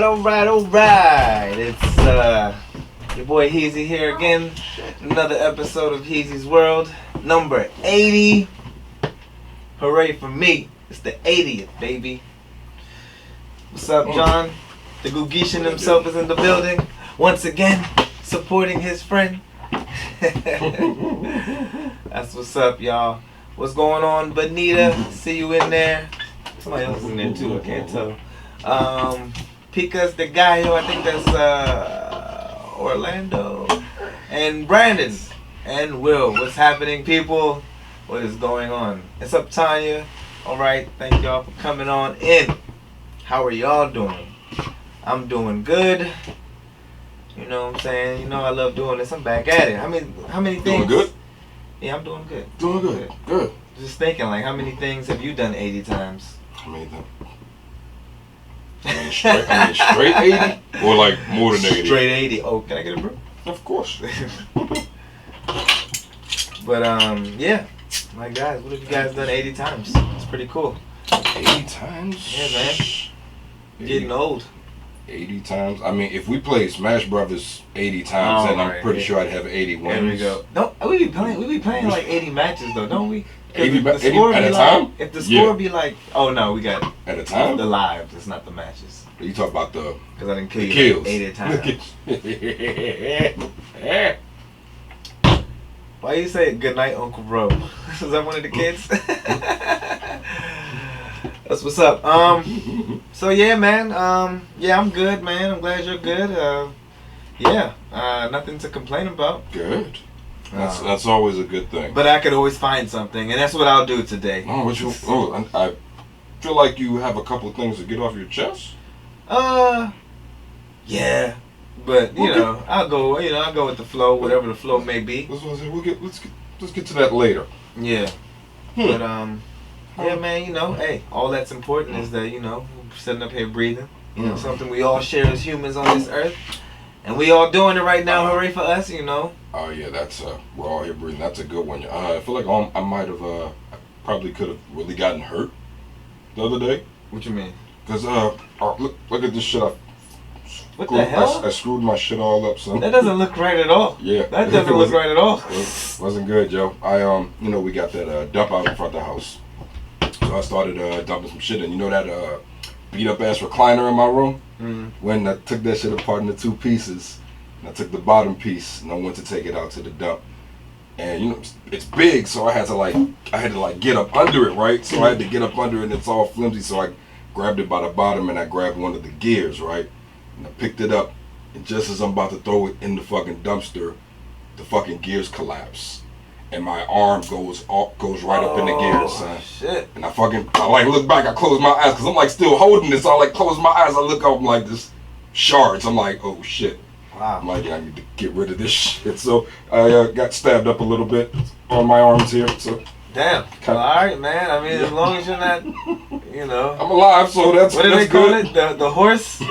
Alright. It's your boy Heezy here again. Another episode of Heezy's World. Number 80. Hooray for me. It's the 80th, baby. What's up, John? The Gugishan himself is in the building. Once again, supporting his friend. That's what's up, y'all. What's going on, Bonita? See you in there. Somebody else is in there too, I can't tell. Pika's the guy who I think that's Orlando. And Brandon. And Will. What's happening, people? What is going on? What's up, Tanya? Alright, thank y'all for coming on in. How are y'all doing? I'm doing good. You know what I'm saying? You know I love doing this. I'm back at it. How many things? Doing good? Yeah, I'm doing good. Doing good. Good. Just thinking, like, how many things have you done 80 times? How many things? Straight 80? Or like more than 80? Straight 80. Oh, can I get a brew? Of course. But, yeah. My guys, what have you guys done 80 times? It's pretty cool. 80 times? Yeah, man. Getting old. 80 times? I mean, if we play Smash Brothers 80 times, then I'm pretty sure I'd have 80 wins. There we go. No, we be playing like 80 matches, though, don't we? 80 at a time? If the score be like, oh no, we got at a time? The lives, it's not the matches. You talk about the because I didn't kill you kills. Like 80 times. Why you say good night, Uncle Bro? Is that one of the kids? That's what's up. So yeah, man. Yeah, I'm good, man. I'm glad you're good. Yeah, nothing to complain about. Good. That's always a good thing. But I could always find something, and that's what I'll do today. I feel like you have a couple of things to get off your chest. Yeah, but you know, I'll go with the flow, whatever the flow may be. Let's get to that later. Yeah, but yeah, man. You know, hey, all that's important is that we're sitting up here breathing. You know, something we all share as humans on this earth. And we all doing it right now. Hooray for us, Oh yeah, that's we're all here breathing. That's a good one. I feel like I might have I probably could have really gotten hurt the other day. What you mean? Because look at this shit. What the hell? I screwed my shit all up, son. That doesn't look right at all. Yeah, that doesn't look right at all. It wasn't good, Joe. We got that dump out in front of the house, so I started dumping some shit in. You know that beat up ass recliner in my room. Mm-hmm. When I took that shit apart into two pieces, and I took the bottom piece and I went to take it out to the dump, and it's big, so I had to get up under it, right? So I had to get up under it, and it's all flimsy, so I grabbed it by the bottom and I grabbed one of the gears, right? And I picked it up, and just as I'm about to throw it in the fucking dumpster, the fucking gears collapse. And my arm goes right up in the gears, son. Shit. And I look back, I close my eyes, because I'm like still holding this. So I close my eyes, I look up, I'm like this shards. I'm like, oh shit. Wow. I'm like, yeah, I need to get rid of this shit. So I got stabbed up a little bit on my arms here. So damn. Well, alright, man. I mean, as long as you're not, I'm alive, so that's good. What do they call it? The horse?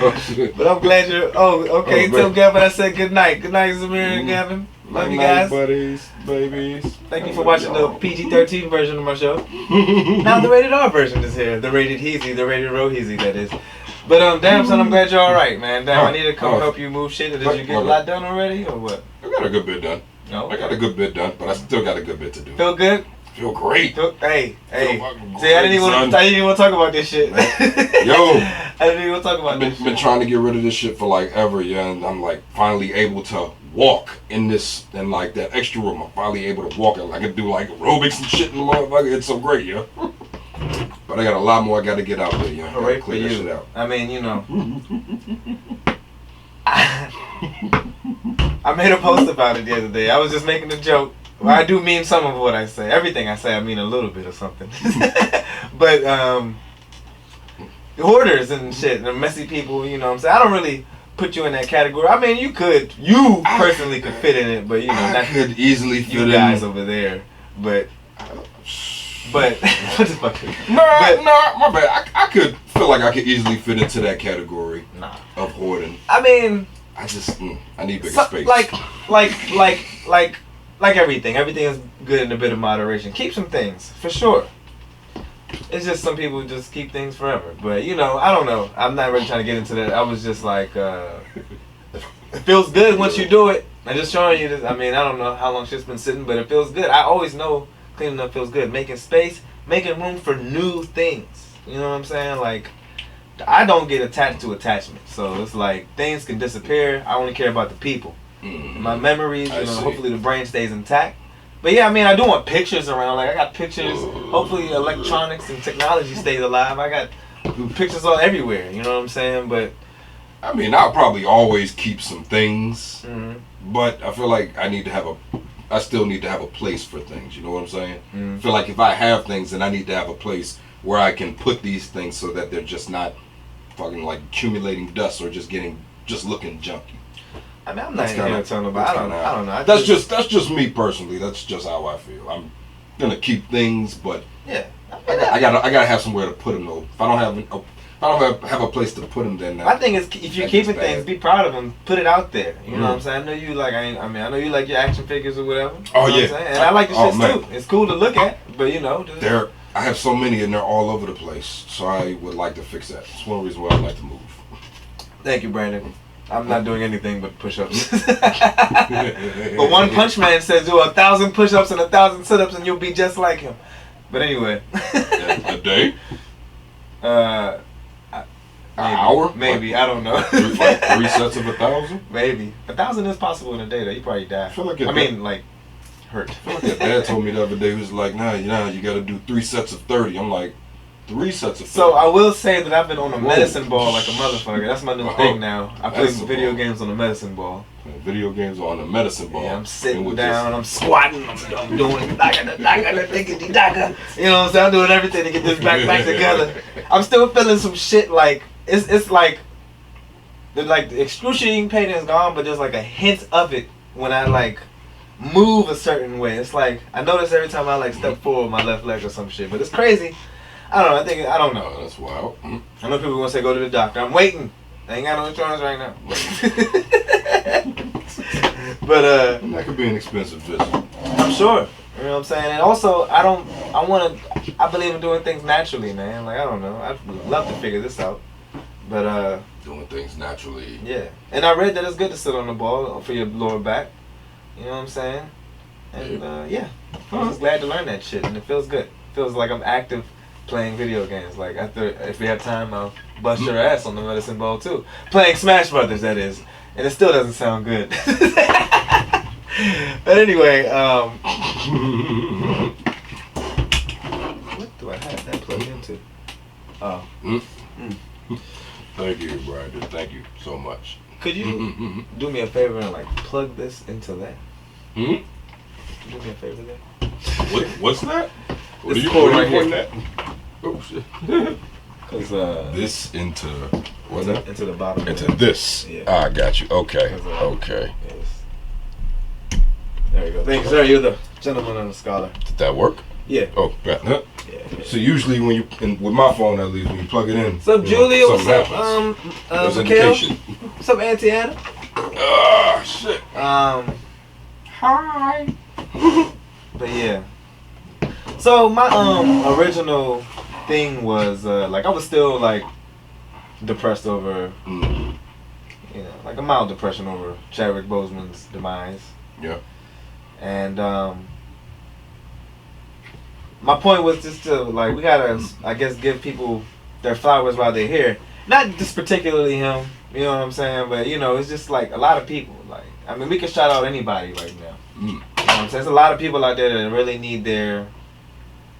Oh, shit. But I'm glad you're. Oh, okay. Tell Gavin I said good night. Good night, Zamir and Gavin. Love you guys. Buddies, babies. Thank you for watching the PG-13 version of my show. Now the rated R version is here. The rated Heezy, the rated Row Heezy, that is. But damn, son, I'm glad you're all right, man. Damn, I need to come help you move shit. Did you get a lot done already, or what? I got a good bit done. No, I got a good bit done, but I still got a good bit to do. Feel good? Feel great. Hey. See, great, I didn't even want to talk about this shit. Yo, I didn't even want to talk about this. Been trying to get rid of this shit for like ever, yeah, and I'm like finally able to walk in this and like that extra room. I'm finally able to walk, and I can do like aerobics and shit and motherfucker. It's so great, yeah. But I got a lot more I got to get out there, yeah. Hooray for you. Shit out. I mean, I made a post about it the other day. I was just making a joke. Well, I do mean some of what I say. Everything I say, I mean a little bit or something. But hoarders and shit, and messy people, what I'm saying? I don't really put you in that category. I mean, you personally could fit in it, but I could easily fit you guys over there. But what the fuck? No, my bad. I could feel like I could easily fit into that category of hoarding. I mean, I just I need bigger space. Like everything is good in a bit of moderation. Keep some things for sure. It's just some people just keep things forever. But you know, I don't know. I'm not really trying to get into that. I was just like, it feels good once you do it. I'm just showing you this. I mean, I don't know how long shit's been sitting, but it feels good. I always know cleaning up feels good. Making space, making room for new things. You know what I'm saying? Like, I don't get attached to attachments. So it's like things can disappear. I only care about the people. My memories, you know, hopefully the brain stays intact. But yeah, I mean, I do want pictures around. Like, I got pictures. Hopefully electronics and technology stays alive. I got pictures all everywhere. You know what I'm saying? But I mean, I'll probably always keep some things, mm-hmm. but I feel like I still need to have a place for things. You know what I'm saying? Mm-hmm. I feel like if I have things, then I need to have a place where I can put these things so that they're just not fucking like accumulating dust or just looking junky. I mean, I'm not here telling nobody. I don't know. That's just me personally. That's just how I feel. I'm gonna keep things, but yeah, I gotta have somewhere to put them though. If I don't have a place to put them, then my thing is, if you're keeping things, be proud of them. Put it out there. You know what I'm saying? I know you like. I know you like your action figures or whatever. Oh you know yeah, what I'm saying? And I like the shits too. It's cool to look at, but you know, I have so many and they're all over the place. So I would like to fix that. It's one reason why I'd like to move. Thank you, Brandon. I'm not doing anything but push-ups. But One Punch Man says do 1,000 push-ups and 1,000 sit-ups and you'll be just like him. But anyway. A day? An hour? Maybe. I don't know. Three sets of 1,000? Maybe. 1,000 is possible in a day though. You probably die. I feel like hurt. I feel like your dad told me the other day, he was like, nah, you gotta do 3 sets of 30. I'm like, 3 sets of 30? So I will say that I've been on a medicine ball like a motherfucker. That's my new thing now. I play video games on a medicine ball. Video games on a medicine ball. Yeah, I'm sitting down, I'm squatting, I'm doing diggity. You know what I'm saying? I'm doing everything to get this back together. I'm still feeling some shit like it's like the excruciating pain is gone, but there's like a hint of it when I like move a certain way. It's like I notice every time I like step forward with my left leg or some shit, but it's crazy. I don't know. I don't know. Oh, that's wild. I know people gonna say go to the doctor. I'm waiting. I ain't got no insurance right now. But that could be an expensive visit. I'm sure. You know what I'm saying? And also, I believe in doing things naturally, man. Like, I don't know. I'd love to figure this out. But doing things naturally. Yeah. And I read that it's good to sit on the ball for your lower back. You know what I'm saying? And yeah. I'm just glad to learn that shit, and it feels good. It feels like I'm active playing video games. Like, if we have time, I'll bust your ass on the medicine ball too. Playing Smash Brothers, that is. And it still doesn't sound good. But anyway, what do I have that plugged into? Oh. Thank you, Brandon. Thank you so much. Could you do me a favor and like plug this into that? Do me a favor there. What's that? What this are you cord right pointing here. at? Oh shit. Cause this into what's into, that? Into the bottom. Into of this. Yeah. Ah, I got you. Okay. Okay. Yes. There you go. Thank you, sir. You're the gentleman and the scholar. Did that work? Yeah. Oh, yeah. Yeah. So usually when with my phone at least, when you plug it in. What's up, Julia? What's up, There's Mikhail? indication. What's up, Auntie Anna? Ah, shit. Hi. But yeah. So my original thing was like I was still like depressed over you know, like a mild depression over Chadwick Boseman's demise. Yeah. And my point was just to like we gotta I guess give people their flowers while they're here. Not just particularly him, you know what I'm saying, but you know, it's just like a lot of people. Like I mean we can shout out anybody right now. You know what I'm saying? There's a lot of people out there that really need their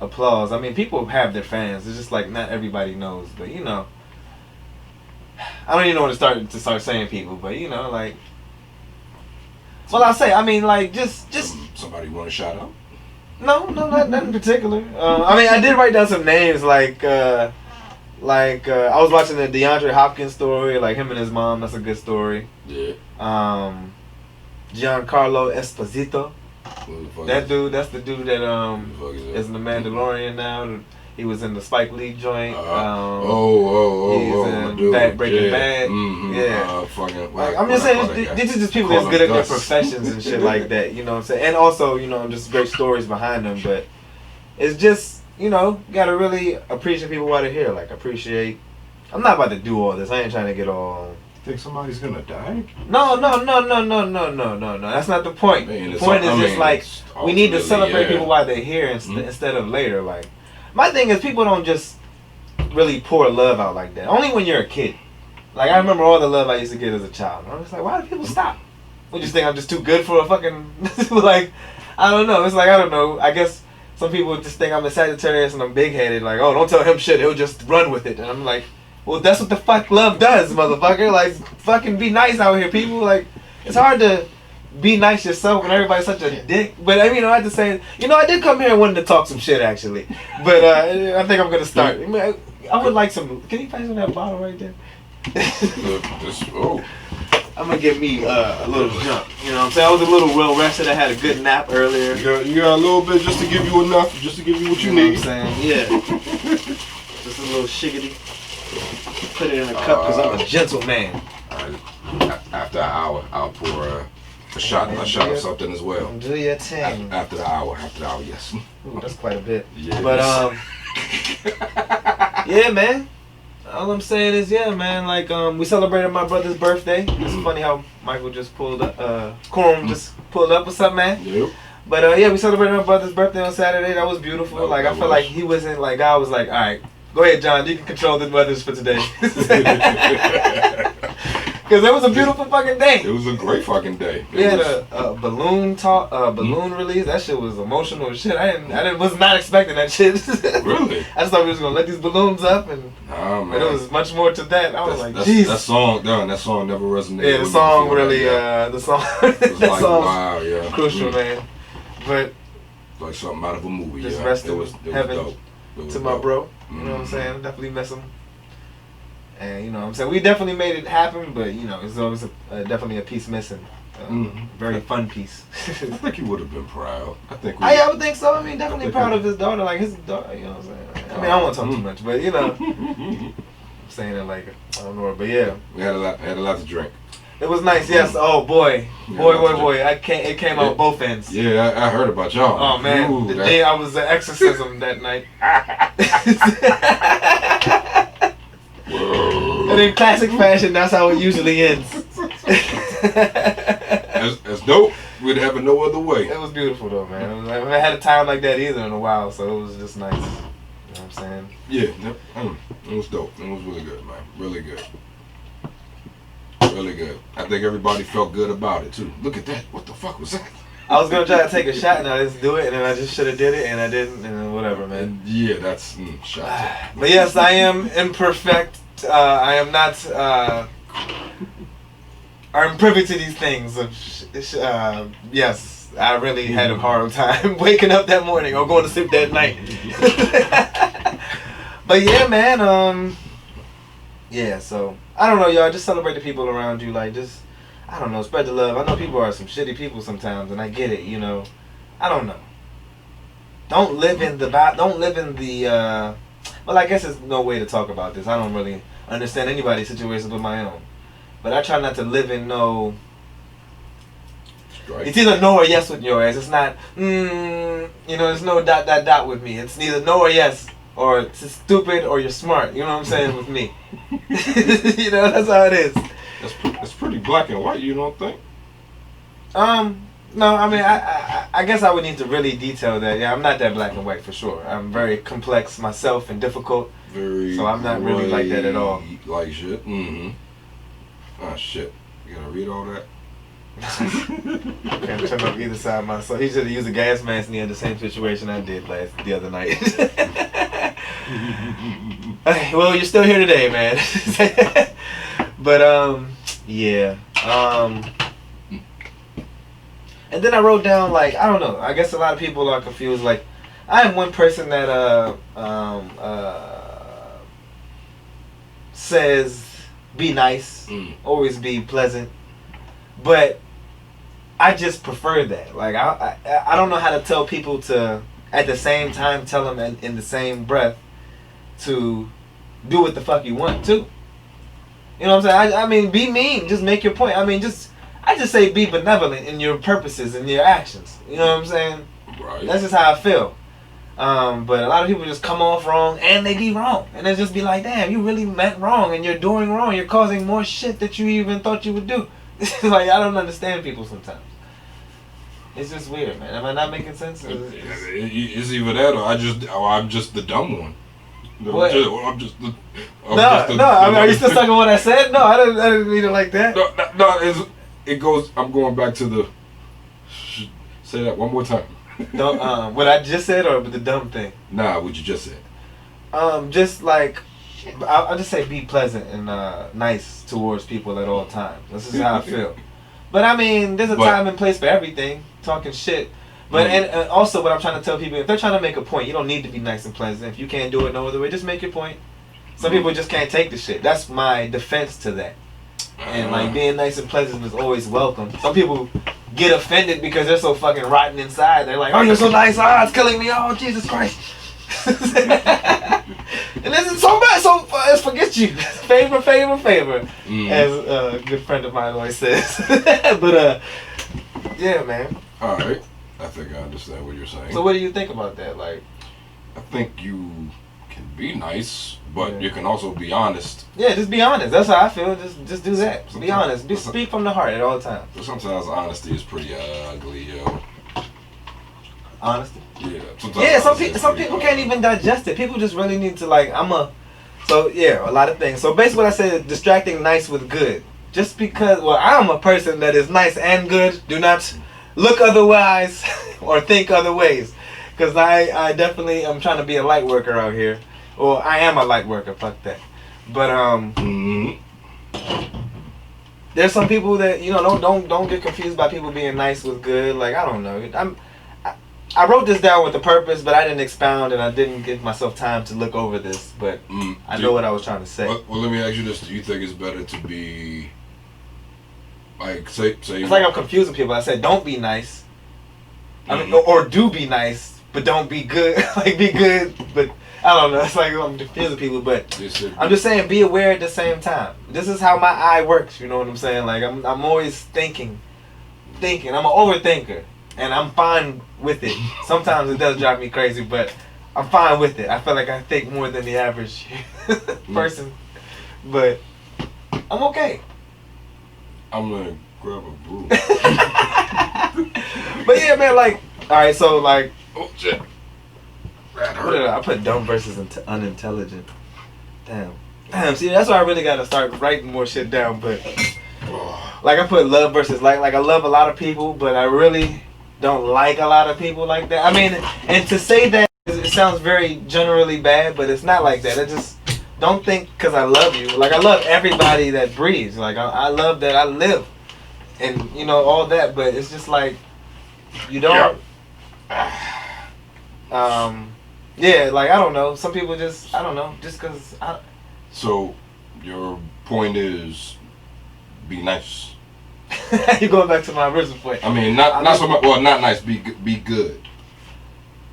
applause. I mean, people have their fans. It's just like not everybody knows, but you know, I don't even know when to start saying people, but you know, like, well, I'll say, I mean, like, just somebody want to shout out? No, not in particular. I mean, I did write down some names, like I was watching the DeAndre Hopkins story, like him and his mom. That's a good story. Yeah. Giancarlo Esposito. That dude, that's the dude that is in the Mandalorian now. He was in the Spike Lee joint. He's in Breaking Bad. Yeah. I'm just saying, these are just people that's good at their professions and shit like that. You know what I'm saying? And also, you know, just great stories behind them. But it's just you know, gotta really appreciate people while they're here. Like, appreciate. I'm not about to do all this. I ain't trying to get all. Think somebody's gonna die? No. That's not the point. Man, the point is just like we need to celebrate yeah. people while they're here instead of later. Like, my thing is people don't just really pour love out like that. Only when you're a kid. Like, I remember all the love I used to get as a child. I was like, why do people stop? We just think I'm just too good for a fucking like. I don't know. It's like I don't know. I guess some people just think I'm a Sagittarius and I'm big headed. Like, oh, don't tell him shit. He'll just run with it. And I'm like. Well, that's what the fuck love does, motherfucker. Like, fucking be nice out here, people. Like, it's hard to be nice yourself when everybody's such a dick. But, I mean, I have to say, you know, I did come here wanting to talk some shit, actually. But I think I'm going to start. I would like some... Can you pass me that bottle right there? I'm going to give me a little jump. You know what I'm saying? I was a little well-rested. I had a good nap earlier. You got a little bit just to give you enough, just to give you what you need. What I'm saying? Yeah. Just a little shiggity. Put it in a cup because I'm a gentleman. After an hour, I'll pour a shot of something as well. Do your thing. After the hour, yes. Ooh, that's quite a bit. Yeah. But yeah, man. All I'm saying is, yeah, man. Like, we celebrated my brother's birthday. It's funny how Michael just pulled up. Corum just pulled up. What's up, man? Yep. But yeah, we celebrated my brother's birthday on Saturday. That was beautiful. Like, I felt like he wasn't like I was like, all right. Go ahead, John. You can control the weathers for today. Because it was a beautiful fucking day. It was a great fucking day. We had a balloon balloon release. That shit was emotional as shit. I was not expecting that shit. Really? I just thought we was gonna let these balloons up, and there was much more to that. I was like, jeez. That song never resonated. Yeah, the song really, the song, that song, wow, yeah, crucial, man. But like something out of a movie. Just yeah, rest it was heaven dope. To my bro. You know what I'm saying? Definitely miss him. And you know what I'm saying? We definitely made it happen, but you know, it's always definitely a piece missing. Very fun piece. I think he would have been proud. I would think so. I mean, definitely proud of his daughter. Like his daughter, you know what I'm saying? I mean, I don't want to talk too much, but you know, I'm saying it like I don't know, but yeah. We had a lot to drink. It was nice, yes. Oh boy. It came out both ends. Yeah, I heard about y'all. Oh man, ooh, the day I was an exorcism that night. And in classic fashion, that's how it usually ends. As dope, we'd have it no other way. It was beautiful though, man. I haven't had a time like that either in a while, so it was just nice. You know what I'm saying? Yeah, it was dope. It was really good, man. Really good. Really good. I think everybody felt good about it too. Look at that. What the fuck was that? I was gonna try to take a shot and I just do it, and then I just should have did it and I didn't, and then whatever, man. Yeah, that's shot. But yes, I am imperfect. I am not. I'm privy to these things. Yes, I really had a hard time waking up that morning or going to sleep that night. But yeah, man. Yeah, so I don't know, y'all. Just celebrate the people around you. Like, just I don't know, spread the love. I know people are some shitty people sometimes, and I get it. You know, I don't know. Don't live in the. Well, I guess there's no way to talk about this. I don't really understand anybody's situation but my own. But I try not to live in no. It's either no or yes with your ass. It's not. There's no ... with me. It's neither no or yes. Or it's stupid or you're smart. You know what I'm saying with me. You know, that's how it is. That's pretty black and white, you don't think? No, I mean, I guess I would need to really detail that. Yeah, I'm not that black and white for sure. I'm very complex myself and difficult. So I'm not really like that at all. Like shit? Mm-hmm. Oh, shit. You gotta read all that? Can't turn up either side of my soul. He should have used a gas mask and he had the same situation I did the other night. Well, you're still here today, man. But yeah. And then I wrote down, like, I don't know. I guess a lot of people are confused. Like, I am one person that says be nice, always be pleasant, but I just prefer that. Like, I don't know how to tell people to at the same time tell them in the same breath to do what the fuck you want to. You know what I'm saying? I mean, be mean. Just make your point. I mean, I just say be benevolent in your purposes and your actions. You know what I'm saying? Right. That's just how I feel. But a lot of people just come off wrong and they be wrong. And they just be like, damn, you really meant wrong and you're doing wrong. You're causing more shit that you even thought you would do. Like, I don't understand people sometimes. It's just weird, man. Am I not making sense? It's either that or I'm just the dumb one. What? I'm just the. I mean, are you still talking what I said? No, I didn't mean it like that. No, it goes. I'm going back to the. Say that one more time. Don't, what I just said or the dumb thing? Nah, what you just said. Just like, I'll just say be pleasant and nice towards people at all times. This is how I feel. But I mean, there's a time and place for everything. Talking shit. But and also what I'm trying to tell people, if they're trying to make a point, you don't need to be nice and pleasant. If you can't do it no other way, just make your point. Some people just can't take the shit. That's my defense to that. And like being nice and pleasant is always welcome. Some people get offended because they're so fucking rotten inside. They're like, oh, you're so nice. Ah, it's killing me. Oh, Jesus Christ. And this is so bad. So forget you. Favor. As a good friend of mine always says. But yeah, man. All right. I think I understand what you're saying. So what do you think about that? Like, I think you can be nice, but you can also be honest. Yeah, just be honest. That's how I feel. Just do that. Sometimes, be honest. Speak from the heart at all times. Sometimes honesty is pretty ugly, yo. Honesty? Yeah. Yeah, some people can't even digest it. People just really need to like, so yeah, a lot of things. So basically what I said is distracting nice with good. Just because, well, I'm a person that is nice and good. Do not look otherwise or think other ways. Because I definitely am trying to be a light worker out here. Or I am a light worker, fuck that. But there's some people that, you know, don't get confused by people being nice with good. Like, I don't know. I wrote this down with a purpose, but I didn't expound and I didn't give myself time to look over this. But I know what I was trying to say. Well, let me ask you this. Do you think it's better to be, like, say it's like I'm confusing people. I said don't be nice. I mean, or do be nice, but don't be good. Like, be good, but I don't know. It's like I'm confusing people, but I'm just saying be aware at the same time. This is how my eye works. You know what I'm saying? Like, I'm always thinking. I'm an overthinker. And I'm fine with it. Sometimes it does drive me crazy, but I'm fine with it. I feel like I think more than the average person. But I'm okay. I'm gonna grab a broom. But yeah, man, like, alright, so like, oh shit. I put dumb versus unintelligent. Damn, see, that's why I really gotta start writing more shit down. But like, I put love versus like I love a lot of people, but I really don't like a lot of people like that. I mean, and to say that, it sounds very generally bad, but it's not like that. I just don't think because I love you. Like, I love everybody that breathes. Like, I love that I live. And, you know, all that. But it's just like, you don't... yeah, like, I don't know. Some people just, I don't know. Just because... So, your point is, be nice. You're going back to my original point. I mean, not so much. Well, not nice. Be good.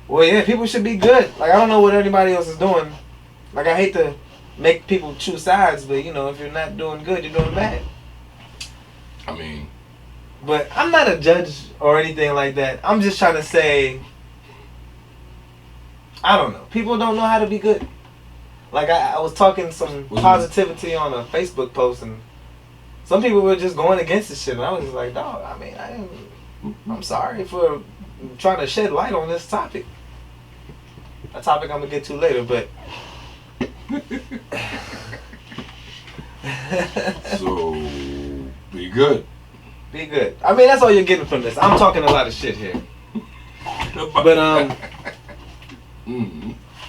Well, yeah, people should be good. Like, I don't know what anybody else is doing. Like, I hate to make people choose sides, but you know, if you're not doing good, you're doing bad. I mean, but I'm not a judge or anything like that. I'm just trying to say, I don't know. People don't know how to be good. Like, I was talking some positivity on a Facebook post, and some people were just going against this shit, and I was just like, dog, I mean, I'm sorry for trying to shed light on this topic. A topic I'm going to get to later, but... So, be good. Be good. I mean, that's all you're getting from this. I'm talking a lot of shit here. But,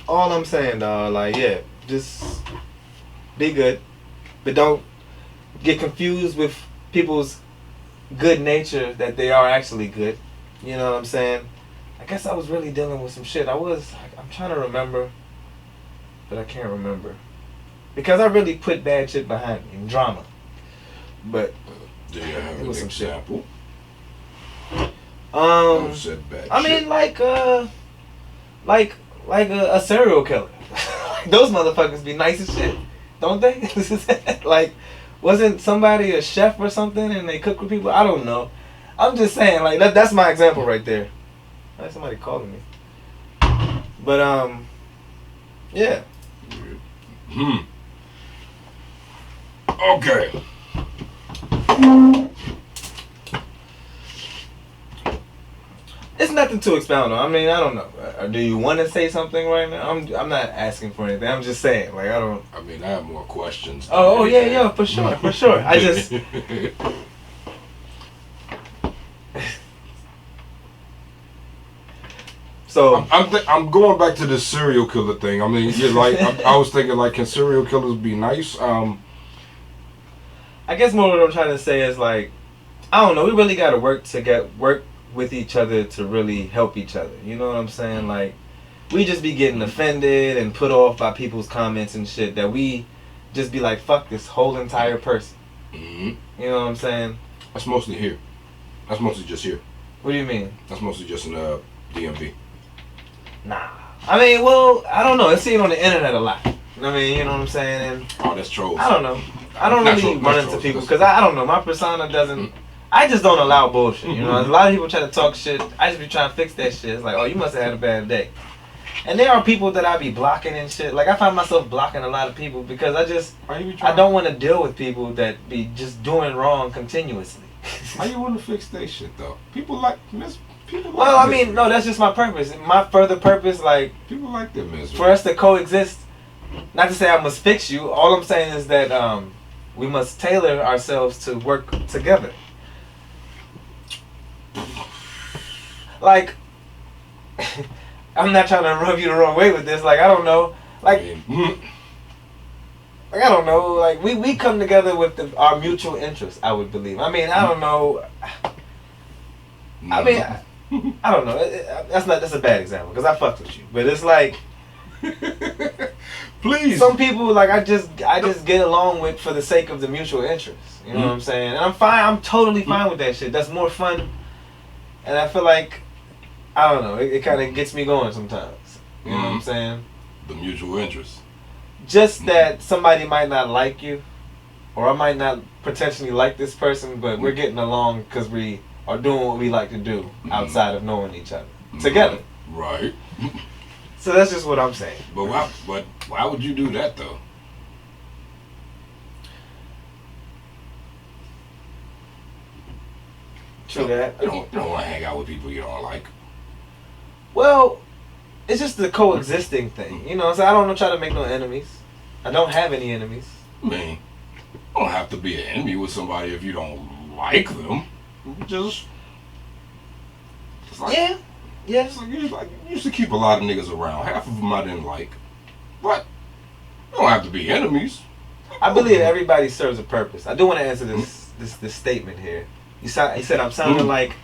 all I'm saying, dog, like, yeah, just be good, but don't get confused with people's good nature that they are actually good. You know what I'm saying? I guess I was really dealing with some shit. I'm trying to remember, but I can't remember. Because I really put bad shit behind me, and drama. But do you have an example? Said bad I mean, like a serial killer. Those motherfuckers be nice as shit, don't they? Like, wasn't somebody a chef or something and they cook with people? I don't know. I'm just saying, like, that's my example right there. Like, somebody calling me. But yeah. Okay. It's nothing to expound on. I mean, I don't know. Do you want to say something right now? I'm not asking for anything. I'm just saying, like, I don't. I mean, I have more questions. Oh yeah, for sure, for sure. I just. So I'm going back to the serial killer thing. I mean, you're like I was thinking, like, can serial killers be nice? I guess more what I'm trying to say is, like, I don't know. We really got to work with each other to really help each other. You know what I'm saying? Like, we just be getting offended and put off by people's comments and shit that we just be like, fuck this whole entire person. You know what I'm saying? That's mostly here. That's mostly just here. What do you mean? That's mostly just in DMV. Nah. I mean, well, I don't know. It's seen on the internet a lot. I mean, you know what I'm saying? And oh, that's trolls. I don't know. I don't really run into people because I don't know. My persona doesn't. I just don't allow bullshit. You know, a lot of people try to talk shit. I just be trying to fix that shit. It's like, oh, you must have had a bad day. And there are people that I be blocking and shit. Like, I find myself blocking a lot of people because I don't want to deal with people that be just doing wrong continuously. How you want to fix that shit though? People like people. Well, like I mean, no, that's just my purpose. My further purpose, like, people like their misery. For us to coexist. Not to say I must fix you. All I'm saying is that we must tailor ourselves to work together. Like, I'm not trying to rub you the wrong way with this. Like, I don't know. Like, I don't know. Like, we come together with our mutual interests, I would believe. I mean, I don't know. I mean, I don't know. That's a bad example because I fucked with you. But it's like, please. Some people, like, I just get along with for the sake of the mutual interest. You know what I'm saying? And I'm fine. I'm totally fine with that shit. That's more fun. And I feel like, I don't know, it kind of gets me going sometimes. You know what I'm saying? The mutual interest. Just that somebody might not like you, or I might not potentially like this person, but we're getting along because we are doing what we like to do outside of knowing each other together. Right. So that's just what I'm saying. But why would you do that though? True that. You don't want to hang out with people you don't like. Well, it's just the coexisting thing. You know, so I don't try to make no enemies. I don't have any enemies. I mean, you don't have to be an enemy with somebody if you don't like them. Just like, yeah. It's like, you used to keep a lot of niggas around. Half of them I didn't like. But you don't have to be enemies. I believe everybody serves a purpose. I do want to answer this statement here. You said I'm sounding like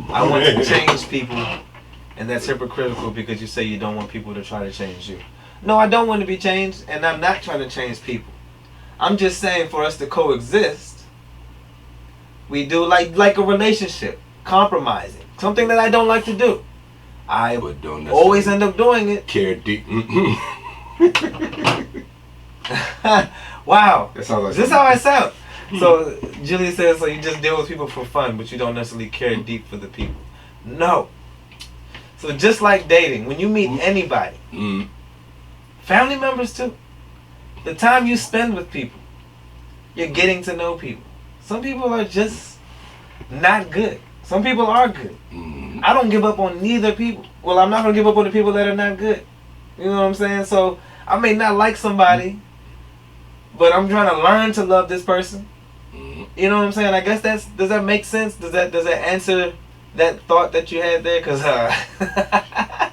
I want to change people, and that's hypocritical because you say you don't want people to try to change you. No, I don't want to be changed, and I'm not trying to change people. I'm just saying for us to coexist, we do like a relationship, compromising, something that I don't like to do. I always end up doing it. Care deep. Wow. That sounds like Is this how I sound? So Julie says, so you just deal with people for fun, but you don't necessarily care deep for the people. No. So just like dating, when you meet anybody, family members too, the time you spend with people, you're getting to know people. Some people are just not good. Some people are good. I don't give up on neither people. Well, I'm not going to give up on the people that are not good. You know what I'm saying? So I may not like somebody, but I'm trying to learn to love this person. You know what I'm saying? I guess does that make sense? Does that answer that thought that you had there? Because I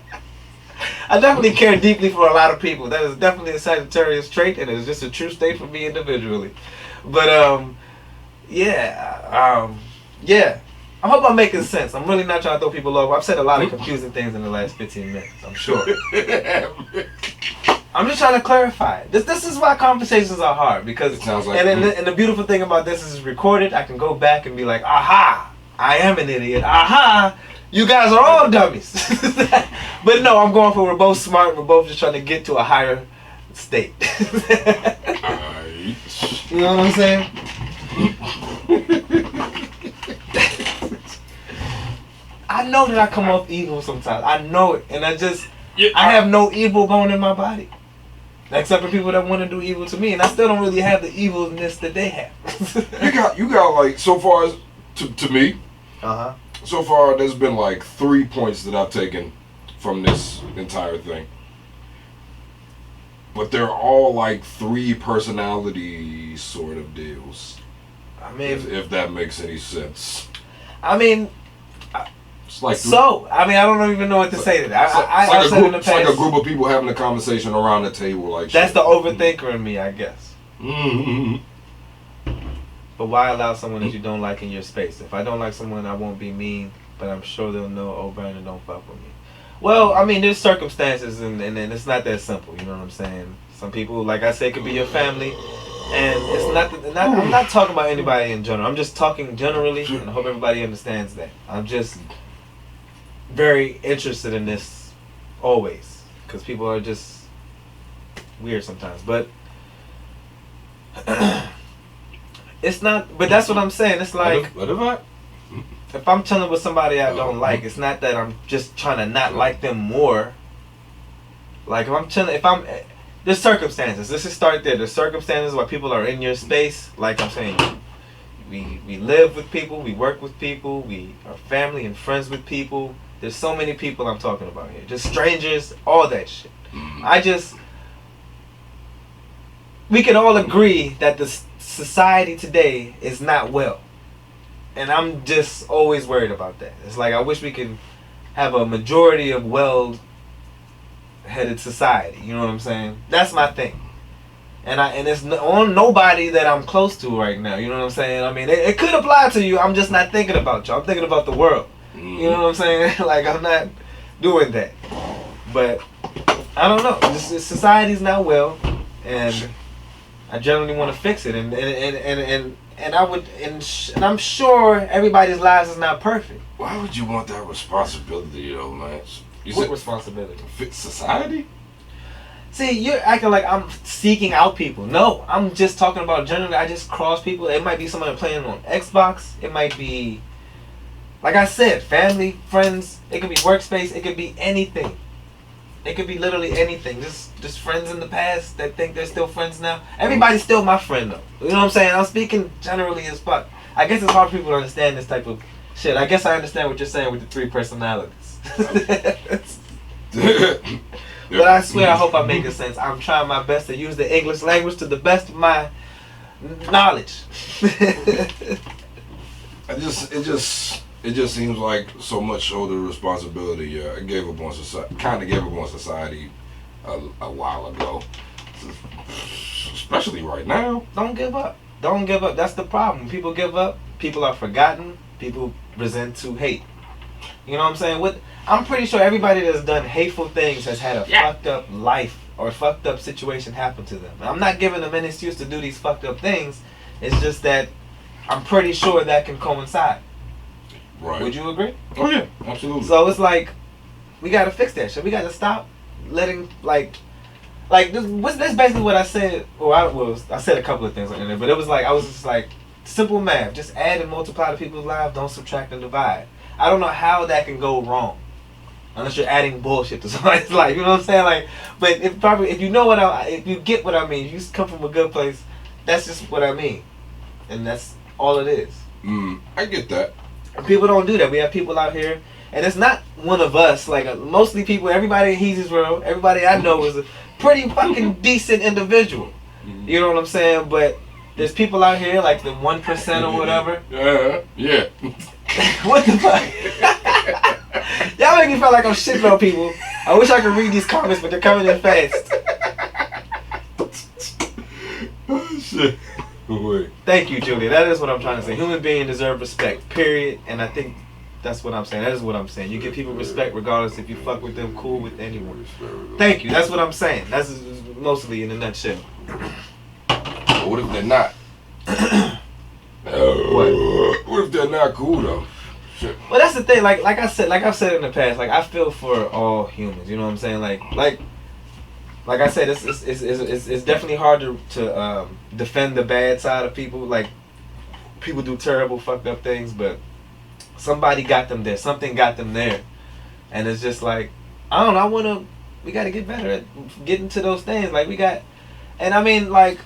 definitely care deeply for a lot of people. That is definitely a Sagittarius trait, and it's just a true state for me individually. But yeah. I hope I'm making sense. I'm really not trying to throw people off. I've said a lot of confusing things in the last 15 minutes, I'm sure. I'm just trying to clarify. This is why conversations are hard, because it sounds like, and the beautiful thing about this is it's recorded. I can go back and be like, aha, I am an idiot. Aha, you guys are all dummies. But no, I'm going for we're both smart. We're both just trying to get to a higher state. You know what I'm saying? I know that I come off evil sometimes. I know it, and I just Yeah, I have no evil going in my body. Except for people that want to do evil to me, and I still don't really have the evilness that they have. you got like so far as to me. Uh huh. So far, there's been like 3 points that I've taken from this entire thing, but they're all like 3 personality sort of deals. I mean, If that makes any sense. I mean, It's like I mean, I don't even know what to say to that. It's like a group of people having a conversation around the table. Like that's shit. the overthinker in me, I guess. Mm-hmm. But why allow someone that you don't like in your space? If I don't like someone, I won't be mean, but I'm sure they'll know, oh, Brandon, don't fuck with me. Well, I mean, there's circumstances, and it's not that simple. You know what I'm saying? Some people, like I said, could be your family, and it's not. I'm not talking about anybody in general. I'm just talking generally, and I hope everybody understands that. I'm just very interested in this always, because people are just weird sometimes, but. It's not, but that's what I'm saying. It's like if I'm chilling with somebody I don't like, it's not that I'm just trying to not like them more. Like if I'm chilling, there's circumstances. Let's just start there. There's circumstances where people are in your space. Like I'm saying, we live with people, we work with people, we are family and friends with people. There's so many people I'm talking about here. Just strangers, all that shit. We can all agree that the society today is not well, and I'm just always worried about that. It's like I wish we could have a majority of well-headed society. You know what I'm saying? That's my thing, and it's on nobody that I'm close to right now. You know what I'm saying? I mean, it could apply to you. I'm just not thinking about you. I'm thinking about the world. You know what I'm saying? Like I'm not doing that, but I don't know. Society's not well, and I generally want to fix it, and I would, and I'm sure everybody's lives is not perfect. Why would you want that responsibility, though, man? What responsibility? Fix society? See, you're acting like I'm seeking out people. No, I'm just talking about generally. I just cross people. It might be somebody playing on Xbox. It might be, like I said, family, friends. It could be workspace. It could be anything. It could be literally anything. Just friends in the past that think they're still friends now. Everybody's still my friend though. You know what I'm saying? I'm speaking generally as fuck. I guess it's hard for people to understand this type of shit. I guess I understand what you're saying with the 3 personalities. But I swear I hope I'm making sense. I'm trying my best to use the English language to the best of my knowledge. It just seems like so much shoulder responsibility. I gave up on society. Kind of gave up on society a while ago, especially right now. Don't give up. Don't give up. That's the problem. When people give up, people are forgotten. People resent to hate. You know what I'm saying? I'm pretty sure everybody that's done hateful things has had a fucked up life or a fucked up situation happen to them. I'm not giving them any excuse to do these fucked up things. It's just that I'm pretty sure that can coincide. Right. Would you agree? Oh yeah, absolutely. So it's like we gotta fix that shit. We gotta stop letting that's basically what I said. I said a couple of things in there, but it was like I was just like simple math. Just add and multiply to people's lives. Don't subtract and divide. I don't know how that can go wrong unless you're adding bullshit to somebody's life. You know what I'm saying? Like, but if you know if you get what I mean, you come from a good place. That's just what I mean, and that's all it is. I get that. People don't do that. We have people out here, and it's not one of us. Like mostly people, everybody in Heezy's world, everybody I know is a pretty fucking decent individual. You know what I'm saying? But there's people out here like the 1% or whatever. Yeah. What the fuck? Y'all make me feel like I'm shitting on people. I wish I could read these comments, but they're coming in fast. Oh shit. Wait. Thank you, Julia. That is what I'm trying to say. Human beings deserve respect, period. And I think that's what I'm saying. That is what I'm saying. You give people respect regardless if you fuck with them, cool with anyone. Thank you. That's what I'm saying. That's mostly in a nutshell. What if they're not? What if they're not cool though? Shit. Well, that's the thing. Like I've said in the past. Like I feel for all humans. You know what I'm saying? Like I said, it's definitely hard to defend the bad side of people. Like people do terrible, fucked up things, but somebody got them there. Something got them there, and it's just like I don't know. we got to get better at getting to those things. Like we got, and I mean, like,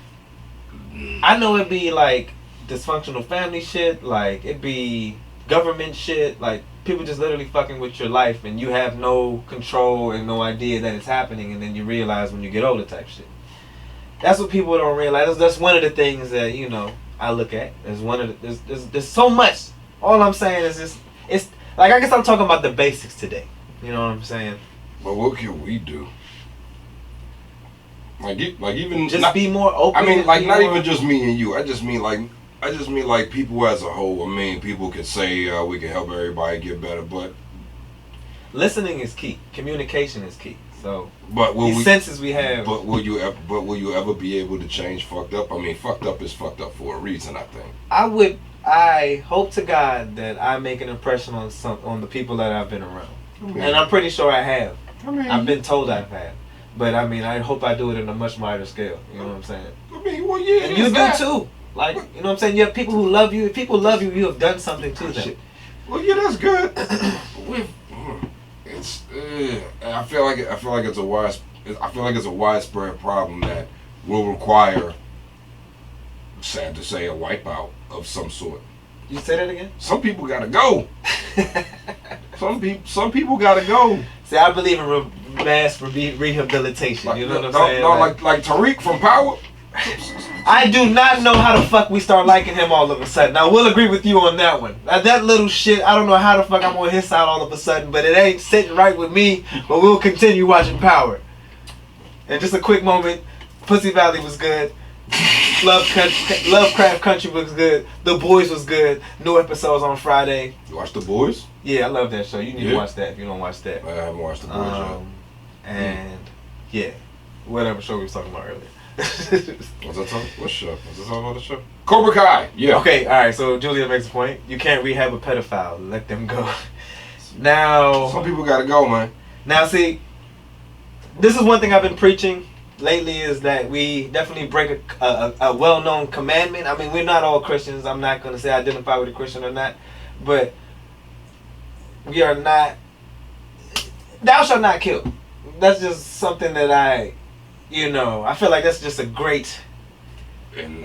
I know it'd be like dysfunctional family shit, like it be government shit, like people just literally fucking with your life and you have no control and no idea that it's happening, and then you realize when you get older type shit. That's what people don't realize. That's one of the things that, you know, I look at. There's one of the, there's so much. All I'm saying is just, it's like, I guess I'm talking about the basics today. You know what I'm saying? But what can we do? Like even just not, be more open. I mean, like not more, even just me and you. I just mean like people as a whole. I mean, people can say we can help everybody get better, but listening is key. Communication is key. So, but the senses we have. But will you ever be able to change fucked up? I mean, fucked up is fucked up for a reason. I think. I hope to God that I make an impression on the people that I've been around, and I'm pretty sure I have. I've been told I have. But I mean, I hope I do it in a much wider scale. You know what I'm saying? I mean, well, yeah, and you do too. Like, you know what I'm saying? You have people who love you. If people love you, you have done something to them. Well, yeah, that's good. I feel like it's a widespread problem that will require, sad to say, a wipeout of some sort. You say that again? Some people gotta go. Some people gotta go. See, I believe in mass rehabilitation. Like, you know what I'm saying? No, like Tariq from Power. I do not know how the fuck we start liking him all of a sudden. I will agree with you on that one. That little shit, I don't know how the fuck I'm on his side all of a sudden, but it ain't sitting right with me. But we'll continue watching Power. And just a quick moment, Pussy Valley was good. Lovecraft Country was good. The Boys was good. New episodes on Friday. You watch The Boys? Yeah, I love that show. You need to watch that if you don't watch that. I haven't watched The Boys yet. And yeah, whatever show we was talking about earlier. What show? Was this talking about the show? Cobra Kai. Yeah. Okay. All right. So Julia makes a point. You can't rehab a pedophile. Let them go. Now. Some people gotta go, man. Now, see, this is one thing I've been preaching lately, is that we definitely break a well-known commandment. I mean, we're not all Christians. I'm not going to say I identify with a Christian or not, but we are not. Thou shalt not kill. That's just something that I feel like that's just a great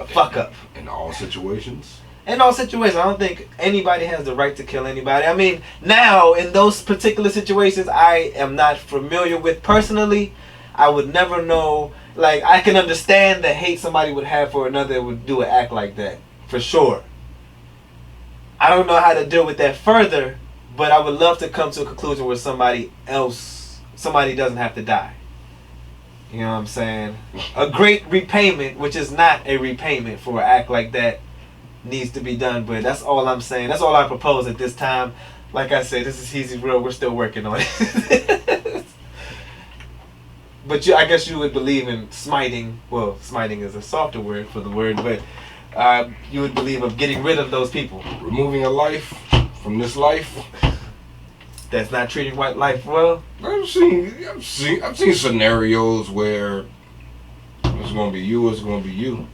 fuck up. In all situations? In all situations. I don't think anybody has the right to kill anybody. I mean, now, in those particular situations I am not familiar with personally, I would never know. Like, I can understand the hate somebody would have for another that would do an act like that. For sure. I don't know how to deal with that further, but I would love to come to a conclusion where somebody doesn't have to die. You know what I'm saying? A great repayment, which is not a repayment for an act like that, needs to be done. But that's all I'm saying. That's all I propose at this time. Like I said, this is Heezy World. We're still working on it. But I guess you would believe in smiting. Well, smiting is a softer word for the word, but you would believe of getting rid of those people. Removing a life from this life. That's not treating white life well. I've seen scenarios where it's gonna be you, it's gonna be you.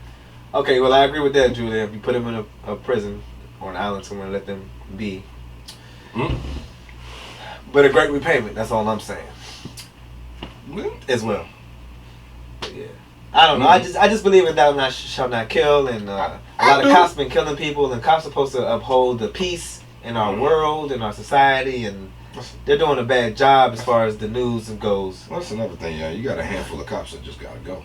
Okay, well, I agree with that, Julia. If you put them in a prison or an island somewhere, let them be. But a great repayment. That's all I'm saying. As well. But yeah. I don't know. I just believe in thou shalt not kill, and a lot of cops been killing people, and cops are supposed to uphold the peace in our world, in our society, and they're doing a bad job as far as the news goes. Well, that's another thing, yeah. You got a handful of cops that just gotta go.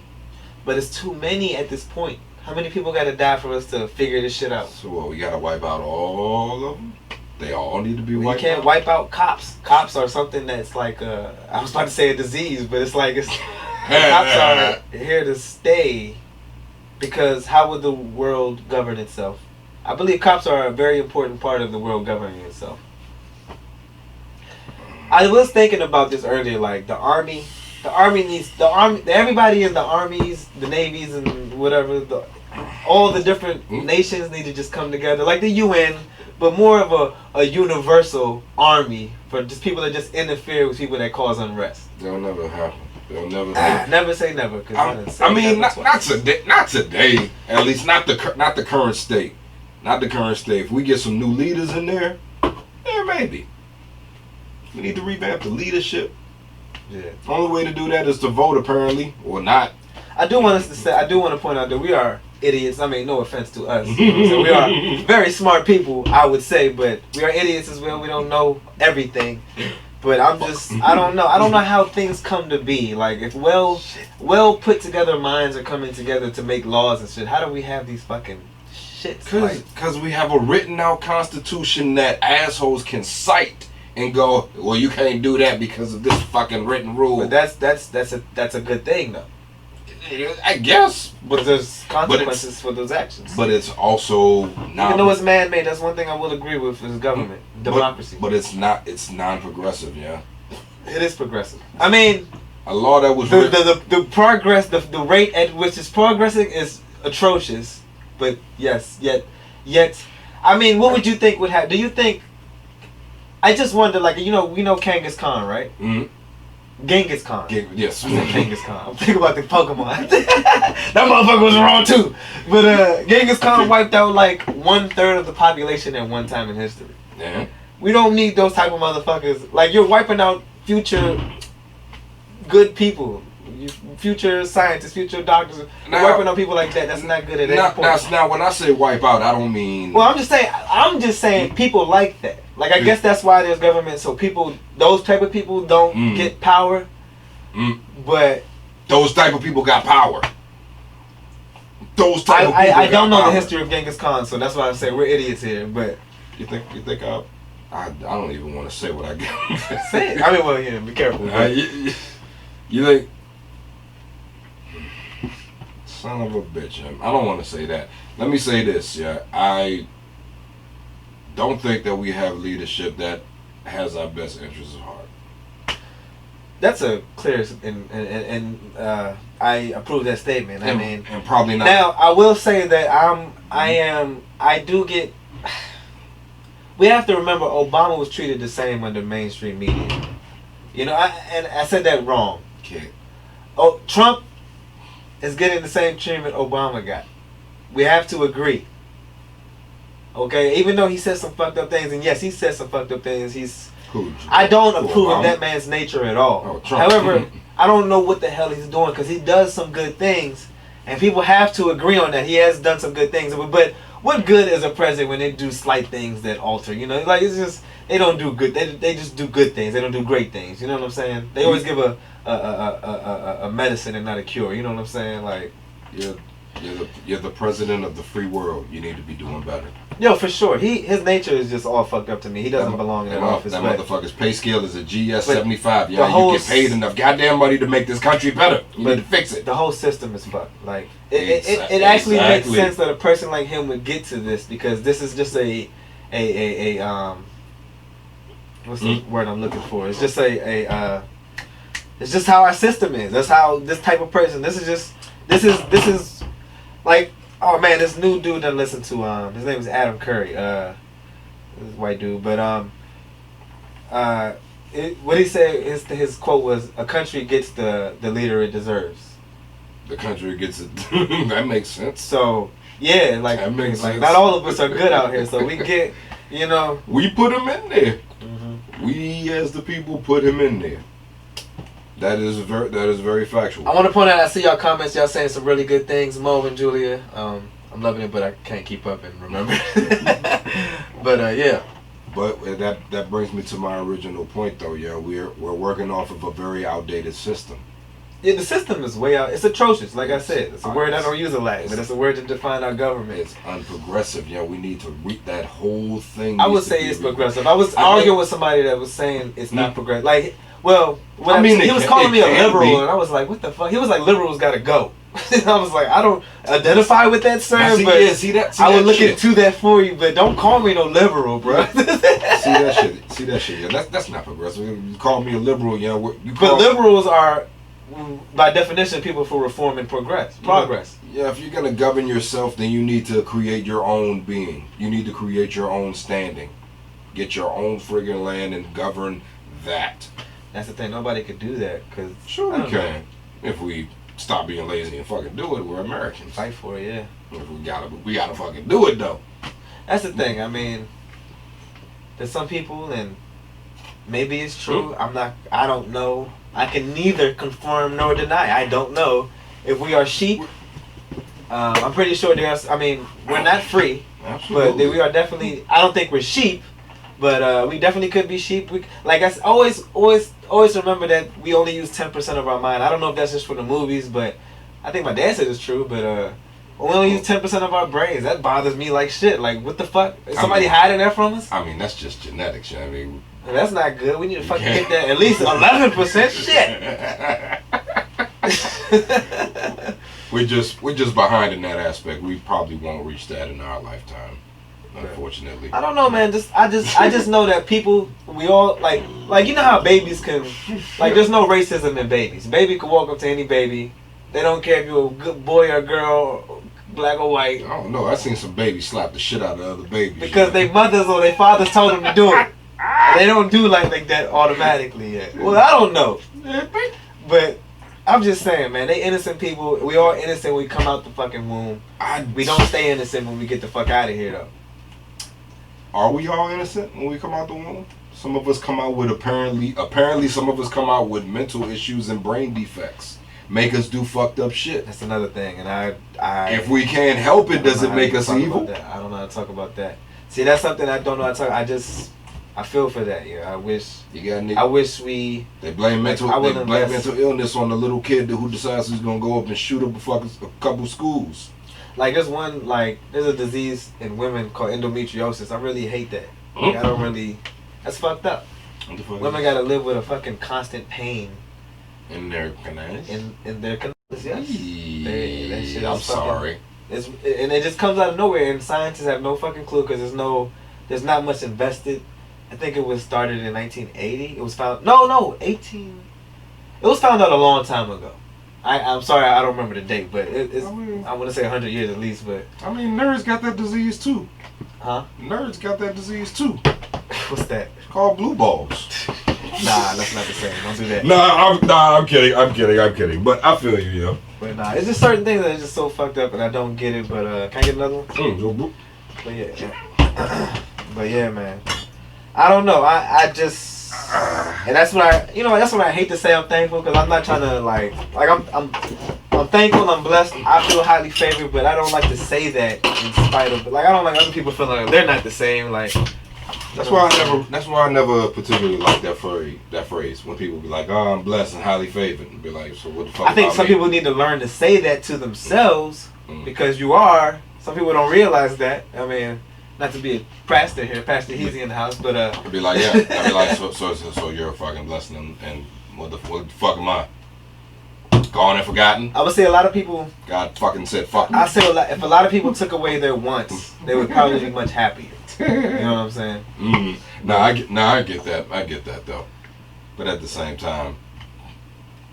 But it's too many at this point. How many people gotta die for us to figure this shit out? So what, we gotta wipe out all of them? They all need to be wiped out? You can't wipe out cops. Cops are something that's like, I was about to say a disease, but it's like, cops are here to stay, because how would the world govern itself? I believe cops are a very important part of the world governing itself. I was thinking about this earlier, like the army everybody in the armies, the navies, and whatever, all the different nations need to just come together, like the UN, but more of a universal army for just people that just interfere with people that cause unrest. They'll never happen. They'll never. Never say never. I mean, not today. Not today. At least not the current state. Not the current state. If we get some new leaders in there, yeah, maybe. We need to revamp the leadership. Yeah. The only way to do that is to vote, apparently, or not. I do want to point out that we are idiots. I mean, no offense to us. You know, so we are very smart people, I would say, but we are idiots as well. We don't know everything. But I don't know. I don't know how things come to be. Like, if well put together minds are coming together to make laws and shit, how do we have these fucking shits? Because we have a written out constitution that assholes can cite and go, well, you can't do that because of this fucking written rule. But that's a good thing, though. I guess, but there's consequences for those actions. But it's also even though it's man-made, that's one thing I will agree with is government, democracy. But it's not. It's non-progressive, yeah. It is progressive. I mean, a law that was the progress, the rate at which it's progressing is atrocious. But yes, yet, I mean, what would you think would happen? Do you think? I just wonder, like, we know Genghis Khan, right? Mm-hmm. Genghis Khan. Yes. I said Genghis Khan. I'm thinking about the Pokemon. That motherfucker was wrong too. But Genghis Khan wiped out like 1/3 of the population at one time in history. Yeah. We don't need those type of motherfuckers. Like, you're wiping out future good people, future scientists, future doctors. Now, wiping out people like that. That's not good at any point. Now, when I say wipe out, I don't mean. Well, I'm just saying people like that. Like, I guess that's why there's government, so those type of people don't get power. But those type of people got power. Those type of people I don't know power. the history of Genghis Khan, so that's why I say we're idiots here. But you think I don't even want to say what I get. Say it. I mean, well, yeah, be careful. You think? Son of a bitch. I don't want to say that. Let me say this. Yeah, I don't think that we have leadership that has our best interests at heart. That's a clear and I approve that statement. I mean, and probably not. Now, I will say that I do get. We have to remember Obama was treated the same under mainstream media. I said that wrong. Okay. Oh, Trump is getting the same treatment Obama got. We have to agree. Okay, even though he says some fucked up things, and yes, he says some fucked up things. I don't approve of that man's nature at all. Oh, Trump. However, I don't know what the hell he's doing because he does some good things, and people have to agree on that. He has done some good things, but what good is a president when they do slight things that alter? Like, it's just they don't do good. They just do good things. They don't do great things. You know what I'm saying? They always give a medicine and not a cure. You know what I'm saying? Like, you're the president of the free world. You need to be doing better. Yo, for sure. His nature is just all fucked up to me. He doesn't belong in that office. That motherfucker's pay scale is a GS 75. Yeah, you get paid enough goddamn money to make this country better. You need to fix it. The whole system is fucked. Like, it actually makes sense that a person like him would get to this because this is just what's the word I'm looking for? It's just it's just how our system is. That's how this type of person. This is like, oh man, this new dude that I listen to, his name is Adam Curry. This is a white dude, but what he said, his quote was, "A country gets the leader it deserves." The country gets it. That makes sense. So yeah, like not all of us are good out here, so we get, we put him in there. Mm-hmm. We as the people put him in there. That is very factual. I want to point out, I see y'all comments, y'all saying some really good things. Mo and Julia, I'm loving it, but I can't keep up and remember. But yeah. But that brings me to my original point, though. Yeah, we're working off of a very outdated system. Yeah, the system is way out. It's atrocious. Like I said, it's a word I don't use a lot, but it's a word to define our government. It's unprogressive. Yeah, we need to read that whole thing. I would say it's progressive. I was arguing with somebody that was saying it's not progressive. Like, well, he was calling me a liberal, and I was like, what the fuck? He was like, liberals gotta go. And I was like, I don't identify with that, sir, but I would look into that for you, but don't call me no liberal, bro. See that shit. Yeah, that's not progressive. You call me a liberal, yeah. But liberals are, by definition, people for reform and progress. Yeah, if you're gonna govern yourself, then you need to create your own being. You need to create your own standing. Get your own friggin' land and govern that. That's the thing. Nobody could do that because sure we can. If we stop being lazy and fucking do it, we're Americans. Fight for it, yeah. If we gotta fucking do it though. That's the thing. I mean, there's some people, and maybe it's true. I don't know, I can neither confirm nor deny. I don't know if we are sheep. I'm pretty sure there's. I mean, we're not free, Absolutely. but we are definitely. I don't think we're sheep, but we definitely could be sheep. We, like I always remember that we only use 10% of our mind. I don't know if that's just for the movies, but I think my dad said it's true. But we only use 10% of our brains. That bothers me like shit. Like, what the fuck? Is somebody hiding that from us? I mean, that's just genetics. I mean, and that's not good. We need to fucking get that at least 11%. Shit. we're just behind in that aspect. We probably won't reach that in our lifetime, unfortunately. I don't know, man. I just know that people, we all like you know how babies can, like, there's no racism in babies. Baby can walk up to any baby. They don't care if you're a good boy or girl, black or white. I don't know. I seen some babies slap the shit out of other babies. Because their mothers or their fathers told them to do it. They don't do like that automatically yet. Well, I don't know. But I'm just saying, man, they innocent people. We all innocent when we come out the fucking womb. We don't stay innocent when we get the fuck out of here, though. Are we all innocent when we come out the womb? Some of us come out with apparently some of us come out with mental issues and brain defects. Make us do fucked up shit. That's another thing, and I if we can't help it, does it make us evil? I don't know how to talk about that. See, that's something I don't know how to talk. I feel for that. Yeah, I wish we. They blame mental illness on the little kid who decides he's gonna go up and shoot up a couple schools. Like there's a disease in women called endometriosis. I really hate that. Like, I don't really. That's fucked up. Women gotta live with a fucking constant pain. In their canals? In their canals, yes. That shit, I'm sorry. And it just comes out of nowhere, and scientists have no fucking clue because there's not much invested. I think it was started in 1980. It was found, 18. It was found out a long time ago. I'm sorry, I don't remember the date, but I want to say 100 years at least, but. I mean, nerds got that disease too. Huh? Nerds got that disease too. What's that? It's called blue balls. Nah, that's not the same. Don't do that. I'm kidding. But I feel you, yo. But nah, it's just certain things that are just so fucked up, and I don't get it. But can I get another one? But yeah. But yeah, man. I don't know. I just, and that's what I hate to say. I'm thankful because I'm not trying to like I'm thankful. I'm blessed. I feel highly favored, but I don't like to say that in spite of. Like I don't like other people feeling like they're not the same. Like. That's why I never particularly like that phrase when people be like, "Oh, I'm blessed and highly favored," and be like, "So what the fuck?" I think some people need to learn to say that to themselves because you are. Some people don't realize that. I mean, not to be a pastor here, Pastor Heezy in the house, but I'd be like, so you're a fucking blessing, and what the fuck am I? Gone and forgotten? I would say a lot of people. God fucking said fuck. I say if a lot of people took away their wants, they would probably be much happier. You know what I'm saying? I get that. I get that though. But at the same time,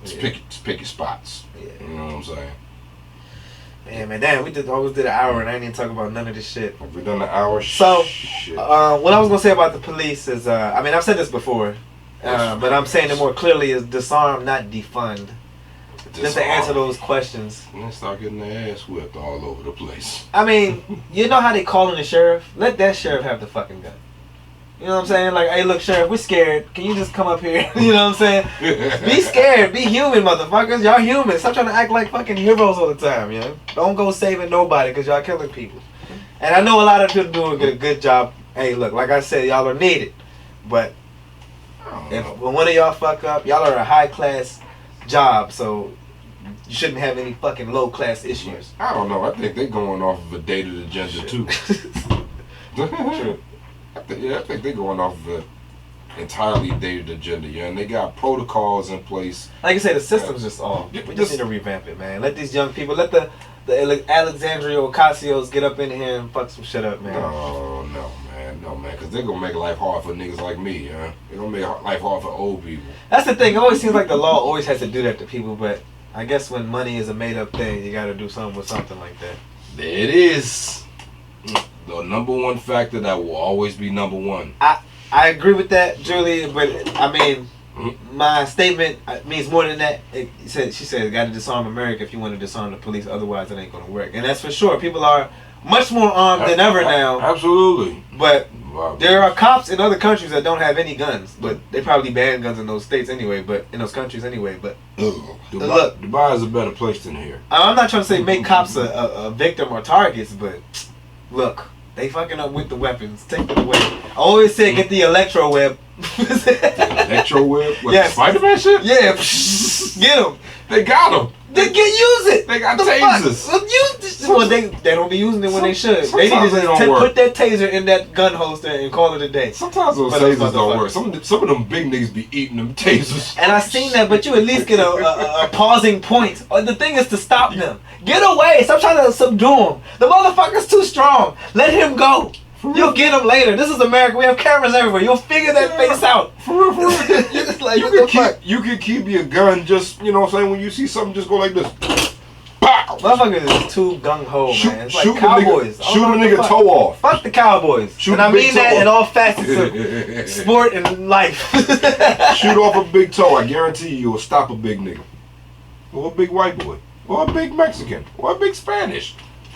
just pick your spots. Yeah. You know what I'm saying? Man, damn, we always did an hour and I didn't even talk about none of this shit. Have we done an hour? So, shit. What I was gonna say about the police is, I mean, I've said this before, but I'm saying it more clearly: is disarm, not defund. Just to answer those questions. And then start getting their ass whipped all over the place. I mean, you know how they calling the sheriff? Let that sheriff have the fucking gun. You know what I'm saying? Like, hey, look, sheriff, we're scared. Can you just come up here? You know what I'm saying? Be scared. Be human, motherfuckers. Y'all human. Stop trying to act like fucking heroes all the time, you know? Don't go saving nobody because y'all killing people. And I know a lot of people doing a good job. Hey, look, like I said, y'all are needed. But when one of y'all fuck up, y'all are a high-class job, so you shouldn't have any fucking low-class issues. I don't know. I think they're going off of a dated agenda, too. True. I think they're going off of an entirely dated agenda, yeah, and they got protocols in place. Like I said, the system's just off. We just need to revamp it, man. Let these young people, let the Alexandria Ocasios get up in here and fuck some shit up, man. No, man, because they're going to make life hard for niggas like me, yeah? They're going to make life hard for old people. That's the thing. It always seems like the law always has to do that to people, but I guess when money is a made-up thing, you got to do something with something like that. There it is. The number one factor that will always be number one. I agree with that, Julie, but I mean, my statement means more than that. She said, got to disarm America if you want to disarm the police, otherwise it ain't going to work. And that's for sure. People are much more armed than ever now. Absolutely. But there are cops in other countries that don't have any guns, but they probably ban guns in those states anyway. But in those countries anyway. But look, Dubai is a better place than here. I'm not trying to say make cops a victim or targets, but look, they fucking up with the weapons. Take them away. I always say get the electro web. The electro web? What, yes. the Spider-Man shit? Yeah, get them. They got them. They can use it. They got the tasers. Well, they don't be using it when they should. They need to just put that taser in that gun holster and call it a day. Sometimes those tasers don't work. Some of them big niggas be eating them tasers. And I seen that, but you at least get a pausing point. The thing is to stop them. Get away. Stop trying to subdue him. The motherfucker's too strong. Let him go. You'll get him later. This is America. We have cameras everywhere. You'll figure that face out. For real. You can keep your gun just, you know what I'm saying, when you see something, just go like this. Pow! Motherfuckers is too gung-ho, man. It's like shoot cowboys. Shoot a nigga toe off. Fuck the Cowboys. And I mean that in all facets of sport and life. Shoot off a big toe. I guarantee you'll stop a big nigga. Or a big white boy. Or a big Mexican. Or a big Spanish.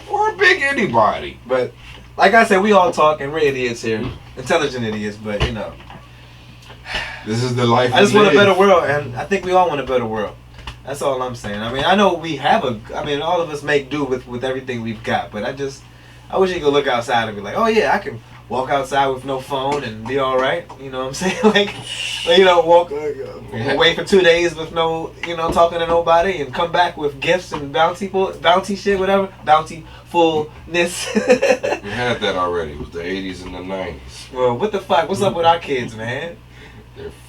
Or a big anybody. But like I said, we all talk and we're idiots here. Intelligent idiots, but you know. This is the life I just want a better world, and I think we all want a better world. That's all I'm saying. I mean, I know we have all of us make do with everything we've got, but I wish you could look outside and be like, oh yeah, I can walk outside with no phone and be alright. You know what I'm saying? like walk away for 2 days with no, talking to nobody and come back with gifts and bounty shit, whatever. Bountifulness. We had that already. It was the 80s and the 90s. Well, what the fuck? What's up with our kids, man?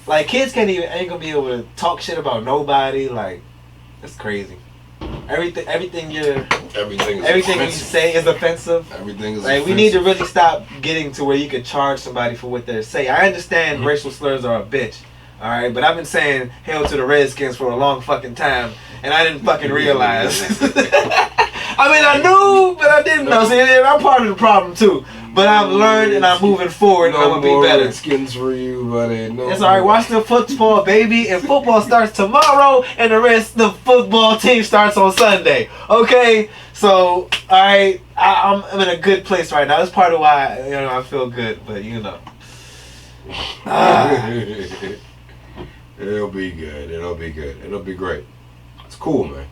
Like, kids ain't gonna be able to talk shit about nobody. Like, it's crazy. Everything you say is offensive. Everything is like offensive. We need to really stop getting to where you can charge somebody for what they say. I understand racial slurs are a bitch, all right, but I've been saying "Hail to the Redskins" for a long fucking time, and I didn't fucking realize. I mean, I knew, but I didn't know. See, I'm part of the problem too. But I've learned and I'm moving forward and I'm gonna be better. Skins for you, buddy. No it's alright. Watch the football, baby. And football starts tomorrow, and the rest of the football team starts on Sunday. Okay, so alright, I'm in a good place right now. That's part of why I feel good. But it'll be good. It'll be good. It'll be great. It's cool, man.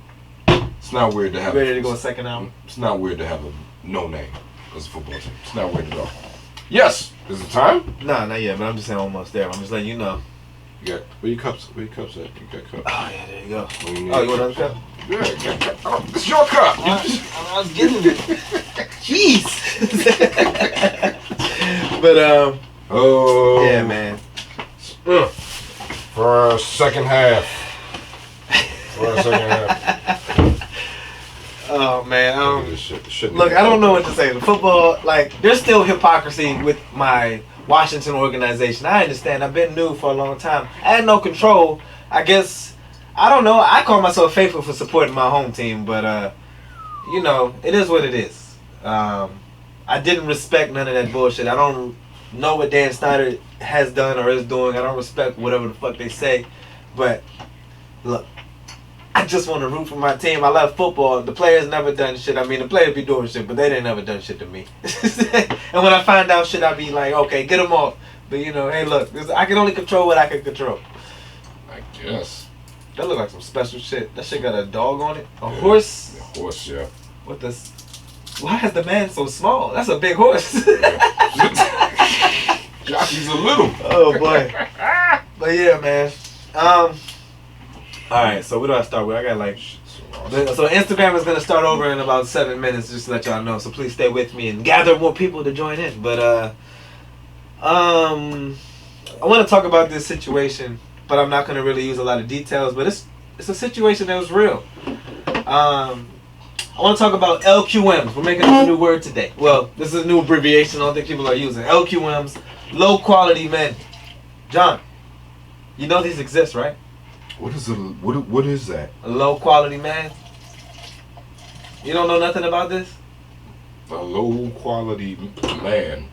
It's not weird to have. You ready to go second album? It's not weird to have a no name as a football team. It's not weird at all. Yes. Is it time? Nah, not yet. But I'm just saying almost there. I'm just letting you know. You got where your cups? Where your cups at? You got cups. Oh yeah, there you go. You want another cup? Yeah, oh, it's your cup. I was getting it. Jeez. But oh yeah, man. For a second half. Oh man, shit look, I don't know what to say. The football, there's still hypocrisy with my Washington organization. I understand. I've been new for a long time. I had no control. I guess, I don't know. I call myself faithful for supporting my home team, but it is what it is. I didn't respect none of that bullshit. I don't know what Dan Snyder has done or is doing. I don't respect whatever the fuck they say. But look, I just want to root for my team. I love football. The players never done shit. I mean, the players be doing shit, but they didn't never done shit to me. And when I find out shit, I be like, okay, get them off. But hey, look, I can only control what I can control. I guess. That look like some special shit. That shit got a dog on it. A horse. A horse, yeah. What the? Why is the man so small? That's a big horse. Jockey's a little. Oh boy. But yeah, man. Alright, so where do I start with? I got so Instagram is gonna start over in about 7 minutes, just to let y'all know. So please stay with me and gather more people to join in. But I want to talk about this situation, but I'm not gonna really use a lot of details. But it's a situation that was real. I want to talk about LQMs. We're making up a new word today. Well, this is a new abbreviation. I don't think people are using LQMs. Low quality men. John, you know these exist, right? What is that? A low quality man. You don't know nothing about this? A low quality man.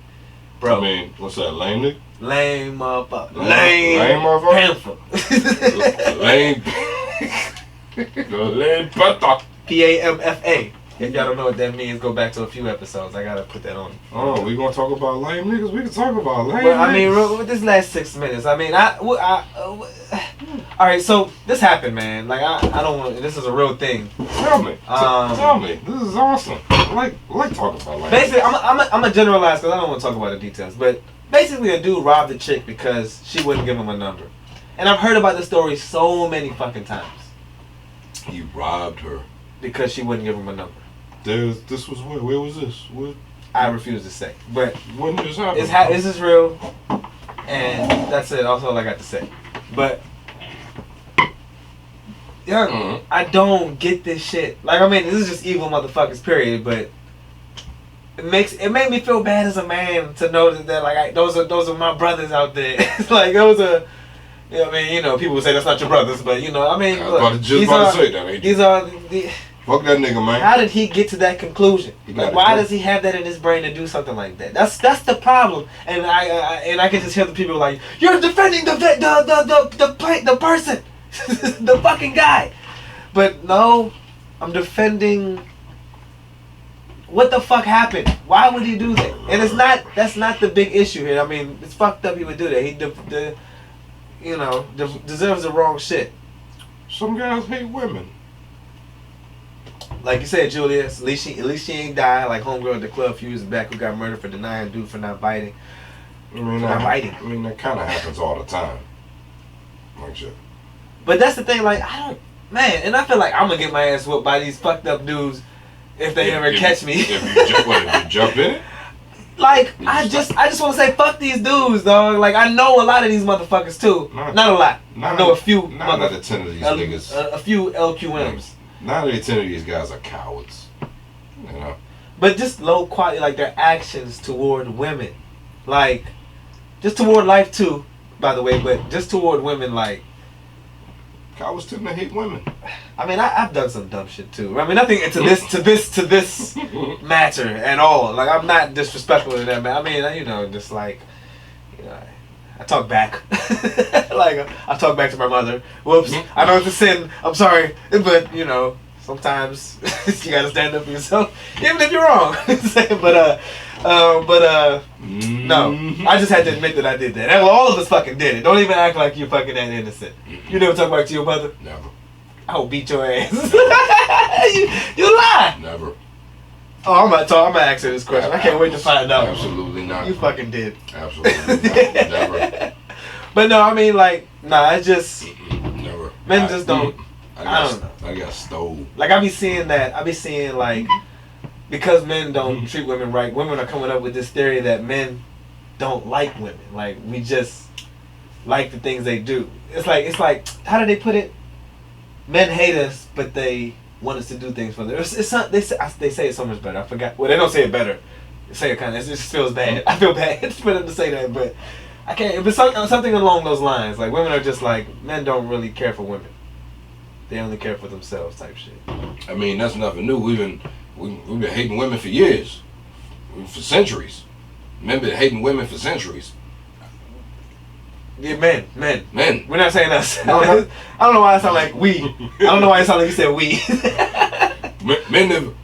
Bro. I mean, what's that, lame nigga? Lame motherfucker. Lame motherfucker? Pamphlet. Lame. Lame pata. Pamfa. If y'all don't know what that means, go back to a few episodes. I gotta put that on. Oh, we gonna talk about lame niggas? We can talk about lame Well, I mean, niggas. with this last 6 minutes, I mean, all right, so this happened, man. Like, I don't want. This is a real thing. Tell me. Tell me. This is awesome. I like talking about lame Basically, niggas. I'm a generalize because I don't want to talk about the details. But basically, a dude robbed a chick because she wouldn't give him a number, and I've heard about this story so many fucking times. He robbed her Because she wouldn't give him a number. This was where was this? What? I refuse to say, but When this happened? this is real, and that's it. That's all I got to say. But yeah, I don't get this shit. Like, I mean, this is just evil motherfuckers, period. But it made me feel bad as a man to know that like those are my brothers out there. It's like those are. You know, I mean, you know, people say that's not your brothers, but you know, I mean, I was just about to say that. Ain't these you? are the. Fuck that nigga, man. How did he get to that conclusion? Like, why does he have that in his brain to do something like that? That's the problem. And I can just hear the people like, you're defending the person, the fucking guy. But no, I'm defending. What the fuck happened? Why would he do that? And that's not the big issue here. I mean, it's fucked up he would do that. He deserves the wrong shit. Some guys hate women. Like you said, Julia, at least she ain't died. Like homegirl at the club a few years back who got murdered for denying dude for not biting. I mean, that kind of happens all the time. Like shit. But that's the thing. Like, and I feel like I'm gonna get my ass whooped by these fucked up dudes if they ever catch me. If you jump in it? Like, I just want to say fuck these dudes, dog. Like, I know a lot of these motherfuckers too. Not a lot. I know a few. 9 out of 10 of these niggas. A few LQMs. 9 out of 10 of these guys are cowards. You know. But just low quality, like their actions toward women, like just toward life too. By the way, but just toward women, like. Cowards tend to hate women. I mean, I've done some dumb shit too. I mean, nothing to this matter at all. Like, I'm not disrespectful to that man. I mean, you know, just like, you know, I talk back. Like, I talk back to my mother. Whoops, I know it's a sin. I'm sorry, but you know, sometimes you gotta stand up for yourself, even if you're wrong. No, I just had to admit that I did that. All of us fucking did it. Don't even act like you're fucking that innocent. You never talk back to your mother? Never. I will beat your ass. you lie. Never. Oh, I'm gonna ask her this question. I can't wait to find out. Absolutely not. You fucking did. Absolutely not. Never. But no, I mean, like, nah, it's just never. Men just don't. I don't know. I got stole. Like, I be seeing that. I be seeing like, because men don't treat women right, women are coming up with this theory that men don't like women. Like, we just like the things they do. It's like how do they put it? Men hate us, but they want us to do things for them. It's not, they say it so much better. I forgot. Well, they don't say it better. They say it kind of. It just feels bad. I feel bad for them to say that, but I can't. But something along those lines. Like, women are just like, men don't really care for women. They only care for themselves, type shit. I mean, that's nothing new. We've been hating women for years, for centuries. Men been hating women for centuries. Yeah, men. We're not saying us. No. I don't know why I sound like we. I don't know why it sounded like you said we.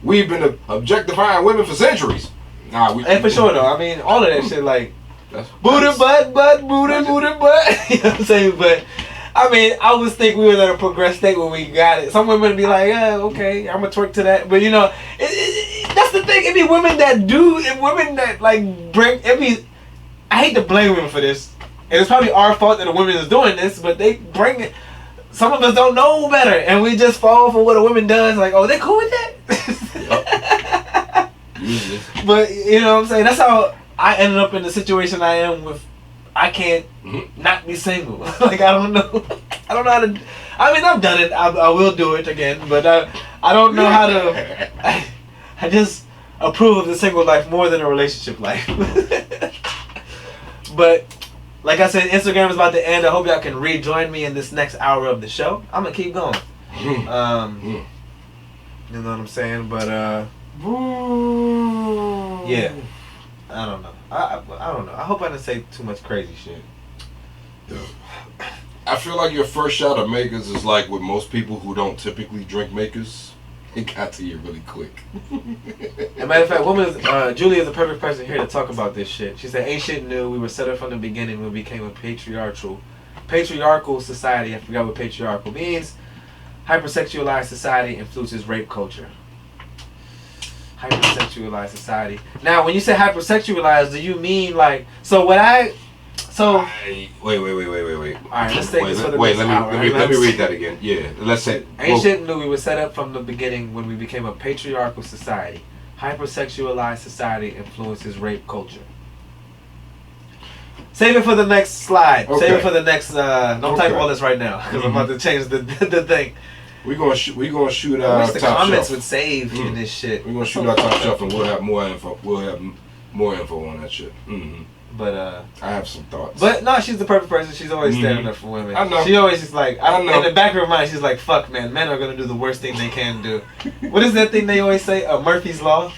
We've been objectifying women for centuries. And for sure though. I mean, all of that shit, like booty butt, booty butt. You know what I'm saying? But I mean, I always think we were at a progressed state when we got it. Some women would be like, yeah, okay, I'm gonna twerk to that. But you know, that's the thing. It be women that do, and women that like bring. It be. I hate to blame women for this. And it's probably our fault that the women is doing this, but they bring it. Some of us don't know better, and we just fall for what a woman does. Like, oh, they cool with that? Yep. But you know what I'm saying? That's how I ended up in the situation I am with. I can't not be single. Like, I don't know. I don't know how to. I mean, I've done it. I will do it again, but I don't know how to. I just approve of the single life more than a relationship life. But. Like I said, Instagram is about to end. I hope y'all can rejoin me in this next hour of the show. I'm gonna keep going. You know what I'm saying? But yeah, I don't know. I don't know. I hope I didn't say too much crazy shit. I feel like your first shot of makers is like with most people who don't typically drink makers. It got to you really quick. As a matter of fact, Julie is the perfect person here to talk about this shit. She said, ain't shit new. We were set up from the beginning when we became a patriarchal society. I forgot what patriarchal means. Hypersexualized society influences rape culture. Hypersexualized society. Now, when you say hypersexualized, do you mean like... Wait. Wait. Alright, let's take this for the next hour. Let me read that again. Yeah, let's say... Ain't shit new. We were set up from the beginning when we became a patriarchal society. Hypersexualized society influences rape culture. Save it for the next slide. Okay. Save it for the next... don't type all this right now, because I'm about to change the thing. We're gonna shoot I our wish the top comments shelf. would save in this shit. We're gonna shoot our top shelf, and we'll have more info. We'll have more info on that shit. But I have some thoughts. But no, she's the perfect person. She's always standing up for women. I know. She always is like, I know. in the back of her mind, she's like, "Fuck, man, men are gonna do the worst thing they can do." What is that thing they always say? Murphy's Law.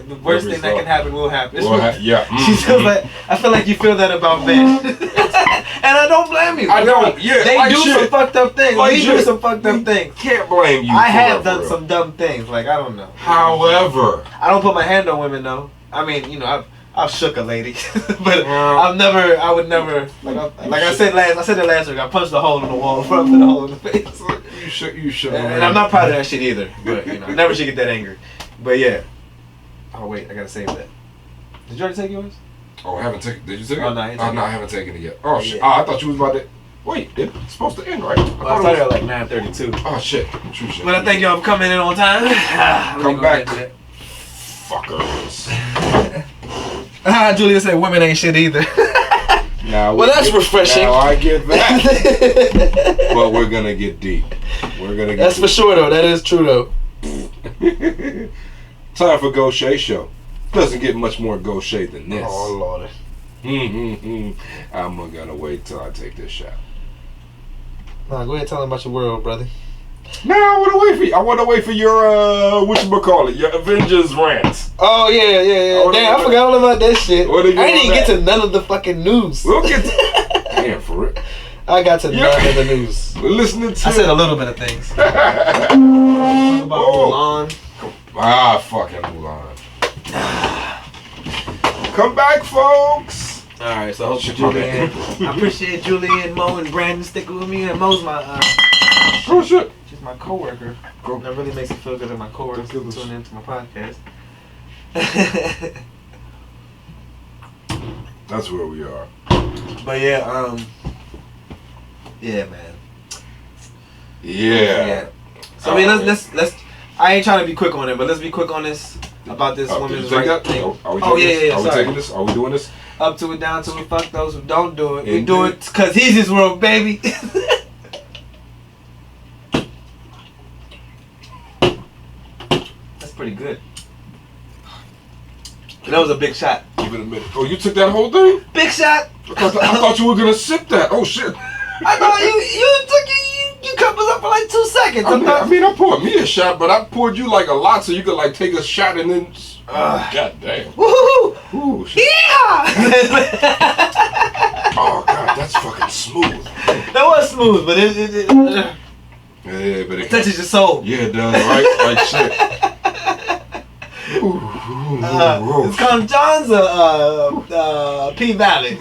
The worst Murphy's thing that Law. can happen will happen. Yeah. She feels like, I feel like you feel that about men, and I don't blame you. I don't. Yeah, They like do shit. some fucked up things. Like We do shit. some fucked up things. Can't blame you. I for have that, done for some dumb things. Like, I don't know. However, I don't put my hand on women though. I mean, you know, I've shook a lady, but Well, I would never, like I said it last week. I punched a hole in the wall, put a hole in the face. you should. And I'm not proud of that shit either. But you know, I never should get that angry. But yeah. Oh wait, I gotta save that. Did you already take yours? Oh, I haven't taken. Did you take it? Oh, no, I ain't taken I it. haven't taken it yet. Oh shit! Yeah. Oh, I thought you was about to. Wait, it's supposed to end, right? Well, I started at like 9:32. Oh shit! True shit. But I thank y'all for coming in on time. Come back, fuckers. Julia said women ain't shit either. Now, Well, that's refreshing. Now I get that. But we're gonna get deep. We're gonna get. That's for sure though. That is true though. Time for Gaucher Show. Doesn't get much more Gaucher than this. Oh lord. I'm gonna wait till I take this shot. Nah, go ahead and tell them about your world, brother. No, I want to wait for your whatchamacallit, your Avengers rants. Oh yeah. Damn, I forgot all about that shit. I What are you didn't on even get that? to none of the fucking news. We'll get to damn for it. I got to none of the news. We're listening to I said a little bit of things. Talk about Oh. Mulan. Fucking Mulan. Come back, folks. Alright, so I hope Shit, Julianne. my I appreciate Julianne, Mo, and Brandon sticking with me. And Mo's my Oh shit. she's my coworker. Cool. That really makes me feel good that my coworkers Good, good. tune into my podcast. That's where we are. But yeah, yeah, man. Yeah. So I mean, let's. I ain't trying to be quick on it, but let's be quick on this about this Did you women's take right that? thing. Are we Oh taking this? yeah. Are we Sorry. taking this? Are we doing this? Up to it, down to it. Fuck those who don't do it. We Indeed. do it because he's his world, baby. That's pretty good. That was a big shot. Give it a minute. Oh, you took that whole thing? Big shot. I thought you were gonna sip that. Oh shit. I thought you cut us up for like 2 seconds. I mean, I poured me a shot, but I poured you like a lot, so you could like take a shot and then. God damn. Woohoo! Ooh, shit. Yeah! Oh god, that's fucking smooth. That was smooth, but it Yeah, but it touches your soul. Yeah, it does. Right, like shit. It's called John's P Valley.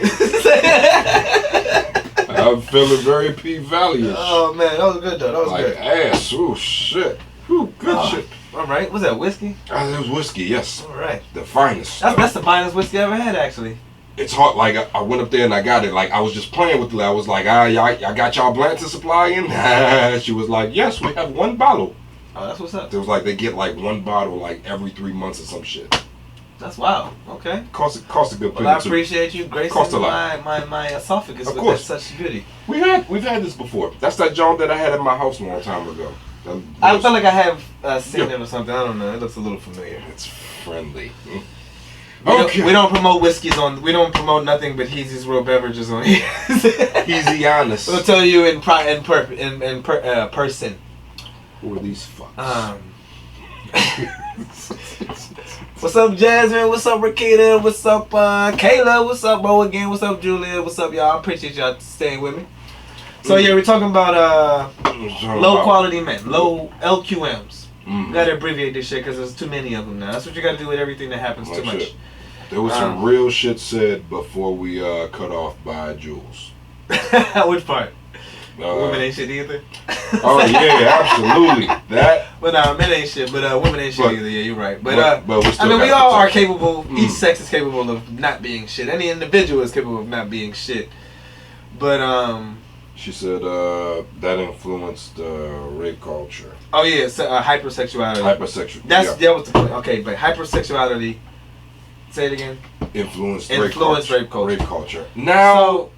I'm feeling very P-Valley-ish. Oh man, that was good though. That was Like good. ass. Oh shit. Ooh, good shit. All right, was that whiskey? It was whiskey, yes. All right, The finest. that's the finest whiskey I ever had actually. It's hard. Like I went up there and I got it. Like I was just playing with it. I was like, y'all got y'all Blanton supply in? She was like, yes, we have one bottle. Oh, that's what's up. It was like they get like one bottle like every 3 months or some shit. That's wild. Okay. Cost a good Well, I penny too. appreciate you gracing Cost a lot. my esophagus Of with course. such beauty. We've had this before. That's that John that I had at my house a long time ago. I feel like I have seen it or something. I don't know. It looks a little familiar. It's friendly. We don't promote whiskeys on. We don't promote nothing but Heezy's Real Beverages on here. Easy honest. We'll tell you in person. Who are these fucks? What's up, Jasmine? What's up, Rakita? What's up, Kayla? What's up, Bo again? What's up, Julia? What's up, y'all? I appreciate y'all staying with me. So yeah, we're talking about low quality men, low LQMs. You gotta abbreviate this shit because there's too many of them now. That's what you gotta do with everything that happens too much. There was some real shit said before we cut off by Jules. Which part? Women ain't shit either. Oh yeah, absolutely. That. But men ain't shit. But women ain't shit either. Yeah, you're right. But we still I mean, we all are capable. Each sex is capable of not being shit. Any individual is capable of not being shit. But she said that influenced rape culture. Oh yeah, hypersexuality. That was the point. Okay, but hypersexuality. Say it again. Influenced rape culture. Rape culture. Now,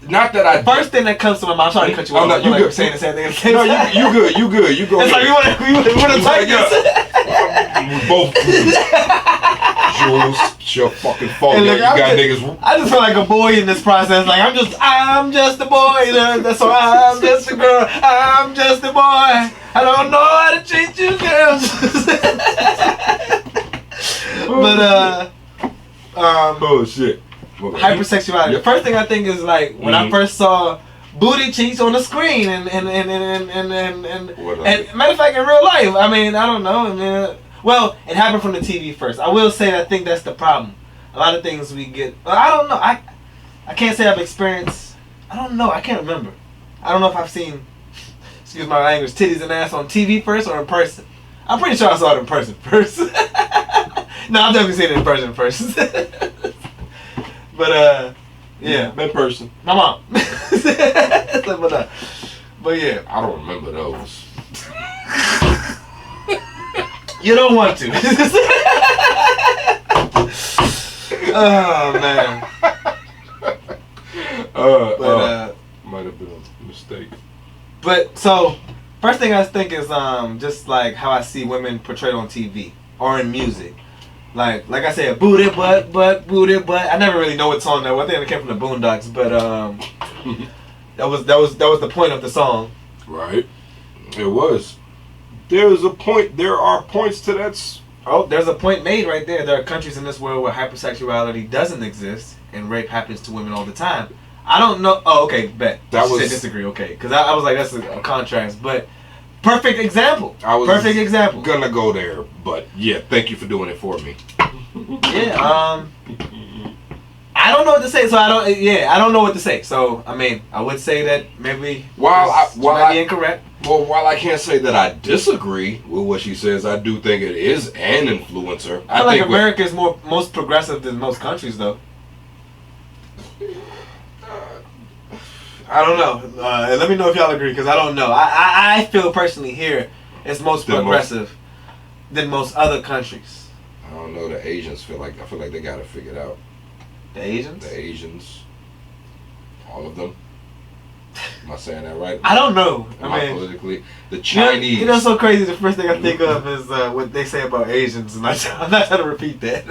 not that I. First thing that comes to my mind. I'm sorry to cut you off. No, we're saying the same thing. No, you good. You good. You go. It's like we want to take this. We both. Jules, it's your fucking fault. Look, you got niggas. I just feel like a boy in this process. Like I'm just a boy. That's why I'm just a girl. I'm just a boy. I don't know how to treat you girls. But oh shit. Hypersexuality. The first thing I think is like when I first saw booty cheeks on the screen and matter of fact in real life. I mean, I don't know. I mean, well, it happened from the TV first. I will say I think that's the problem. A lot of things we get. I don't know. I can't say I've experienced. I don't know. I can't remember. I don't know if I've seen. Excuse my language. Titties and ass on TV first or in person. I'm pretty sure I saw it in person first. No, I've definitely seen it in person first. But yeah, in person. My mom. But yeah, I don't remember those. You don't want to. Oh man. Might have been a mistake. But so, first thing I think is just like how I see women portrayed on TV or in music. Like I said, booty butt, booty butt. I never really know what song that was. I think it came from the Boondocks, but that was the point of the song. Right. It was. There's a point. There are points to that. Oh, there's a point made right there. There are countries in this world where hypersexuality doesn't exist and rape happens to women all the time. I don't know. Oh, okay, bet. That was disagree. Okay, because I was like that's a contrast, but. Perfect example. Perfect example. Gonna go there, but yeah, thank you for doing it for me. Yeah. I don't know what to say, so I don't know what to say. So I mean, I would say that maybe while be incorrect. Well, while I can't say that I disagree with what she says, I do think it is an influencer. I feel like America is most progressive than most countries, though. I don't know. Let me know if y'all agree, because I don't know. I feel personally here it's most progressive than most other countries. I don't know. The Asians I feel like they got it figured out. The Asians? The Asians. All of them. Am I saying that right? I don't know. I mean, politically, the Chinese. You know, so crazy. The first thing I think of is what they say about Asians, and I'm not trying to repeat that.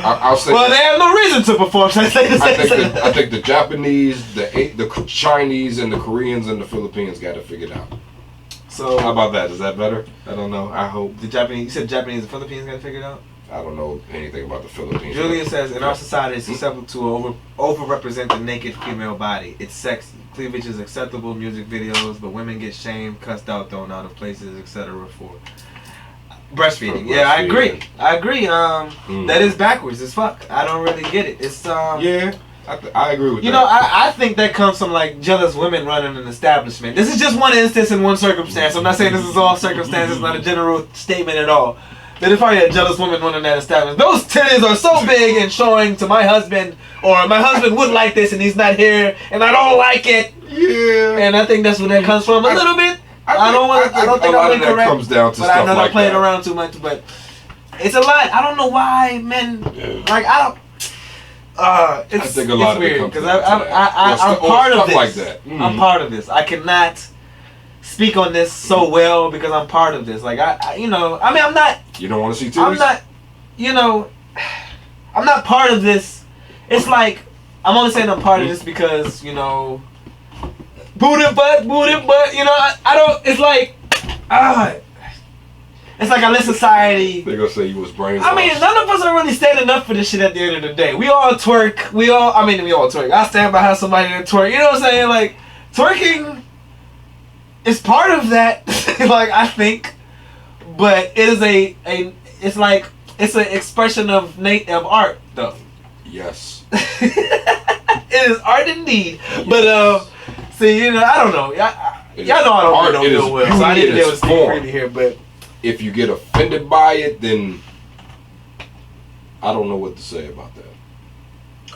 I'll say. Well, they have no reason to perform. I think the Japanese, the Chinese, and the Koreans and the Philippines got it figured out. So how about that? Is that better? I don't know. I hope the Japanese. You said Japanese and Philippines got it figured out. I don't know anything about the Philippines. Julia says, in our society, it's acceptable to overrepresent the naked female body. It's sex, cleavage is acceptable, music videos, but women get shamed, cussed out, thrown out of places, etc. for breastfeeding. Yeah, I agree. That is backwards as fuck. I don't really get it. It's yeah. I agree with that. You know, I think that comes from like jealous women running an establishment. This is just one instance in one circumstance. I'm not saying this is all circumstances, not a general statement at all. That if I had a jealous woman running that establishment, those titties are so big and showing to my husband, or my husband would like this and he's not here, and I don't like it. Yeah. And I think that's where that comes from a little bit. I don't think I'm incorrect. Comes down to but stuff I know like I'm playing that. around too much, but it's a lot. I don't know why men like I don't. I think a lot of weird, it comes because down to that. I'm part of this. Like that. Mm-hmm. I'm part of this. I cannot speak on this so well because I'm part of this. Like I'm not. You don't want to see titties? I'm not. I'm not part of this. It's like I'm only saying I'm part of this because booty butt. I don't. It's like it's like I let society. They're gonna say you was brainwashed. I mean, none of us are really standing up for this shit at the end of the day. We all twerk. We all twerk. I stand behind somebody that twerk. You know what I'm saying? Like, twerking is part of that. Like, I think. but it is it's like it's an expression of art though. Yes. It is art indeed. Yes. But see, you know, I don't know. Y'all know I don't know real well, so I didn't be able to speak freely here. But if you get offended by it, then I don't know what to say about that.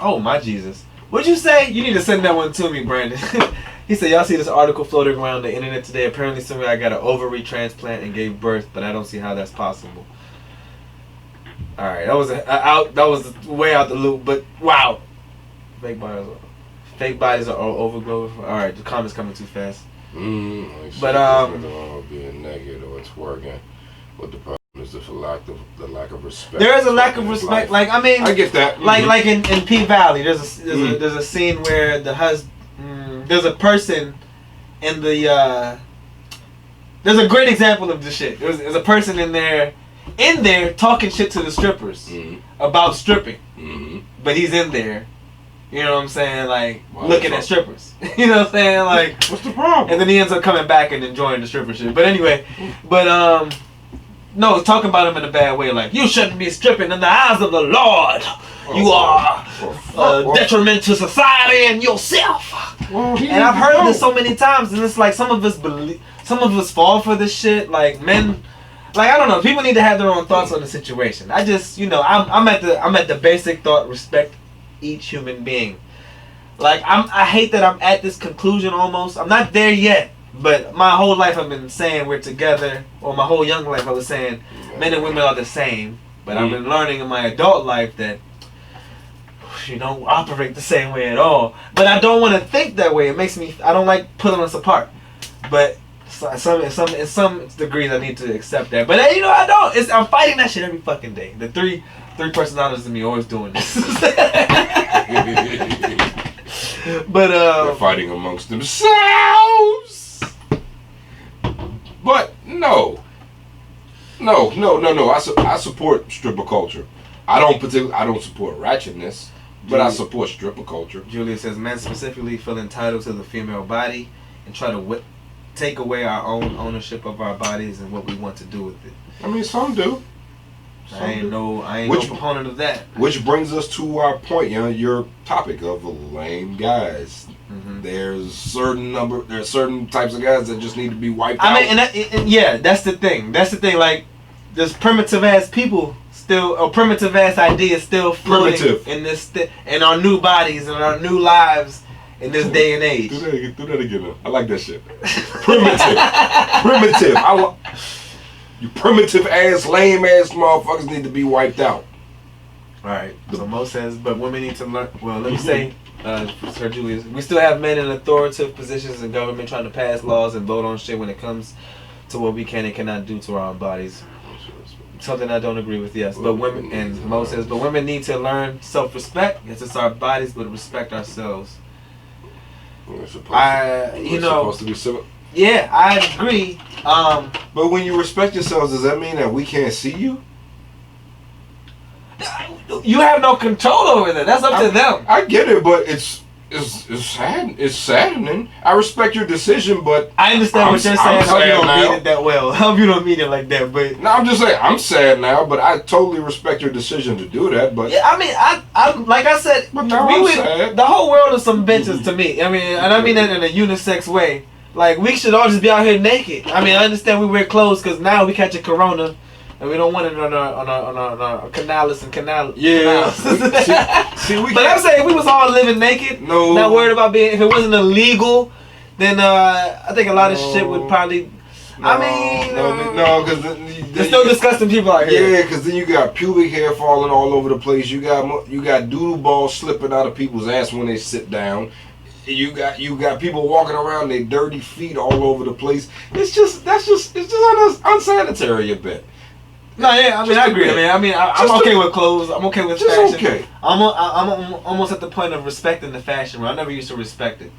Oh my Jesus! What'd you say? You need to send that one to me, Brandon. He said, y'all see this article floating around the internet today? Apparently somebody got an ovary transplant and gave birth, but I don't see how that's possible. All right, that was that was way out the loop, but wow. Fake bodies are overgrown. All right, the comments coming too fast. But being naked or it's working. What the problem is the lack of respect. There is a lack of respect. Like, I mean, I get that. Like in P Valley, there's a scene where there's a person in the there's a great example of this shit. There's a person in there talking shit to the strippers about stripping, but he's in there. You know what I'm saying? Like, looking at strippers. You know what I'm saying? Like, what's the problem? And then he ends up coming back and enjoying the stripper shit. But anyway, no, talking about him in a bad way. Like, you shouldn't be stripping in the eyes of the Lord. You are a detriment to society and yourself. And I've heard this so many times, and it's like some of us fall for this shit. Like, men, like, I don't know. People need to have their own thoughts on the situation. I just, you know, I'm at the basic thought: respect each human being. Like, I hate that I'm at this conclusion almost. I'm not there yet, but my whole life I've been saying we're together, or my whole young life I was saying men and women are the same. But I've been learning in my adult life that you don't operate the same way at all. But I don't want to think that way. It makes me, I don't like pulling us apart. But in some degrees I need to accept that. But you know, I don't. I'm fighting that shit every fucking day. The three personalities in me always doing this. But they're fighting amongst themselves. But no. I support stripper culture. I don't support ratchetness, but I support stripper culture. Julia says men specifically feel entitled to the female body and try to take away our own ownership of our bodies and what we want to do with it. I mean, some do. I ain't no proponent of that. Which brings us to our point, your topic of lame guys. Mm-hmm. There's certain types of guys that just need to be wiped out. I mean, yeah, that's the thing. Like, there's primitive ass people still, or primitive ass ideas still floating in this in our new bodies and our new lives in this day and age. Do that again. I like that shit. Primitive. You primitive ass, lame ass motherfuckers need to be wiped out. Alright, so Mo says, but women need to learn. Well, let me say, Sir Julius, we still have men in authoritative positions in government trying to pass laws and vote on shit when it comes to what we can and cannot do to our own bodies. Something I don't agree with, yes. But women, and Mo says, but women need to learn self-respect. Yes, it's our bodies, but respect ourselves. Supposed to be civil. Yeah, I agree. But when you respect yourselves, does that mean that we can't see you? You have no control over that. That's up to them. I get it, but it's sad. It's saddening. I respect your decision, but I understand what you're saying. I hope you don't mean it that well. I hope you don't mean it like that. But no, I'm just saying I'm sad now, but I totally respect your decision to do that. But yeah, I mean, I like I said, but now I'm sad. The whole world is some bitches to me. I mean, and I mean that in a unisex way. Like, we should all just be out here naked. I mean, I understand we wear clothes because now we catch a corona and we don't want it on our canalis and canal. Yeah. But I'm saying if we was all living naked, not worried about being, if it wasn't illegal, then I think a lot of shit would probably. Because there's still disgusting people out here. Yeah, because then you got pubic hair falling all over the place. You got doodle balls slipping out of people's ass when they sit down. You got people walking around their dirty feet all over the place. It's just unsanitary a bit. No, yeah, I mean, I agree. I'm okay with clothes. I'm okay with fashion. Okay. I'm almost at the point of respecting the fashion where I never used to respect it.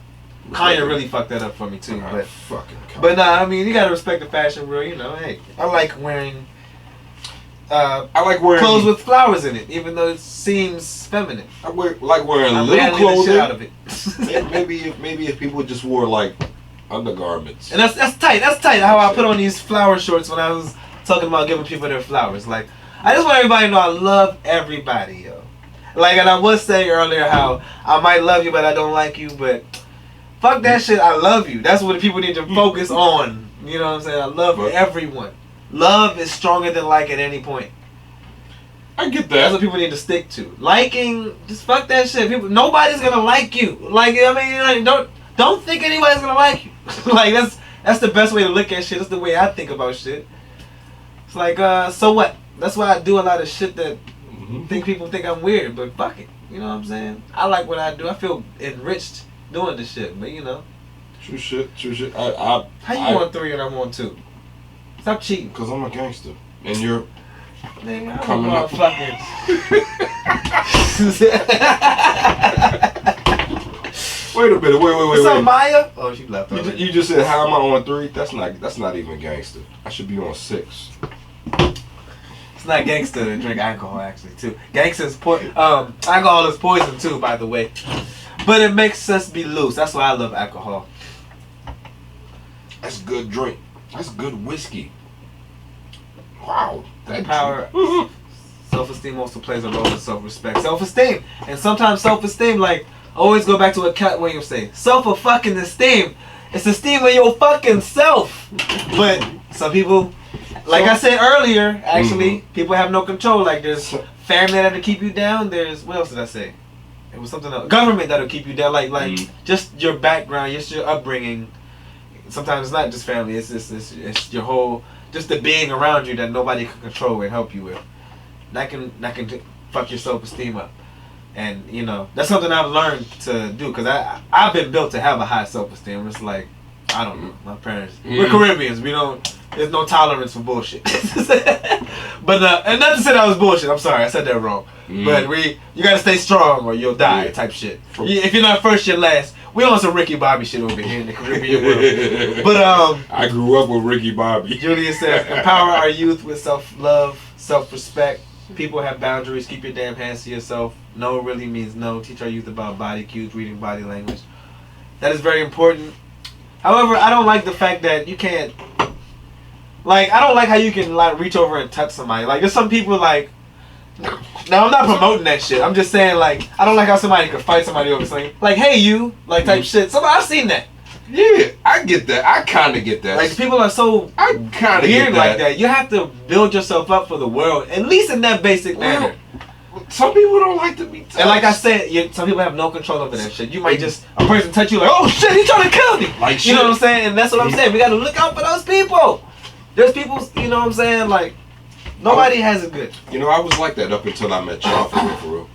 Kanye really fucked that up for me too. But nah, I mean, you gotta respect the fashion, bro. You know, hey, I like wearing clothes with flowers in it, even though it seems feminine. I like wearing little clothing. The shit out of it. maybe if people just wore like undergarments. And that's tight. That's tight. How I put on these flower shorts when I was talking about giving people their flowers. Like, I just want everybody to know I love everybody, yo. Like, and I was saying earlier how I might love you, but I don't like you, but fuck that shit. I love you. That's what the people need to focus on. You know what I'm saying? I love everyone. Love is stronger than like at any point. I get that. That's what people need to stick to. Liking, just fuck that shit. People, nobody's gonna like you. Like, I mean, don't think anybody's gonna like you. Like, that's the best way to look at shit. That's the way I think about shit. It's like, so what? That's why I do a lot of shit that people think I'm weird, but fuck it. You know what I'm saying? I like what I do. I feel enriched doing this shit, but you know. True shit. How you on 3 and I'm on 2? Stop cheating. Because I'm a gangster. And you're Nigga, I'm coming up. fucking. Wait a minute. Wait. What's up, Maya? Oh, she left. You just said, how am I on 3? That's not even gangster. I should be on 6. It's not gangster to drink alcohol, actually, too. Gangster's alcohol is poison, too, by the way. But it makes us be loose. That's why I love alcohol. That's good drink. That's good whiskey. Wow. That power. Self-esteem also plays a role in self-respect. Self-esteem. And sometimes self-esteem, like, always go back to what Cat Williams say. Self-fucking-esteem. It's esteem of your fucking self. But some people, like I said earlier, actually, people have no control. Like, there's family that'll keep you down. There's, what else did I say? It was something else. Government that'll keep you down. Like just your background, just your upbringing. Sometimes it's not just family. It's your whole, just the being around you that nobody can control and help you with. That can fuck your self-esteem up. And, you know, that's something I've learned to do. Because I've been built to have a high self-esteem. It's like, I don't know, my parents. We're Caribbeans. There's no tolerance for bullshit. But, and not to say that was bullshit. I'm sorry, I said that wrong. But you gotta stay strong or you'll die type shit. If you're not first, you're last. We on some Ricky Bobby shit over here in the Caribbean world. But, I grew up with Ricky Bobby. Julia says, empower our youth with self-love, self-respect. People have boundaries. Keep your damn hands to yourself. No really means no. Teach our youth about body cues, reading body language. That is very important. However, I don't like the fact that you can't. Like, I don't like how you can like reach over and touch somebody. Like, there's some people like. Now I'm not promoting that shit. I'm just saying like I don't like how somebody could fight somebody over something. Like, hey you, like type shit. I've seen that. Yeah, I get that. I kind of get that. Like, people are so weird like that. You have to build yourself up for the world, at least in that basic manner. Some people don't like to be touched. And like I said, some people have no control over that shit. You might just, a person touch you like, oh shit, he's trying to kill me. Like shit. You know what I'm saying? And that's what I'm saying. We gotta look out for those people. There's people, you know what I'm saying? Like, nobody has it good. You know, I was like that up until I met y'all, for real.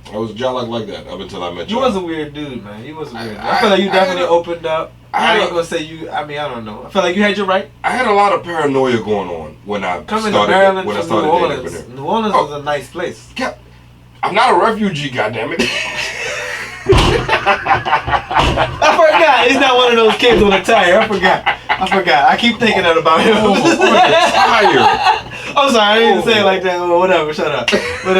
I was y'all like that up until I met y'all. You was a weird dude, man. You was a weird dude. I feel like you definitely opened up. I ain't gonna say you. I mean, I don't know. I feel like you had your right. I had a lot of paranoia going on when I coming started. to Maryland when I from started New Orleans. New Orleans was a nice place. I'm not a refugee, goddammit. I forgot. He's not one of those kids on a tire. I forgot. I keep thinking that about him. Tire. I'm sorry. I didn't say it like that. Well, whatever. Shut up. But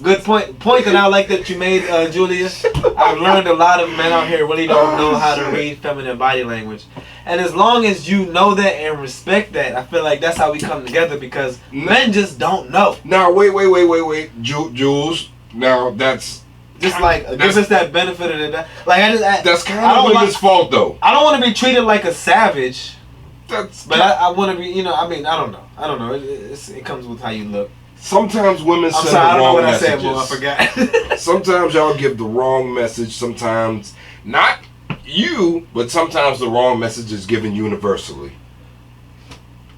good point that I like that you made, Julia. I've learned a lot of men out here really don't know how to read feminine body language. And as long as you know that and respect that, I feel like that's how we come together because men just don't know. Now, wait. Jules, now that's... Just like, give us that benefit of the doubt. Like, that's kind of women's fault, though. I don't want to be treated like a savage. But I want to be, you know, I mean, I don't know. It comes with how you look. Sometimes women send the wrong messages. I don't know what I said, more. I forgot. Sometimes y'all give the wrong message. Sometimes not you, but sometimes the wrong message is given universally,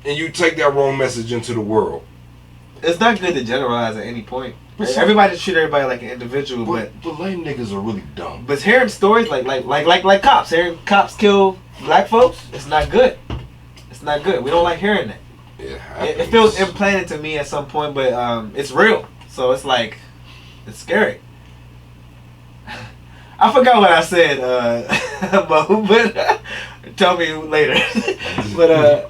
and you take that wrong message into the world. It's not good to generalize at any point. Everybody treat everybody like an individual, but lame niggas are really dumb. But hearing stories like cops, hearing cops kill black folks, it's not good. It's not good. We don't like hearing that. It feels implanted to me at some point, but it's real. So it's like, it's scary. I forgot what I said, Mo, but tell me later. But a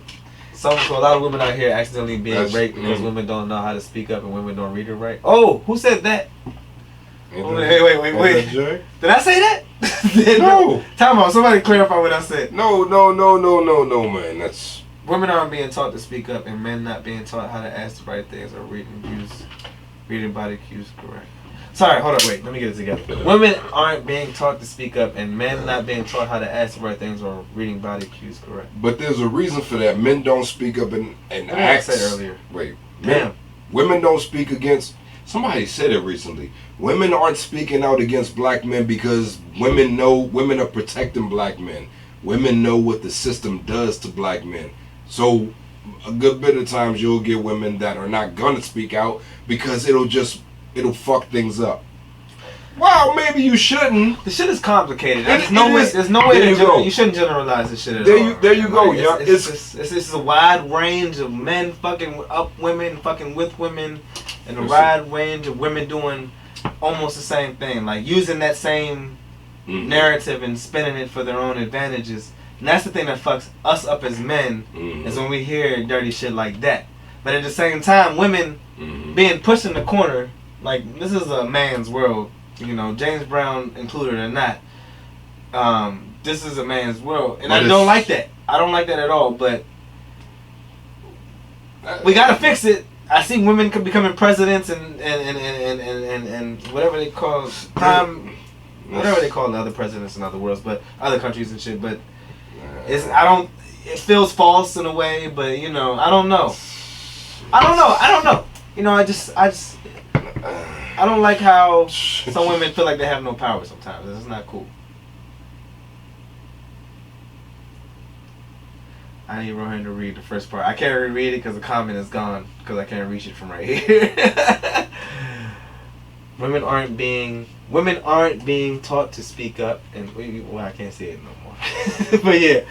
lot of women out here accidentally being raped because women don't know how to speak up and women don't read it right. Oh, who said that? Wait. Did I say that? said? No. Time out. Somebody clarify what I said. No, man. That's Women aren't being taught to speak up, and men not being taught how to ask the right things or reading body cues correct. Sorry, hold on, wait. Let me get it together. Women aren't being taught to speak up, and men not being taught how to ask the right things or reading body cues correct. But there's a reason for that. Men don't speak up and ask. I said earlier. Wait. Damn. Women don't speak against. Somebody said it recently. Women aren't speaking out against black men because women are protecting black men. Women know what the system does to black men. So a good bit of times you'll get women that are not gonna speak out because it'll fuck things up. Well, maybe you shouldn't. The shit is complicated. There's no way you shouldn't generalize this shit at all. There you go. Yeah, it's a wide range of men fucking up women, fucking with women, and a wide range of women doing almost the same thing, like using that same narrative and spinning it for their own advantages. And that's the thing that fucks us up as men, is when we hear dirty shit like that. But at the same time, women being pushed in the corner, like, this is a man's world, you know, James Brown included or not. This is a man's world, and I don't like that. I don't like that at all. But we gotta fix it. I see women becoming presidents and whatever they call whatever they call the other presidents in other worlds, but other countries and shit. But it feels false in a way, but you know, I don't know. You know, I don't like how some women feel like they have no power sometimes. It's not cool. I need Rohan to read the first part. I can't reread it because the comment is gone because I can't reach it from right here. Women aren't being taught to speak up, and well, I can't say it no more. But yeah,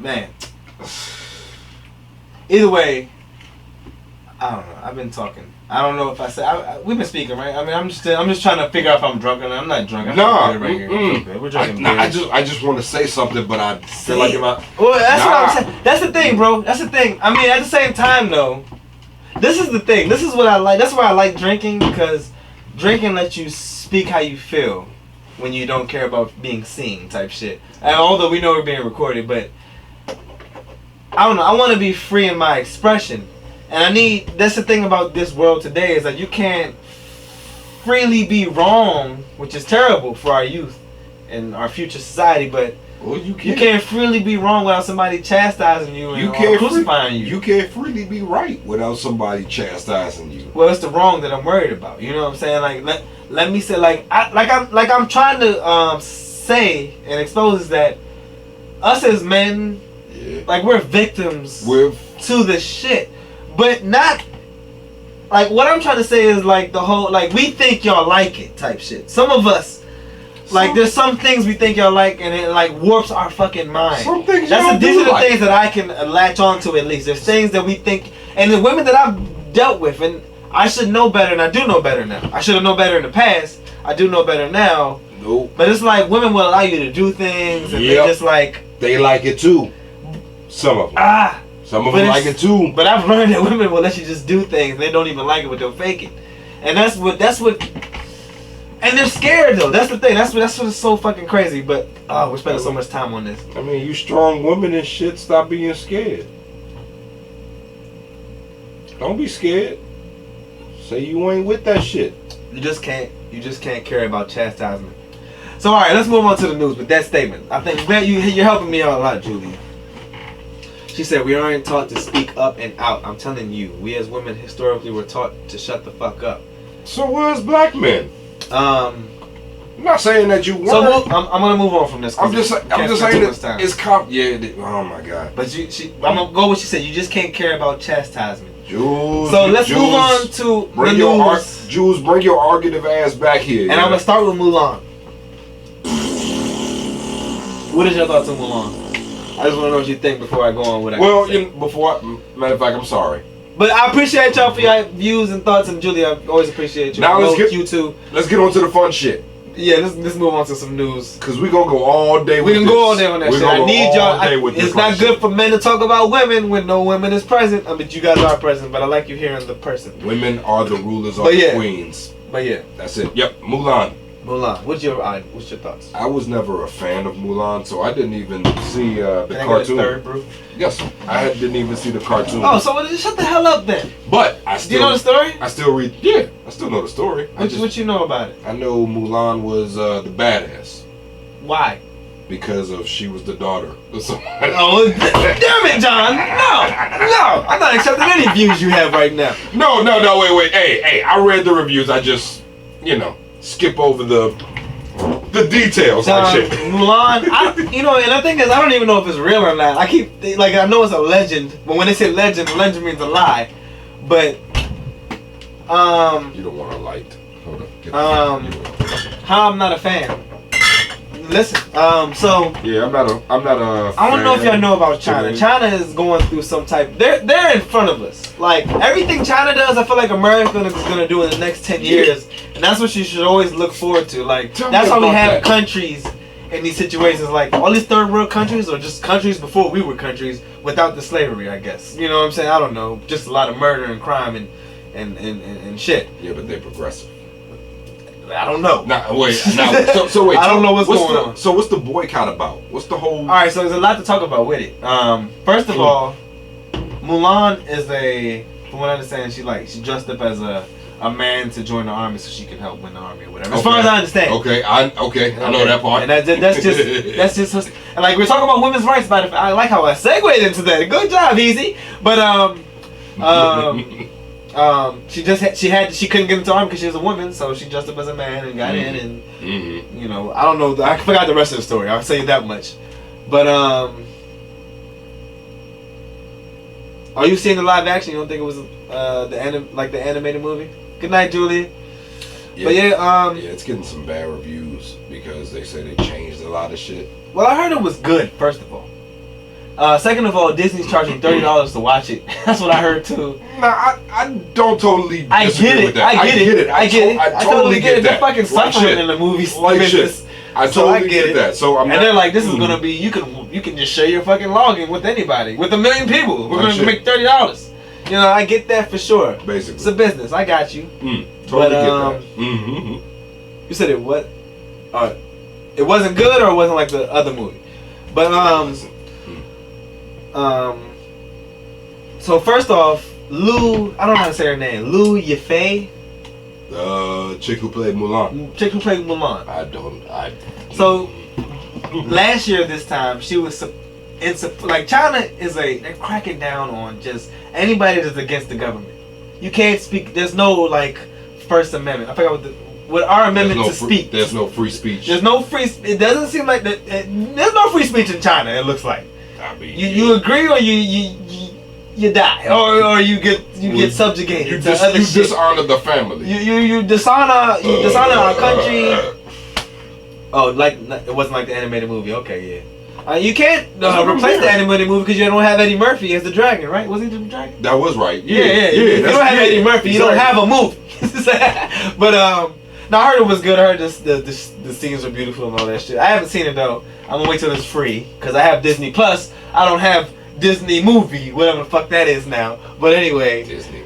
man. Either way, I don't know. I've been talking. I don't know if I said we've been speaking, right? I mean, I'm just trying to figure out if I'm drunk or not. I'm not drunk. We're drinking beer. I just want to say something, but I feel like well, that's what I'm saying. That's the thing, bro. That's the thing. I mean, at the same time, though, this is the thing. This is what I like. That's why I like drinking, because drinking lets you speak how you feel when you don't care about being seen, type shit. And although we know we're being recorded, but I don't know. I want to be free in my expression. And that's the thing about this world today, is that you can't freely be wrong, which is terrible for our youth and our future society, but you can't freely be wrong without somebody chastising you and crucifying you. You can't freely be right without somebody chastising you. Well, it's the wrong that I'm worried about. You know what I'm saying? Like, let me say, I'm trying to say and expose is that us as men, like, we're victims to this shit. But not, like, what I'm trying to say is, like, the whole, like, we think y'all like it type shit. Some of us, like, there's some things we think y'all like, and it, like, warps our fucking mind. Some things these are the things that I can latch on to, at least. There's things that we think, and the women that I've dealt with, and I should know better, and I do know better now. I should have known better in the past. I do know better now. Nope. But it's like, women will allow you to do things, and they just, like... They like it, too. Some of them. Some of them like it too. But I've learned that women will let you just do things. They don't even like it, but they'll fake it. And that's what. And they're scared though. That's the thing. That's what's so fucking crazy. But we're spending so much time on this. I mean, you strong women and shit. Stop being scared. Don't be scared. Say you ain't with that shit. You just can't care about chastisement. So all right, let's move on to the news with that statement. I think you're helping me out a lot, Julia. She said, we aren't taught to speak up and out. I'm telling you, we as women historically were taught to shut the fuck up. So where's black men? I'm not saying that you weren't. So I'm gonna move on from this. I'm just saying that it's oh my god. But I'm gonna go with what she said. You just can't care about chastisement. Jules, so let's move on to the news. Jules, bring your argumentative ass back here. And I'm gonna start with Mulan. What is your thoughts on Mulan? I just want to know what you think before I go on with it. Well, matter of fact, I'm sorry. But I appreciate y'all for your views and thoughts, and Julia, I always appreciate you. Now you too. Let's get on to the fun shit. Yeah, let's move on to some news. Cause we gonna go all day. We can go all day on that shit. I need y'all. It's not good for men to talk about women when no women is present. I mean, you guys are present, but I like you hearing the person. Women are the rulers, are the queens. But yeah, that's it. Yep, Mulan. Mulan. What's your thoughts? I was never a fan of Mulan, so I didn't even see the Can I cartoon. get a third, bro? Yes, didn't even see the cartoon. Oh, so shut the hell up then. But I still. Do you know the story? I still read. Yeah, I still know the story. What you know about it? I know Mulan was the badass Why? because she was the daughter of somebody. Oh, damn it, John! No, I'm not accepting any views you have right now. No, wait. Hey, I read the reviews. I just, skip over the details John, like shit. Mulan, and the thing is, I don't even know if it's real or not. I know it's a legend, but when they say legend means a lie. But, You don't want a light. Hold up. how I'm not a fan. Listen, so Yeah, I'm not a I don't know if y'all fan. know about China. China is going through some type. They're in front of us. Like everything China does, I feel like America is gonna do in the next 10 years, and that's what you should always look forward to. Like that's why we have countries in these situations. Like all these third world countries, or just countries before we were countries without the slavery. I guess you know what I'm saying. I don't know. Just a lot of murder and crime and shit. Yeah, but they're progressive. I don't know. So wait. I don't know what's going on. So what's the boycott about? What's the whole? All right, so there's a lot to talk about with it. First of all, Mulan is from what I understand, she dressed up as a man to join the army so she can help win the army or whatever. As far as I understand. Okay, I know that part. And that's just and like we're talking about women's rights. But I like how I segued into that. Good job, Heezy. But she couldn't get into the army because she was a woman, so she dressed up as a man and got in, and I don't know, I forgot the rest of the story. I'll say that much. But are you seeing the live action? You don't think it was the animated movie? Good night, Julia. Yeah, but yeah, it's getting some bad reviews because they say they changed a lot of shit. Well, I heard it was good. First of all. Second of all, Disney's charging $30 to watch it. That's what I heard too. Nah, I don't totally disagree with that. I get it. I totally get it. They're fucking Like suffering shit. in the movies Like business. shit. I totally get that. So they're like, this is gonna be you can just share your fucking login with anybody, with 1 million people. We're gonna make $30. I get that for sure. Basically, it's a business. I got you. Totally get that. You said it what? It wasn't good, or it wasn't like the other movie. But so first off, Lou, I don't know how to say her name. Lou Yafei. Chick who played Mulan. So last year this time she was like China they're cracking down on just anybody that's against the government. You can't speak. There's no like First Amendment. I forgot what our amendment to speak. There's no free speech. There's no free. It doesn't seem like that. There's no free speech in China. It looks like. I mean, you agree or you die or you get subjugated. You dishonor the family. You dishonor our country. Oh, like it wasn't like the animated movie. Okay, yeah. You can't replace the animated movie because you don't have Eddie Murphy as the dragon, right? Was he the dragon? That was right. Yeah. You don't have Eddie Murphy. You don't have a movie. But no, I heard it was good. I heard the scenes are beautiful and all that shit. I haven't seen it though. I'm gonna wait till it's free because I have Disney Plus. I don't have Disney Movie, whatever the fuck that is now. But anyway, Disney.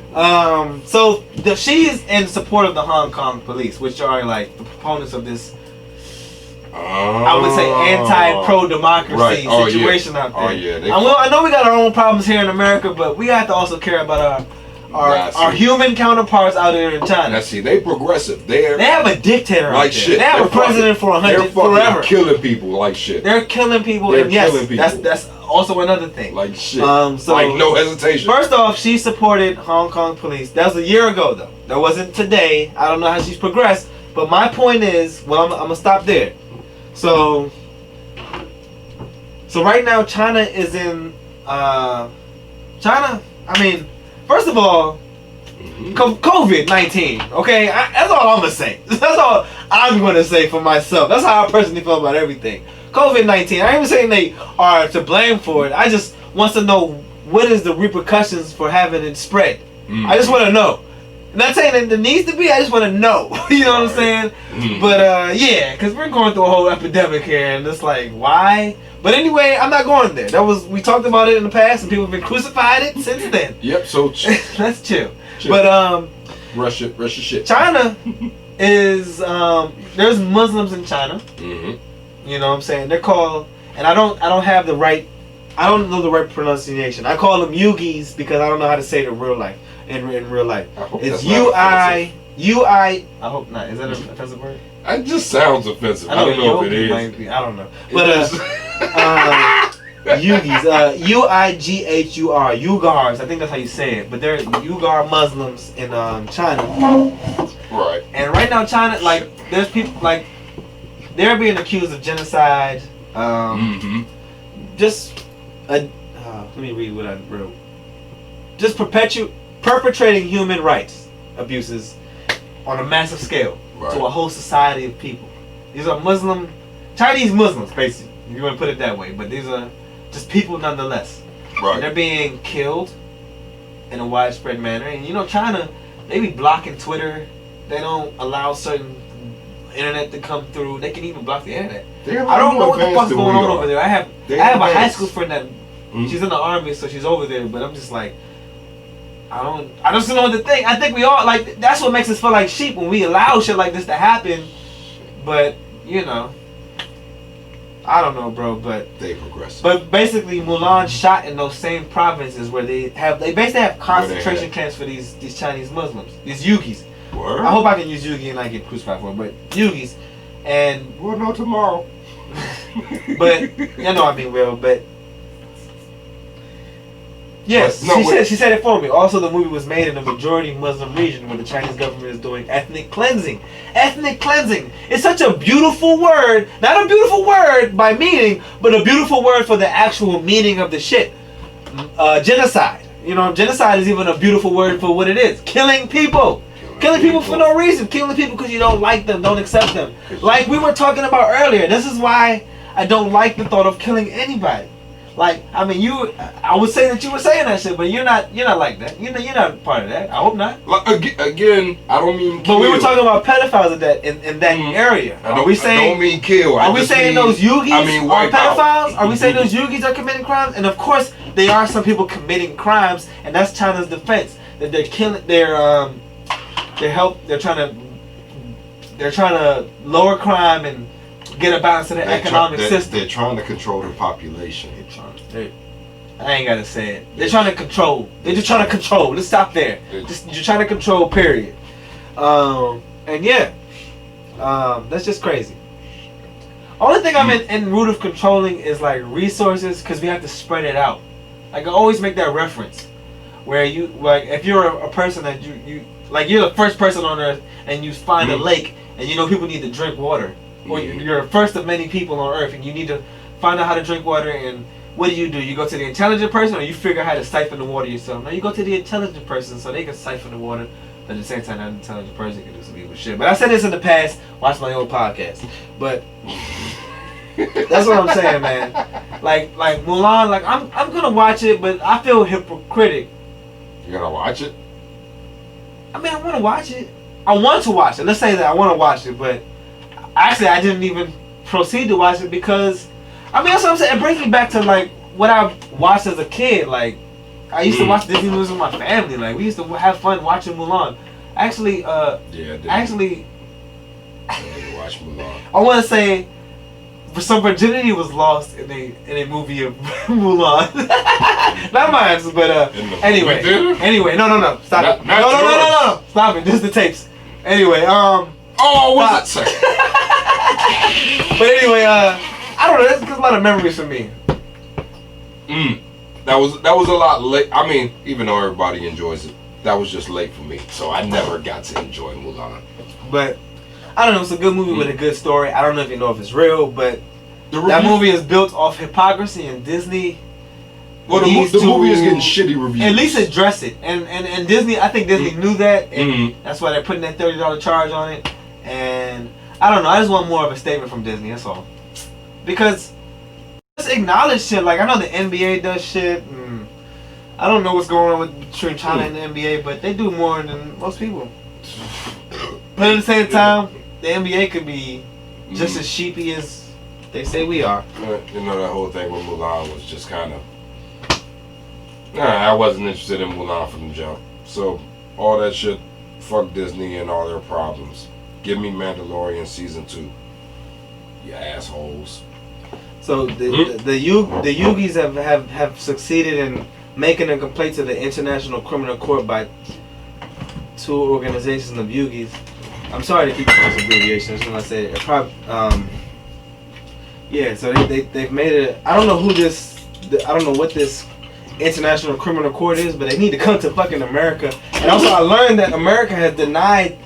So she's in support of the Hong Kong police, which are like the proponents of this. I would say anti-pro-democracy situation out there. Oh yeah. I know we got our own problems here in America, but we have to also care about our human counterparts out there in China. Now see, they progressive. They have a dictator like out there. shit. They have a president for 100 forever. Killing people like shit. They're killing people. They're and yes, killing people. That's also another thing. Like shit. So like no hesitation. First off, she supported Hong Kong police. That was a year ago though. That wasn't today. I don't know how she's progressed. But my point is, well, I'm gonna stop there. So right now China is in China. I mean, first of all, COVID-19. Okay, that's all I'm gonna say. That's all I'm gonna say for myself. That's how I personally feel about everything. COVID-19. I ain't even saying they are to blame for it. I just want to know what is the repercussions for having it spread. I just want to know. I'm not saying that there needs to be. I just want to know. You know what I'm saying? But yeah, because we're going through a whole epidemic here, and it's like, why? But anyway, I'm not going there. We talked about it in the past, and people have been crucified it since then. Yep. So let's chill. But Russia shit. China is there's Muslims in China. Mm-hmm. You know what I'm saying? They're called, and I don't have the right, I don't know the right pronunciation. I call them Yugis because I don't know how to say it in real life. In real life, it's I hope not. Is that an offensive word? It just sounds offensive. I don't know if it is. Might be. I don't know. But Yugis, Uighur, Uyghurs. I think that's how you say it. But they're Uyghur Muslims in China. Right. And right now, China, like, there's people like they're being accused of genocide. Just let me read what I wrote. Just perpetrating human rights abuses on a massive scale to a whole society of people. These are Chinese Muslims, basically, if you want to put it that way. But these are just people nonetheless. Right. And they're being killed in a widespread manner. And you know, China, they be blocking Twitter. They don't allow certain internet to come through. They can even block the internet. I don't know what the fuck's going on over there. I have a high school friend that she's in the army, so she's over there. But I'm just like, I just don't know what to think. I think we all, like, that's what makes us feel like sheep when we allow shit like this to happen. But, you know, I don't know, bro, but they progress. But basically, Mulan shot in those same provinces where they basically have concentration camps for these Chinese Muslims, these Yugis. Word? I hope I can use Yugi and not get crucified for it, but Yugis. And we'll know tomorrow. But you know I mean, well, but yes, she said it for me. Also, the movie was made in a majority Muslim region where the Chinese government is doing ethnic cleansing. Ethnic cleansing. It's such a beautiful word. Not a beautiful word by meaning, but a beautiful word for the actual meaning of the shit. Genocide. You know, genocide is even a beautiful word for what it is. Killing people. Killing people for no reason. Killing people because you don't like them, don't accept them. Like we were talking about earlier. This is why I don't like the thought of killing anybody. Like, I mean, I would say that you were saying that shit, but you're not like that. You're not part of that. I hope not. Like, again, I don't mean kill. But we were talking about pedophiles in that area. I don't mean kill. Are we saying those Yugis are pedophiles? Out. Are we saying those Yugis are committing crimes? And of course, there are some people committing crimes, and that's China's defense. That they're killing, they're trying to lower crime and get a balance to the economic system. They're trying to control the population. I ain't gotta say it. They're trying to control. They're just trying to control. Let's stop there. You're trying to control, period. And yeah, that's just crazy. Only thing I'm in root of controlling is like resources, because we have to spread it out. Like I always make that reference, where you like if you're a person that you like you're the first person on Earth and you find a lake and you know people need to drink water, or you're the first of many people on Earth and you need to find out how to drink water. And what do? You go to the intelligent person, or you figure out how to siphon the water yourself? No, you go to the intelligent person so they can siphon the water, but at the same time that intelligent person can do some evil shit. But I said this in the past. Watch my old podcast. But that's what I'm saying, man. Like Mulan, like I'm gonna watch it, but I feel hypocritic. You gonna watch it? I mean, I want to watch it. I want to watch it. Let's say that I want to watch it, but actually, I didn't even proceed to watch it because, I mean, that's what I'm saying. It brings me back to like what I watched as a kid. Like, I used to watch Disney movies with my family. Like, we used to have fun watching Mulan. Actually, I did. Actually, I didn't watch Mulan. I want to say, for some virginity was lost in a movie of Mulan. Not mine, but anyway, no, stop it. No, stop it. Just the tapes. Anyway, was it? But anyway, I don't know. That's a lot of memories for me. That was a lot late. I mean, even though everybody enjoys it, that was just late for me. So I never got to enjoy Mulan. But I don't know. It's a good movie with a good story. I don't know if you know if it's real, but that movie is built off hypocrisy, and Disney. Well, the movie is getting shitty reviews. At least address it, and Disney. I think Disney knew that, and that's why they're putting that $30 charge on it. And I don't know. I just want more of a statement from Disney. That's all. Because just acknowledge shit. Like I know the NBA does shit. And I don't know what's going on between China and the NBA, but they do more than most people. But at the same time, the NBA could be just as sheepy as they say we are. You know, that whole thing with Mulan was just kind of. I wasn't interested in Mulan from the jump. So all that shit, fuck Disney and all their problems. Give me Mandalorian season 2. You assholes. So the Yugis have succeeded in making a complaint to the International Criminal Court by 2 organizations of Yugis. I'm sorry to keep those abbreviations. When I say it, yeah. So they've made it. I don't know who this. I don't know what this International Criminal Court is, but they need to come to fucking America. And also, I learned that America has denied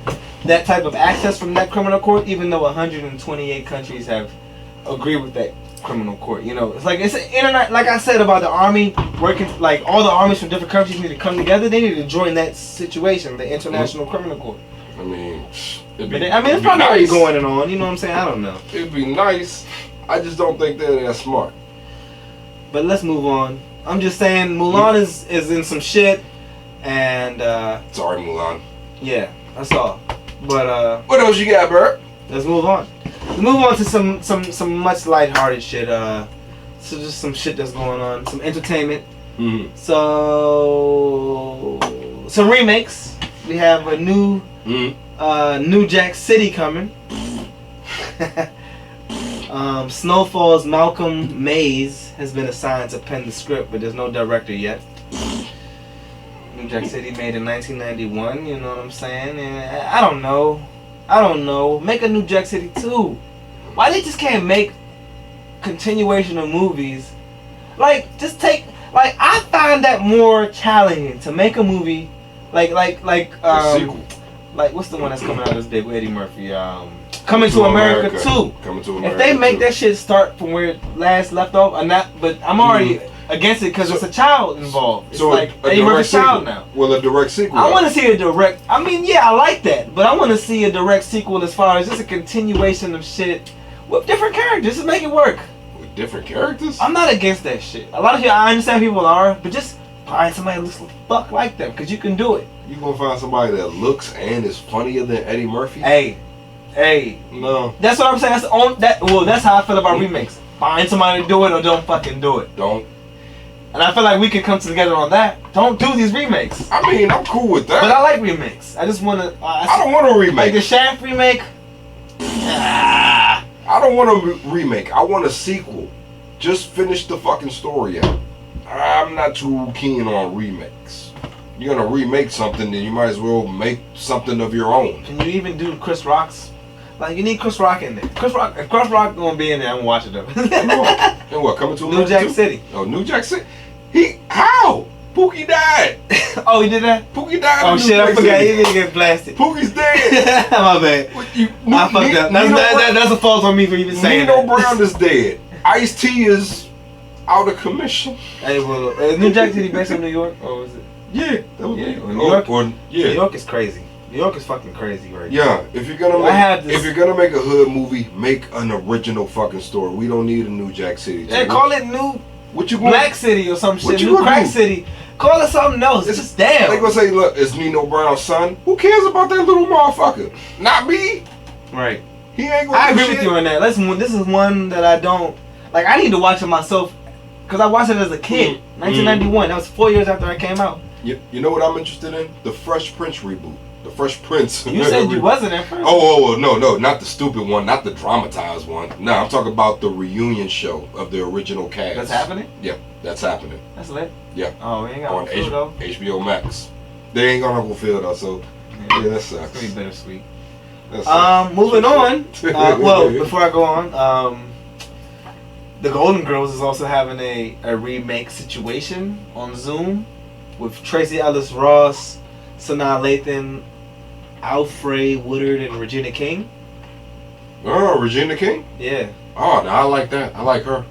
that type of access from that criminal court, even though 128 countries have agreed with that criminal court. You know, it's an internet. Like I said about the army working, like all the armies from different countries need to come together. They need to join that situation, the International Criminal Court. I mean, it's probably already going on. You know what I'm saying? I don't know. It'd be nice. I just don't think they're that smart. But let's move on. I'm just saying Mulan is in some shit, and sorry, Mulan. Yeah, that's all. But what else you got, Bert? Let's move on. Let's move on to some much lighthearted shit. So just some shit that's going on, some entertainment. Mm-hmm. So some remakes. We have a new New Jack City coming. Snowfall's Malcolm Mays has been assigned to pen the script, but there's no director yet. New Jack City made in 1991, you know what I'm saying? And I don't know. Make a New Jack City 2. Why they just can't make continuation of movies? Like, just take... Like, I find that more challenging to make a movie like sequel. Like, what's the one that's coming out this big with Eddie Murphy? Coming to America 2. Coming to America. If they make that shit start from where it last left off, or not, but I'm already against it because it's a child involved. It's like Eddie Murphy's child now. Well, a direct sequel. I want to see a direct. I mean, yeah, I like that, but I want to see a direct sequel as far as just a continuation of shit with different characters. Just make it work. With different characters? I'm not against that shit. A lot of people, I understand people are, but just find somebody that looks the fuck like them, because you can do it. You gonna find somebody that looks and is funnier than Eddie Murphy? Hey, no. That's what I'm saying. That's how I feel about remakes. Find somebody to do it or don't fucking do it. Don't. And I feel like we could come together on that. Don't do these remakes. I mean, I'm cool with that. But I like remakes. I just want to. I don't want a remake. Like the Shaft remake. I don't want a remake. I want a sequel. Just finish the fucking story out. I'm not too keen on remakes. You're gonna remake something, then you might as well make something of your own. Can you even do Chris Rock's? Like, you need Chris Rock in there. If Chris Rock gonna be in there, I'm watching them. And what, coming to New Jack City? Oh, New Jack City. How? Pookie died. Oh, he did that? Pookie died. Oh shit, I forgot. He didn't get blasted. Pookie's dead. My bad. I fucked up. That's a fault on me for even saying that. Nino Brown is dead. Ice-T is out of commission. Hey, well, is New Jack City based in New York? Or was it? Yeah. New York is crazy. New York is fucking crazy right now. Yeah, if you're gonna make a hood movie, make an original fucking story. We don't need a New Jack City. Yeah, call it New Black City or some shit. New Crack City. Call it something else. It's just damn. They gonna say, look, it's Nino Brown's son. Who cares about that little motherfucker? Not me. Right. He ain't gonna. I agree with you on that. This is one that I don't like. I need to watch it myself because I watched it as a kid. 1991. That was 4 years after I came out. You know what I'm interested in? The Fresh Prince reboot. The Fresh Prince. You said you wasn't at first. Oh, no, not the stupid one, not the dramatized one. No, I'm talking about the reunion show of the original cast. That's happening? Yep, that's happening. That's lit. Yeah. Oh, we ain't got on no though. HBO Max. They ain't got no field though, so yeah, that sucks. It's gonna be bittersweet. Moving on. Well, before I go on, the Golden Girls is also having a remake situation on Zoom with Tracy Ellis Ross, Sanaa Lathan, Alfred Woodard, and Regina King. Oh, Regina King? Yeah. Oh, no, I like that. I like her.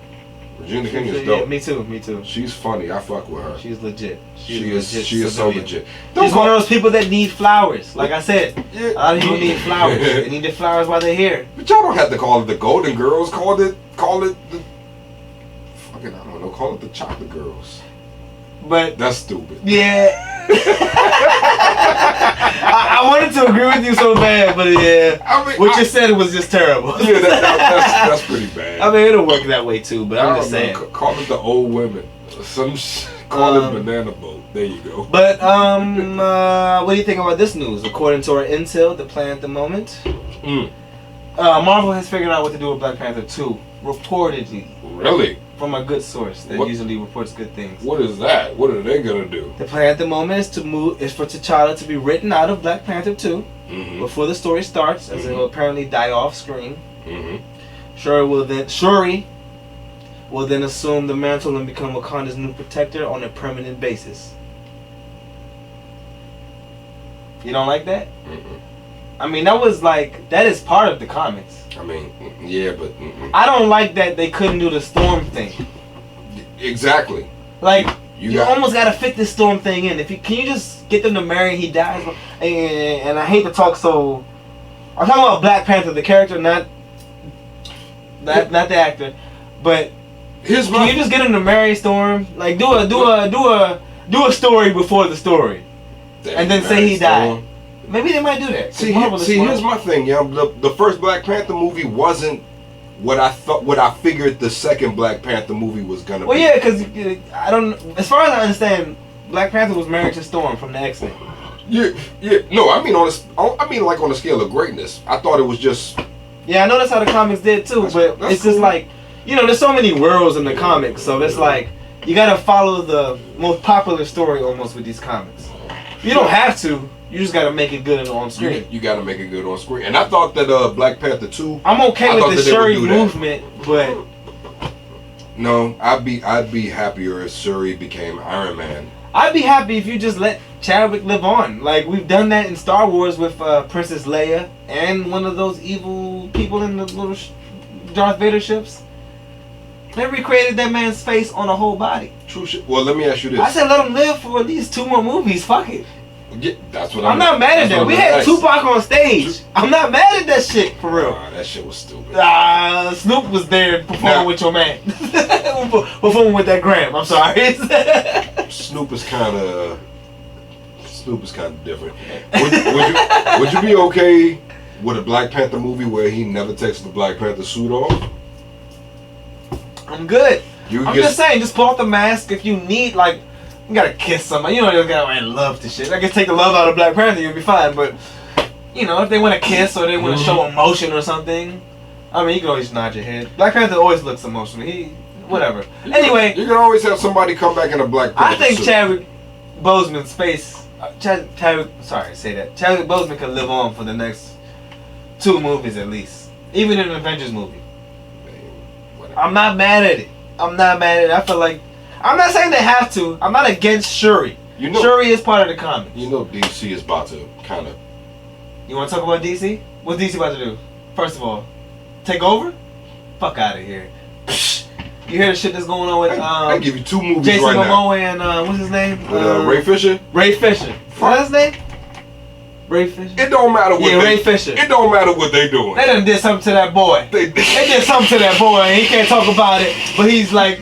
Regina King is dope. Yeah, me too. She's funny. I fuck with her. She's legit. She is so legit. She's one of those people that need flowers. Like I said, a lot of people need flowers. They need the flowers while they're here. But y'all don't have to call it the Golden Girls. Call it the fucking, I don't know. Call it the Chocolate Girls. But that's stupid. Yeah. I wanted to agree with you so bad, but yeah, I mean, what you said was just terrible. Yeah, that's pretty bad. I mean, it'll work that way too, but I'm just saying. Call it the old women. Call it banana boat. There you go. But what do you think about this news? According to our intel, the plan at the moment, Marvel has figured out what to do with Black Panther 2. Reportedly. Really? From a good source that usually reports good things. What is that? What are they gonna do? The plan at the moment is for T'Challa to be written out of Black Panther 2 before the story starts, as it will apparently die off screen. Shuri will then assume the mantle and become Wakanda's new protector on a permanent basis. You don't like that? I mean, that is part of the comics. I mean, yeah, but I don't like that they couldn't do the Storm thing. Exactly. Like, you almost gotta fit this Storm thing in. Can you just get them to marry and he dies? And I hate to talk so. I'm talking about Black Panther, the character, not the actor. But can you just get him to marry Storm? Like, do a story before the story, and then say he died. Maybe they might do that. See, here's my thing, yo. The first Black Panther movie wasn't what I figured the second Black Panther movie was gonna be. Well, yeah, because I don't. As far as I understand, Black Panther was married to Storm from the X-Men. Yeah. No, I mean like on a scale of greatness. I thought it was just. Yeah, I know that's how the comics did too, but it's cool. just like, there's so many worlds in the comics, so it's like you gotta follow the most popular story almost with these comics. You don't have to. You just gotta make it good on screen. You gotta make it good on screen. And I thought that Black Panther 2. I'm okay with the Shuri movement, but no, I'd be happier if Shuri became Iron Man. I'd be happy if you just let Chadwick live on. Like we've done that in Star Wars with Princess Leia and one of those evil people in the little Darth Vader ships. They recreated that man's face on a whole body. True shit. Well, let me ask you this. I said let him live for at least 2 more movies. Fuck it. Yeah, that's what I'm not mad at that. We had Tupac on stage. I'm not mad at that shit, for real. That shit was stupid. Snoop was there performing with your man. Performing with that Graham. I'm sorry. Snoop is kind of different. Would you be okay with a Black Panther movie where he never takes the Black Panther suit off? I'm good. I'm just saying, just pull off the mask if you need, like, you gotta kiss somebody. You don't gotta love to shit. I guess take the love out of Black Panther, you'll be fine. But, if they want to kiss or they want to show emotion or something, I mean, you can always nod your head. Black Panther always looks emotional. Whatever. Anyway. You can always have somebody come back in a Black Panther I think suit. Chadwick Boseman's face, Chadwick Boseman could live on for the next 2 movies at least. Even in an Avengers movie. I'm not mad at it. I feel like, I'm not saying they have to. I'm not against Shuri. Shuri is part of the comics. DC is about to kind of. You want to talk about DC? What's DC about to do? First of all, take over? Fuck out of here. You hear the shit that's going on with I give you 2 movies Jason right Momoa and what's his name? Ray Fisher. What's his name? Ray Fisher. It don't matter what Ray Fisher. It don't matter what they doing. They done did something to that boy. They did something to that boy, and he can't talk about it. But he's like,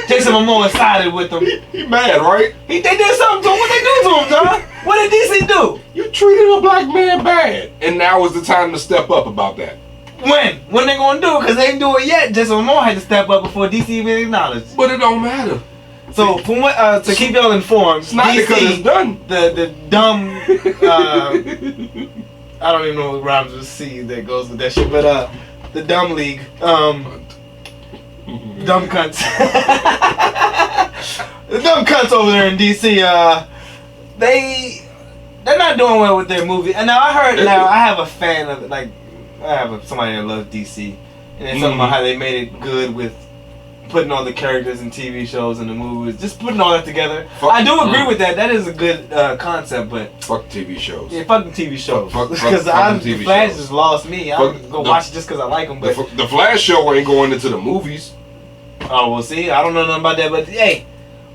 Jason Momoa sided with him. He mad, right? They did something to him. What they do to him, John? What did DC do? You treated a black man bad, and now is the time to step up about that. When they gonna do it? Because they ain't do it yet. Jason Momoa had to step up before DC even acknowledged. But it don't matter. So from what to keep y'all informed, it's not DC, because it's done. The dumb I don't even know what rhymes with C that goes with that shit, but the dumb league, dumb cunts, the dumb cunts over there in DC, they're not doing well with their movie. And now I have a fan of I have somebody that loves DC, and it's something about how they made it good with putting all the characters and TV shows and the movies, just putting all that together. I do agree with that. That is a good concept, but fuck TV shows. Yeah, fuck the TV shows. Because the Flash just lost me. I'm gonna watch it just because I like them. But the Flash show ain't going into the movies. Oh, well, see, I don't know nothing about that, but hey,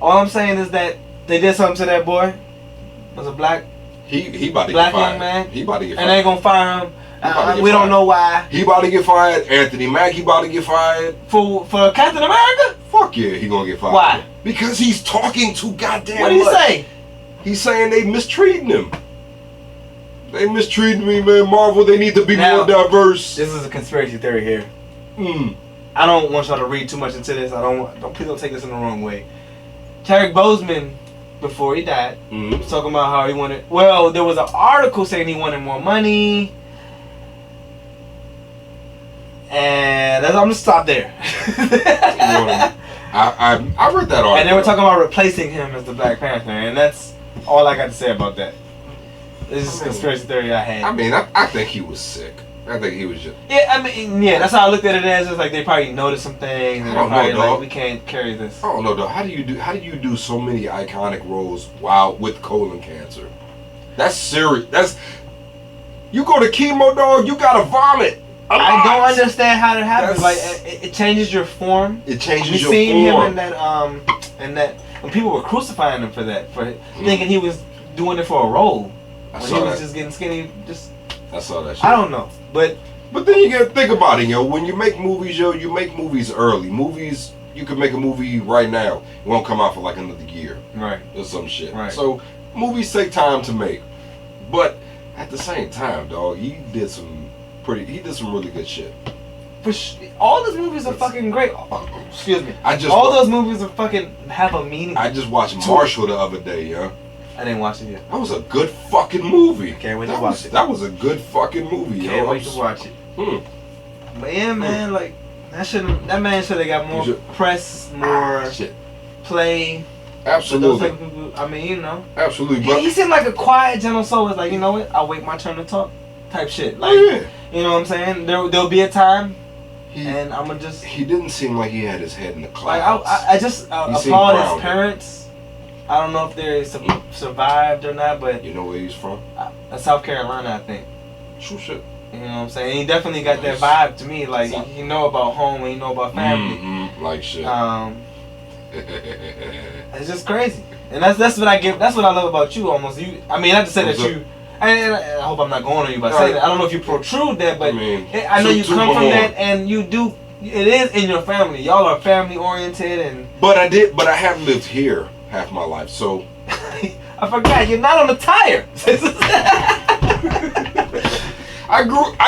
all I'm saying is that they did something to that boy. Was a black. He about to black get fired. Young man. He about to get fired. And they ain't gonna fire him. We don't know why. He about to get fired. Anthony Mackie about to get fired. For Captain America? Fuck yeah, he gonna get fired. Why? Because he's talking too goddamn What did he say? He's saying they mistreating him. They mistreating me, man. Marvel, they need to be more diverse. This is a conspiracy theory here. I don't want y'all to read too much into this. Please don't take this in the wrong way. Chadwick Boseman, before he died, was talking about how he wanted. Well, there was an article saying he wanted more money, and I'm gonna stop there. I read that article. And they were talking about replacing him as the Black Panther, and that's all I got to say about that. This is a conspiracy theory I had. I mean, I think he was sick. I think he was just. Yeah, I mean, yeah, that's how I looked at it as. It's like they probably noticed some things, and they're probably like, we can't carry this. I don't know, though. How do you do so many iconic roles while with colon cancer? That's serious. You go to chemo, dog. You gotta vomit. I don't understand how that happens. Like it changes your form. It changes your form. You seen him in that when people were crucifying him for thinking he was doing it for a role. When he was just getting skinny, I saw that shit. I don't know, but then you gotta think about it, yo. When you make movies, you make movies early. Movies, you can make a movie right now. It won't come out for like another year, right, or some shit. Right. So movies take time to make, but at the same time, dog, he did some really good shit. All those movies are fucking great. Excuse me. Those movies are fucking have a meaning. I just watched Marshall the other day, yo. I didn't watch it yet. That was a good fucking movie. Can't wait to watch it. That was a good fucking movie, yo. Can't wait to watch it. But yeah, man, like that man should have got more press, more play. Absolutely. Those people, I mean, you know. Absolutely. He seemed like a quiet, gentle soul. It's like, you know what? I'll wait my turn to talk. Type shit. Like, you know what I'm saying? There'll be a time. And I'm gonna just. He didn't seem like he had his head in the clouds. Like I just applaud his parents. I don't know if they survived or not, but you know where he's from? South Carolina, I think. True shit. You know what I'm saying? He definitely got that vibe to me. Like you know about home and you know about family. Like shit. It's just crazy, and that's what I give. That's what I love about you. Almost you. I mean, not to say that you. And I hope I'm not going on you by saying that. I don't know if you protrude that, but I know you come from that, and you do. It is in your family. Y'all are family oriented, and. But I have lived here half my life, so. I forgot you're not on the tire. I grew up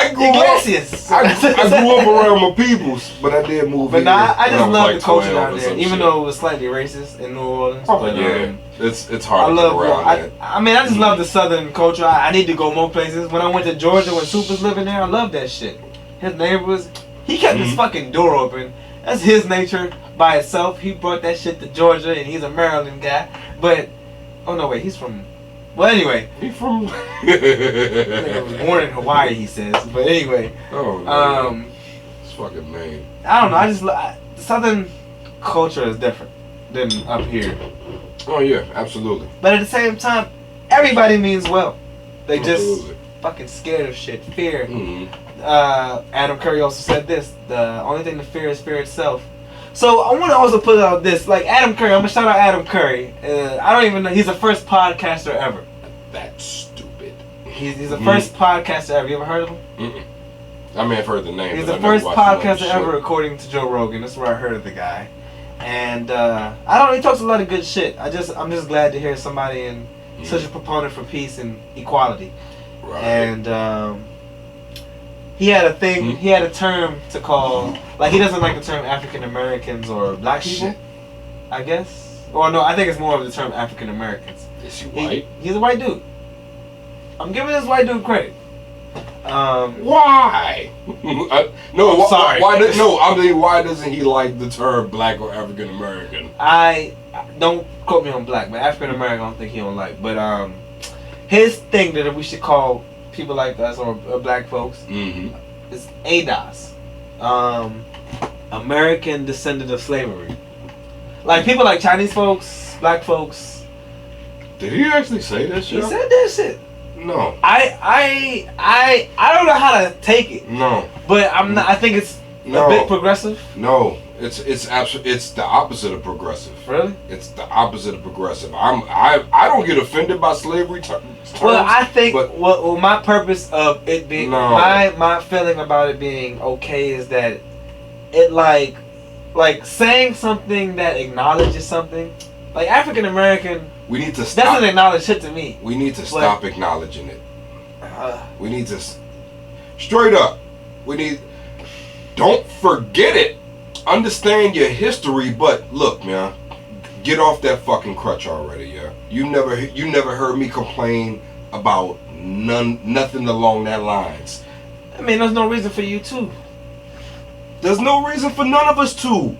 around my peoples, but I did move. But nah, I just love the culture down there, even though it was slightly racist in New Orleans. Oh but, yeah, it's hard to get around that. I mean, I just love the Southern culture. I need to go more places. When I went to Georgia, when Soup was living there, I loved that shit. His neighbors, he kept his fucking door open. That's his nature by itself. He brought that shit to Georgia, and he's a Maryland guy. But oh no, wait, he's from. Well, anyway, he from. I was born in Hawaii, he says. But anyway, his fucking name. I don't know. The Southern culture is different than up here. Oh yeah, absolutely. But at the same time, everybody means well. They just fucking scared of shit. Fear. Adam Curry also said this: the only thing to fear is fear itself. So I want to also put out this, like Adam Curry. I'm gonna shout out Adam Curry. I don't even know. He's the first podcaster ever. That's stupid. He's the first podcaster ever. You ever heard of him? I may have heard the name. He's the first podcaster ever, according to Joe Rogan. That's where I heard of the guy. And I don't know. He talks a lot of good shit. I'm just glad to hear somebody in such a proponent for peace and equality. Right. And he had a thing. He had a term to call. Like he doesn't like the term African Americans or black people. I guess. Or no, I think it's more of the term African Americans. Is he white? He's a white dude. I'm giving this white dude credit. Why? Sorry. Why doesn't he like the term black or African American? I don't quote me on black, but African American I don't think he don't like. But his thing that we should call people like us or black folks is ADOS, American Descendant of Slavery. Like people like Chinese folks, black folks. Did he actually say that shit? He said that shit. No. I don't know how to take it. No. But I'm not. I think it's a bit progressive. No. It's the opposite of progressive. Really? It's the opposite of progressive. I don't get offended by slavery terms. Well, I think well, my purpose of it being my feeling about it being okay is that it like saying something that acknowledges something. Like African American, we need to stop. Doesn't acknowledge shit to me. We need to stop acknowledging it. We need to straight up. Don't forget it. Understand your history, but look, man, Get off that fucking crutch already, yeah. You never heard me complain about nothing along that lines. I mean, there's no reason for you to. There's no reason for none of us to.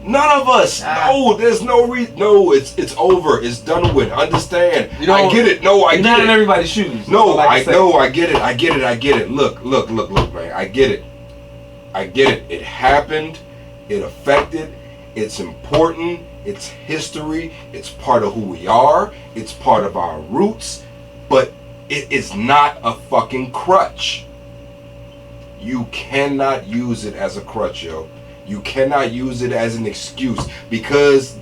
None of us. Ah. No, there's no reason. No, it's over. It's done with. Understand? You know, I get it. No, I you're get not it. in everybody's shoes. No, I get it. I get it. Look, man. I get it. It happened. It affected. It's important. It's history. It's part of who we are. It's part of our roots. But it is not a fucking crutch. You cannot use it as a crutch, yo. You cannot use it as an excuse because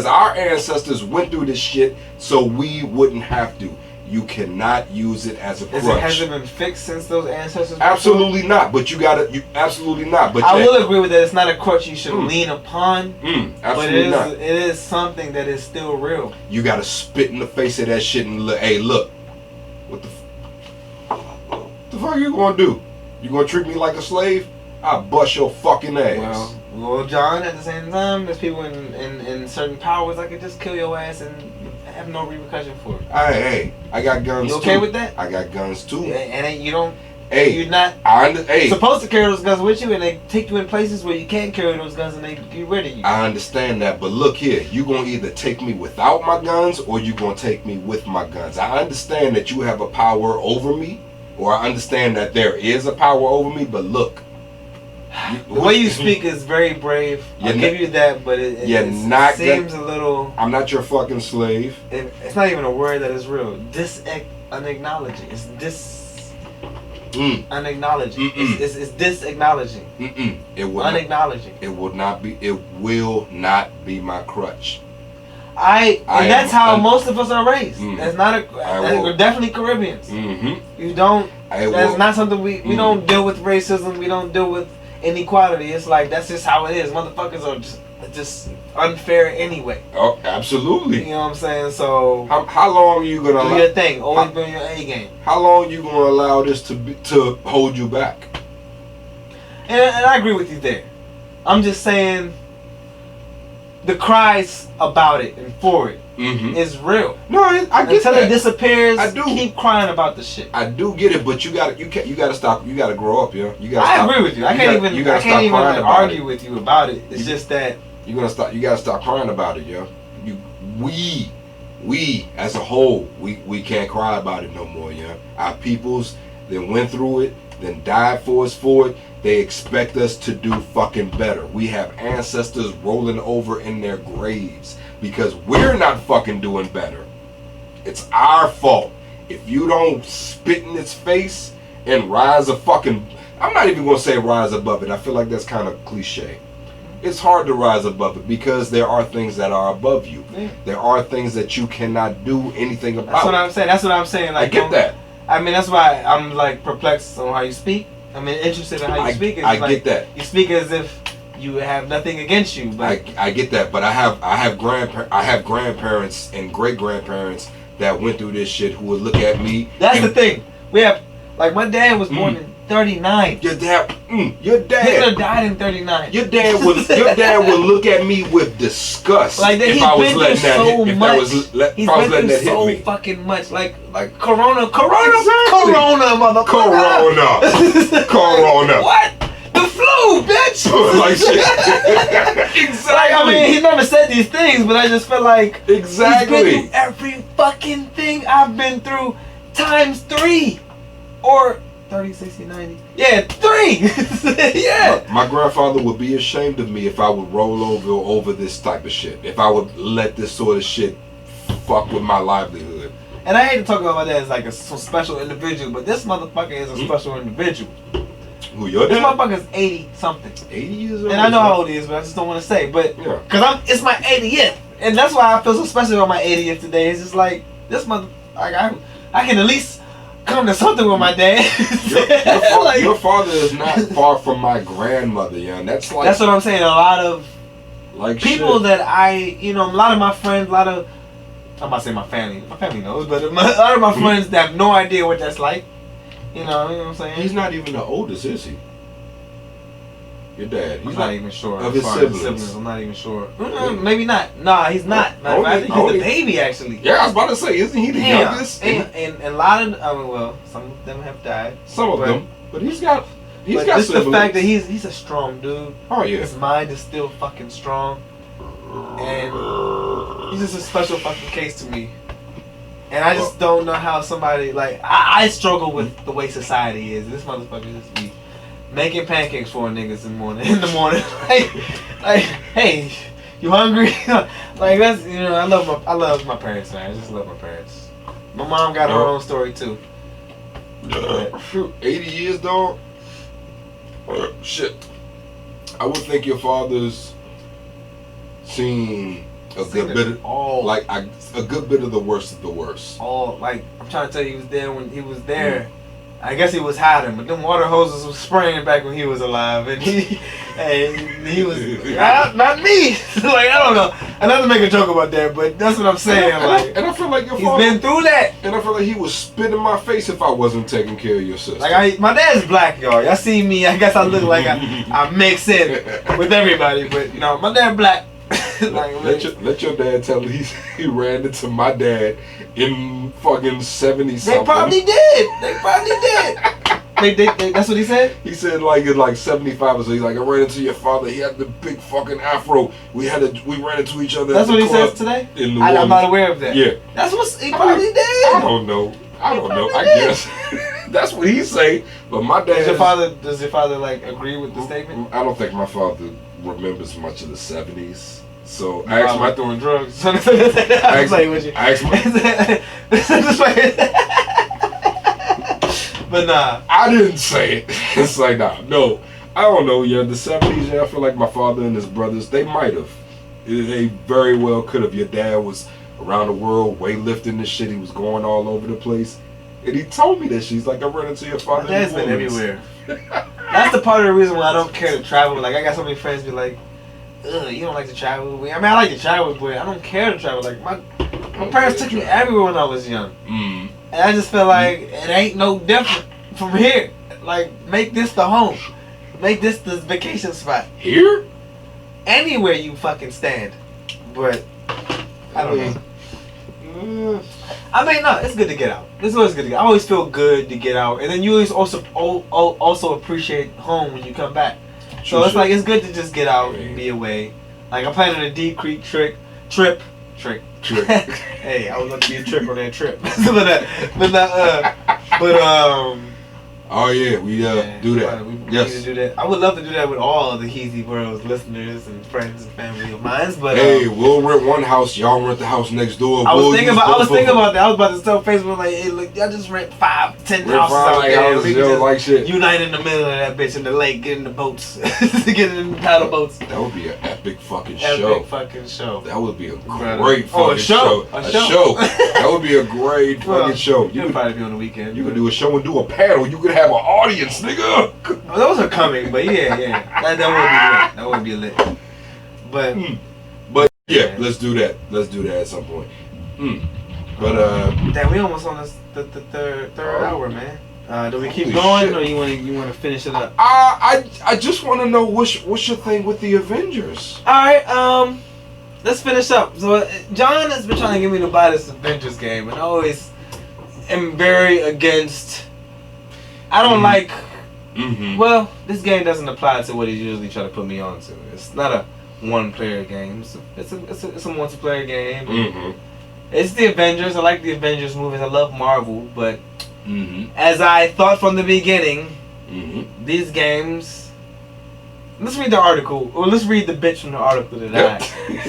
our ancestors went through this shit so we wouldn't have to. You cannot use it as a crutch. Has it been fixed since those ancestors? Absolutely not. But absolutely not. But I will agree with that. It's not a crutch you should lean upon. Absolutely not. It is something that is still real. You gotta spit in the face of that shit and look. Hey, look. What the fuck are you gonna do? You gonna treat me like a slave? I'll bust your fucking ass. Well, John, at the same time, there's people in certain powers that could just kill your ass and have no repercussion for it. Hey, I got guns too. You okay with that? I got guns too. And you don't... Hey, you're not supposed to carry those guns with you, and they take you in places where you can't carry those guns and they get rid of you. I understand that, but look here. You gonna either take me without my guns or you gonna take me with my guns. I understand that you have a power over me, or I understand that there is a power over me, but look. The way you speak is very brave. I'll give you that, but it seems a little... I'm not your fucking slave. It's not even a word that is real. Unacknowledging. It's unacknowledging. It's disacknowledging. It will unacknowledging. It will not be. It will not be my crutch. That's how most of us are raised. That's not we're definitely Caribbeans. You don't. That's not something we don't deal with racism. We don't deal with inequality. It's like that's just how it is. Motherfuckers are just unfair anyway. Oh, absolutely. You know what I'm saying? So how long are you gonna do your thing? Always be on your A game. How long are you gonna allow this to hold you back? And I agree with you there. I'm just saying the cries about it and for it is real. No, I get Until that. It disappears, I do. Keep crying about the shit. I do get it, but you gotta stop. You gotta grow up, yo. I agree with you. I can't even argue with you about it. It's just that you gotta stop crying about it, yo. We as a whole, we can't cry about it no more, yo. Our peoples that went through it, then died for us for it. They expect us to do fucking better. We have ancestors rolling over in their graves because we're not fucking doing better. It's our fault. If you don't spit in its face and rise a fucking... I'm not even going to say rise above it. I feel like that's kind of cliche. It's hard to rise above it because there are things that are above you. Yeah. There are things that you cannot do anything about. That's what I'm saying. Like, I get that. I mean, that's why I'm like perplexed on how you speak. I mean, interested in how you speak. I get that. You speak as if you have nothing against you. But I get that, but I have grandparents and great grandparents that went through this shit who would look at me. That's the thing. We have like my dad was born in 39. Your dad. Hitler died in 39. Your dad would look at me with disgust. Like if I was letting that hit me. Fucking much. Like Corona, motherfucker. Corona. What? The flu, bitch. Like shit. Exactly. Like, I mean, he never said these things, but I just feel like exactly. He's been through every fucking thing I've been through times 3 or 30, 60, 90. Yeah, 3. Yeah. My grandfather would be ashamed of me if I would roll over this type of shit. If I would let this sort of shit fuck with my livelihood. And I hate to talk about my dad as like some special individual, but this motherfucker is a special individual. Who, your dad? This motherfucker's 80 something. 80 years old. And I know how old he is, but I just don't want to say. But it's my 80th, and that's why I feel so special about my 80th today. It's just like this mother. Like I can at least come to something with my dad. Your father is not far from my grandmother, young. That's what I'm saying. A lot of like people that a lot of my friends, I'm about to say my family. My family knows, but a lot of my friends that have no idea what that's like. You know what I'm saying? He's not even the oldest, is he? Your dad. I'm not even sure. Of As his far as siblings. I'm not even sure. Maybe not. Nah, he's not. Matter of fact, I think he's the baby actually. Yeah, I was about to say, isn't he the youngest? And a lot of, well, some of them have died. Some of them, but he's got just siblings. The fact that he's a strong dude. Oh yeah. His mind is still fucking strong, and he's just a special fucking case to me. And I just don't know how somebody like I struggle with the way society is. This motherfucker just be making pancakes for niggas in the morning. like, hey, you hungry? Like that's I love my parents, man. I just love my parents. My mom got her own story too. 80 years, dog. Shit. I would think your father's seen a good bit of a good bit of the worst of the worst. Like I'm trying to tell you, he was there when he was there. I guess he was hiding, but them water hoses was spraying back when he was alive, and he was not me. Like I don't know. I not to make a joke about that, but that's what I'm saying. And I feel like your father, he's been through that. And I feel like he was spitting in my face if I wasn't taking care of your sister. Like my dad's black, y'all. Y'all see me? I guess I look like I mix in with everybody, but no, my dad black. Let your dad tell you he ran into my dad in fucking 70 something. They probably did. That's what he said? He said in 75 or so. He's like, I ran into your father. He had the big fucking afro. We ran into each other. That's what he says today? I'm not aware of that. Yeah. That's what he probably did. I don't know. I guess. That's what he say. But my dad. Does your father agree with the statement? I don't think my father remembers much of the 70s. So I asked my throwing drugs. I But nah, I didn't say it. It's like no. I don't know. Yeah, the 70s. Yeah, I feel like my father and his brothers, they might have. They very well could have. Your dad was around the world weightlifting this shit. He was going all over the place, and he told me that she's like, I run into your father. My dad's been everywhere. That's the part of the reason why I don't care to travel. Like I got so many friends be like, ugh, you don't like to travel. I mean, I like to travel, but I don't care to travel. Like my parents took me everywhere when I was young. And I just feel like it ain't no different from here. Like, make this the home. Make this the vacation spot. Here? Anywhere you fucking stand. But, I don't know. I mean, no, it's good to get out. It's always good to get out. I always feel good to get out. And then you always also appreciate home when you come back. So it's like, it's good to just get out and be away. Like, I'm planning a Deep Creek trip. Hey, I would love to be a trick on that trip. Oh yeah, we do that. We need to do that. I would love to do that with all of the Heezy World's listeners and friends and family of mine. But hey, we'll rent one house. Y'all rent the house next door. I was thinking about that. I was about to tell Facebook like, hey, look, y'all just rent 5, 10 houses out there. We can just shit. Unite in the middle of that bitch in the lake, get in the boats, get in the paddle boats. That would be an epic fucking show. That would be a great fucking show. A show. That would be a great fucking show. You could probably be on the weekend. You could do a show and do a panel. You could have an audience, nigga. Oh, those are coming, but yeah. That would be lit. But yeah, let's do that. Let's do that at some point. But damn, we almost on the third hour, man. Do we keep going, or you want to finish it up? I just want to know what's your thing with the Avengers. All right, let's finish up. So John has been trying to get me to buy this Avengers game, and I always am very against. I don't like. Well, this game doesn't apply to what he usually try to put me on to. It's not a one-player game. It's a multiplayer game. It's the Avengers. I like the Avengers movies. I love Marvel, but as I thought from the beginning, these games. Let's read the article, or let's read the bitch from the article that I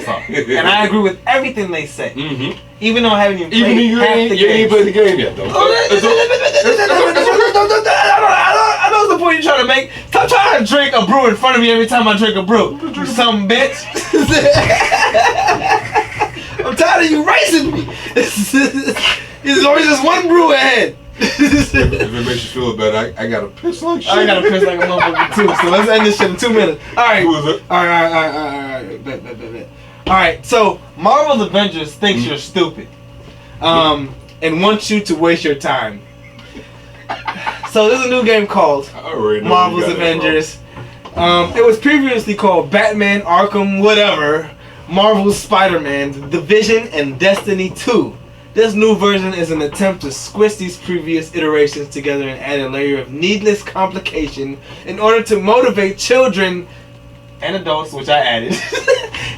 saw. And I agree with everything they say. Even though I haven't even played half the game. You ain't played the game yet, though. I know the point you're trying to make. Stop trying to drink a brew in front of me every time I drink a brew. You some bitch. I'm tired of you racing me. There's always just one brew ahead. If it makes you feel better, I gotta piss like shit. I gotta piss like a motherfucker too. So let's end this shit in 2 minutes. Alright. Alright, so Marvel's Avengers thinks you're stupid. And wants you to waste your time. So there's a new game called Marvel's Avengers. It was previously called Batman Arkham whatever, Marvel's Spider-Man, The Division, and Destiny 2. This new version is an attempt to squish these previous iterations together and add a layer of needless complication in order to motivate children and adults, which I added,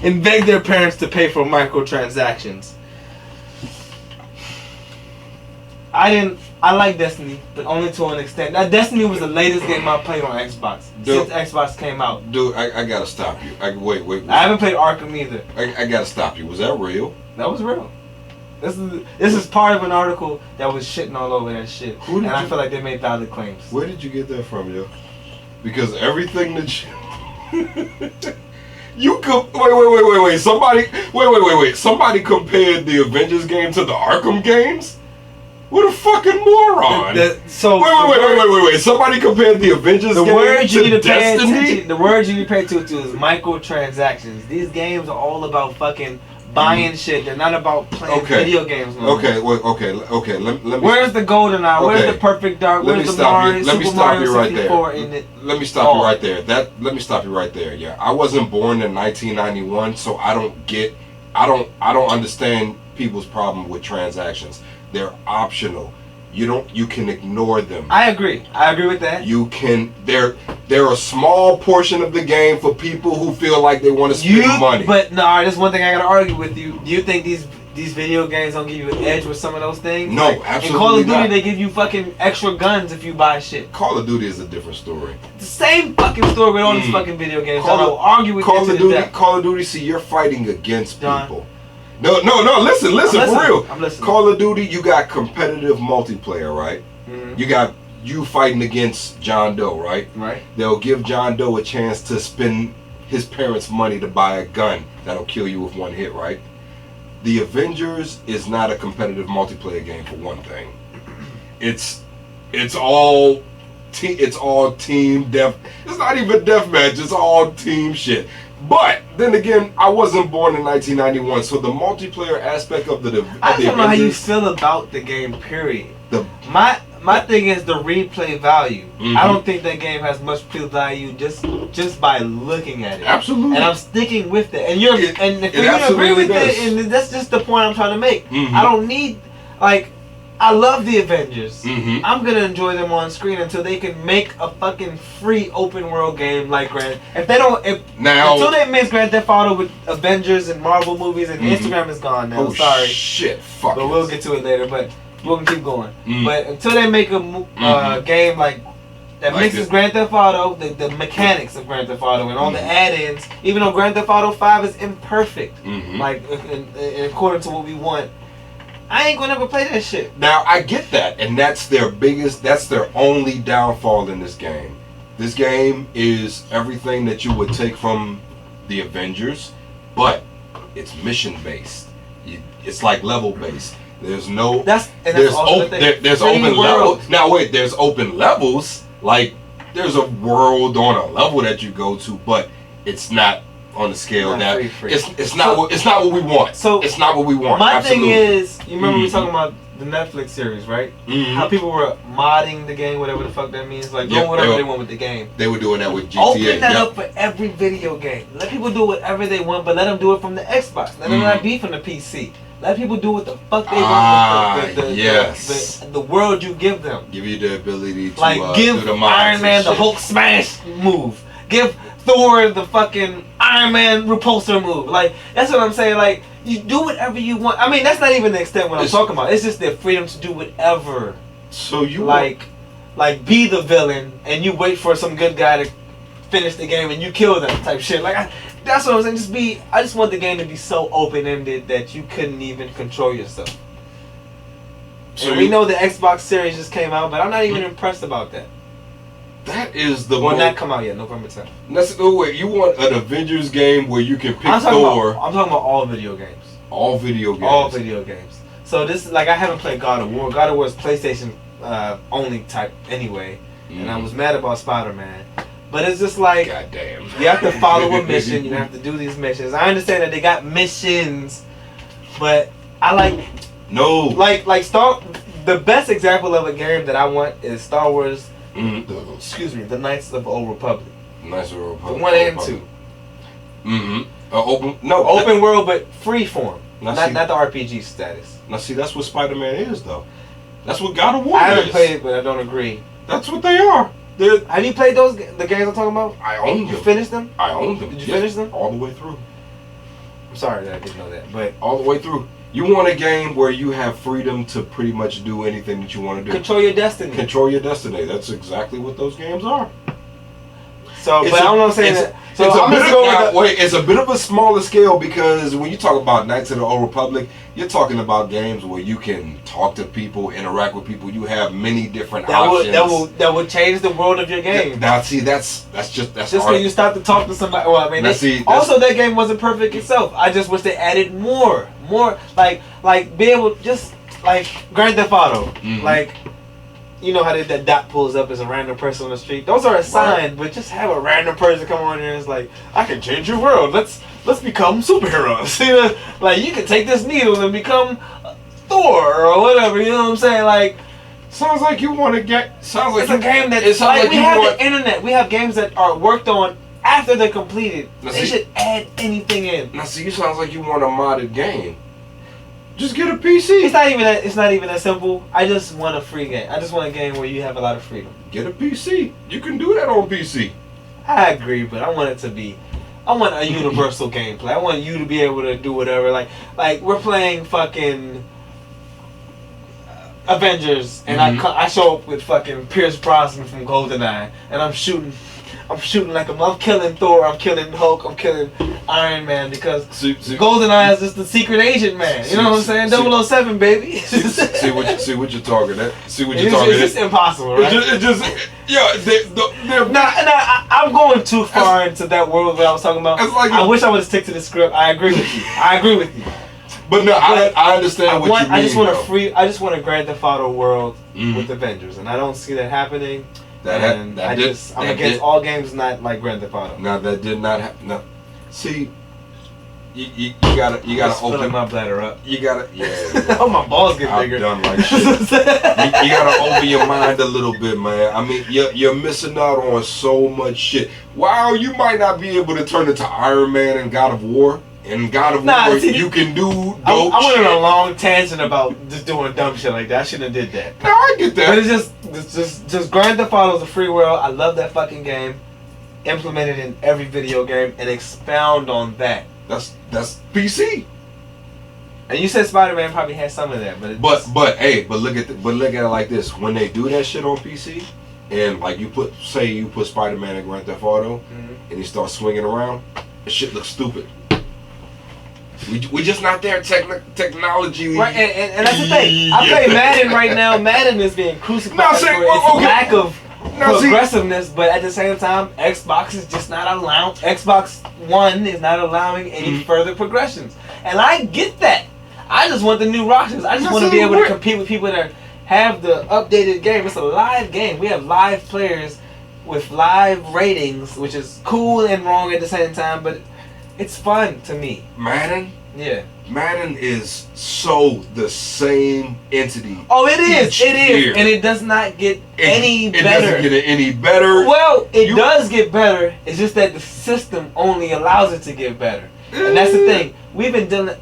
and beg their parents to pay for microtransactions. I like Destiny, but only to an extent. Now, Destiny was the latest game I played on Xbox since Xbox came out. Dude, I gotta stop you. Wait. I haven't played Arkham either. I gotta stop you. Was that real? That was real. This is part of an article that was shitting all over that shit, and I feel like they made valid claims. Where did you get that from, yo? Because everything that you wait. Somebody compared the Avengers game to the Arkham games? What a fucking moron! Wait. Somebody compared the Avengers game to Destiny? The word you need to pay attention to is microtransactions. These games are all about fucking buying shit. They're not about playing video games. Man. Okay. Let me. Where's the Golden Eye? Where's the Perfect Dark? Where's the Mario? Let me stop you right there. Let me stop you right there. Let me stop you right there. Yeah, I wasn't born in 1991, so I don't understand people's problem with transactions. They're optional. You can ignore them. I agree with that. You can. They're a small portion of the game for people who feel like they want to spend money. But no, that's one thing I gotta argue with you. Do you think these video games don't give you an edge with some of those things? No, absolutely in Call of Duty, not. they give you fucking extra guns if you buy shit. Call of Duty is a different story. The same fucking story with all these fucking video games. I don't argue with you to the death. Call of Duty. See, you're fighting against people. No. Listen. For real. I'm listening. Call of Duty, you got competitive multiplayer, right? Mm-hmm. You got you fighting against John Doe, right? Right. They'll give John Doe a chance to spend his parents' money to buy a gun that'll kill you with one hit, right? The Avengers is not a competitive multiplayer game for one thing. It's all team death. It's not even deathmatch. It's all team shit. But then again, I wasn't born in 1991, so the multiplayer aspect of the I don't know how you feel about the game. Period. My thing is the replay value. Mm-hmm. I don't think that game has much play value just by looking at it. Absolutely. And I'm sticking with it. And if you agree with it, and that's just the point I'm trying to make. Mm-hmm. I don't need I love the Avengers. Mm-hmm. I'm gonna enjoy them on screen until they can make a fucking free open world game like until they mix Grand Theft Auto with Avengers and Marvel movies and Instagram is gone now. Oh, sorry. Shit. Fuck. But we'll get to it later. But we're gonna keep going. Mm-hmm. But until they make a game that mixes Grand Theft Auto, the mechanics of Grand Theft Auto and all the add-ins, even though Grand Theft Auto 5 is imperfect, in according to what we want. I ain't gonna ever play that shit. Now I get that, and that's their only downfall in this game. This game is everything that you would take from the Avengers, but it's mission based. It's like level based. There's open levels. Now wait, there's open levels. Like there's a world on a level that you go to, but it's not on the scale that it's not what we want. So it's not what we want. My thing is, you remember we were talking about the Netflix series, right? Mm-hmm. How people were modding the game, whatever the fuck that means, like doing whatever they want with the game. They were doing that with GTA. Open that up for every video game. Let people do whatever they want, but let them do it from the Xbox. Let them not be from the PC. Let people do what the fuck they want with the world you give them. Give you the ability to give do the Iron Man the Hulk smash move. Give Thor the fucking Iron Man repulsor move. Like, that's what I'm saying. Like, you do whatever you want. I mean, that's not even the extent what I'm talking about. It's just their freedom to do whatever. So you like be the villain and you wait for some good guy to finish the game and you kill them type shit. Like, that's what I'm saying. I just want the game to be so open ended that you couldn't even control yourself. So we know the Xbox Series just came out, but I'm not even impressed about that. That is the one not come out yet, November 10th. Wait, you want an Avengers game where you can pick Thor? I'm talking about all video games. All video games. All video games. So this is I haven't played God of War. God of War is PlayStation only type anyway, and I was mad about Spider-Man. But it's just like, goddamn, you have to follow a mission. You have to do these missions. I understand that they got missions, but I like the best example of a game that I want is Star Wars. The Knights of the Old Republic. Nice Old The Republic. 1 and 2. Open world, but free form. Not the RPG status. Now see, that's what Spider-Man is, though. That's what God of War is. I haven't played it, but I don't agree. That's what they are. Have you played the games I'm talking about? I own them. You finished them? I own them. Did you finish them? All the way through. I'm sorry that I didn't know that, but all the way through. You want a game where you have freedom to pretty much do anything that you want to do. Control your destiny. Control your destiny. That's exactly what those games are. So, but I'm not saying that. So it's a bit of a smaller scale because when you talk about Knights of the Old Republic, you're talking about games where you can talk to people, interact with people. You have many different options. That would change the world of your game. Now, see, that's just when you start to talk to somebody. Well, I mean, also that game wasn't perfect itself. I just wish they added more, like be able just like Grand Theft Auto, like. You know how that dot pulls up as a random person on the street. Those are assigned, but just have a random person come on here and it's like, I can change your world. Let's become superheroes. You know, like you can take this needle and become Thor or whatever. You know what I'm saying? Like, sounds like you want to get. Sounds like it's a game that it's like we have the internet. We have games that are worked on after they're completed. They should add anything in. Now see, it sounds like you want a modded game. Just get a PC. It's not even that simple. I just want a free game. I just want a game where you have a lot of freedom. Get a PC. You can do that on PC. I agree, but I want it to be. I want a universal gameplay. I want you to be able to do whatever. Like we're playing fucking Avengers, and I show up with fucking Pierce Brosnan from GoldenEye, and I'm shooting like I'm killing Thor, I'm killing Hulk, I'm killing Iron Man because GoldenEye is just the secret agent man. You know what I'm saying? 007, baby. see what you're talking at. See what you're talking at. It's just impossible, right? I'm going too far into that world that I was talking about. Like I wish I would have stick to the script. I agree with you. But no, I understand what you mean. I just want a Grand Theft Auto world with Avengers, and I don't see that happening. I'm against all games not like Grand Theft Auto. No, that did not happen. No. See, you gotta open my bladder up. You gotta oh, my balls get bigger. I'm done like shit. you gotta open your mind a little bit, man. I mean, you're missing out on so much shit. Wow, you might not be able to turn into Iron Man and God of War. In God of War, you can do dope I went on a long tangent about just doing dumb shit like that. I shouldn't have did that. No, I get that. But it's just Grand Theft Auto is a free world. I love that fucking game. Implement it in every video game and expound on that. That's PC. And you said Spider-Man probably has some of that, but look at it like this: when they do that shit on PC, and like you put Spider-Man in Grand Theft Auto, and he starts swinging around, the shit looks stupid. We just not there technology. Right, and that's the thing. I play Madden right now. Madden is being crucified for its lack of progressiveness, but at the same time, Xbox is just not allowing. Xbox One is not allowing any further progressions, and I get that. I just want the new rosters. I just want to be able to compete with people that have the updated game. It's a live game. We have live players with live ratings, which is cool and wrong at the same time, but it's fun to me. Madden? Yeah. Madden is so the same entity. Oh, it is. It is. And it does not get any better. It doesn't get any better. Well, it does get better. It's just that the system only allows it to get better. And that's the thing. We've been dealing,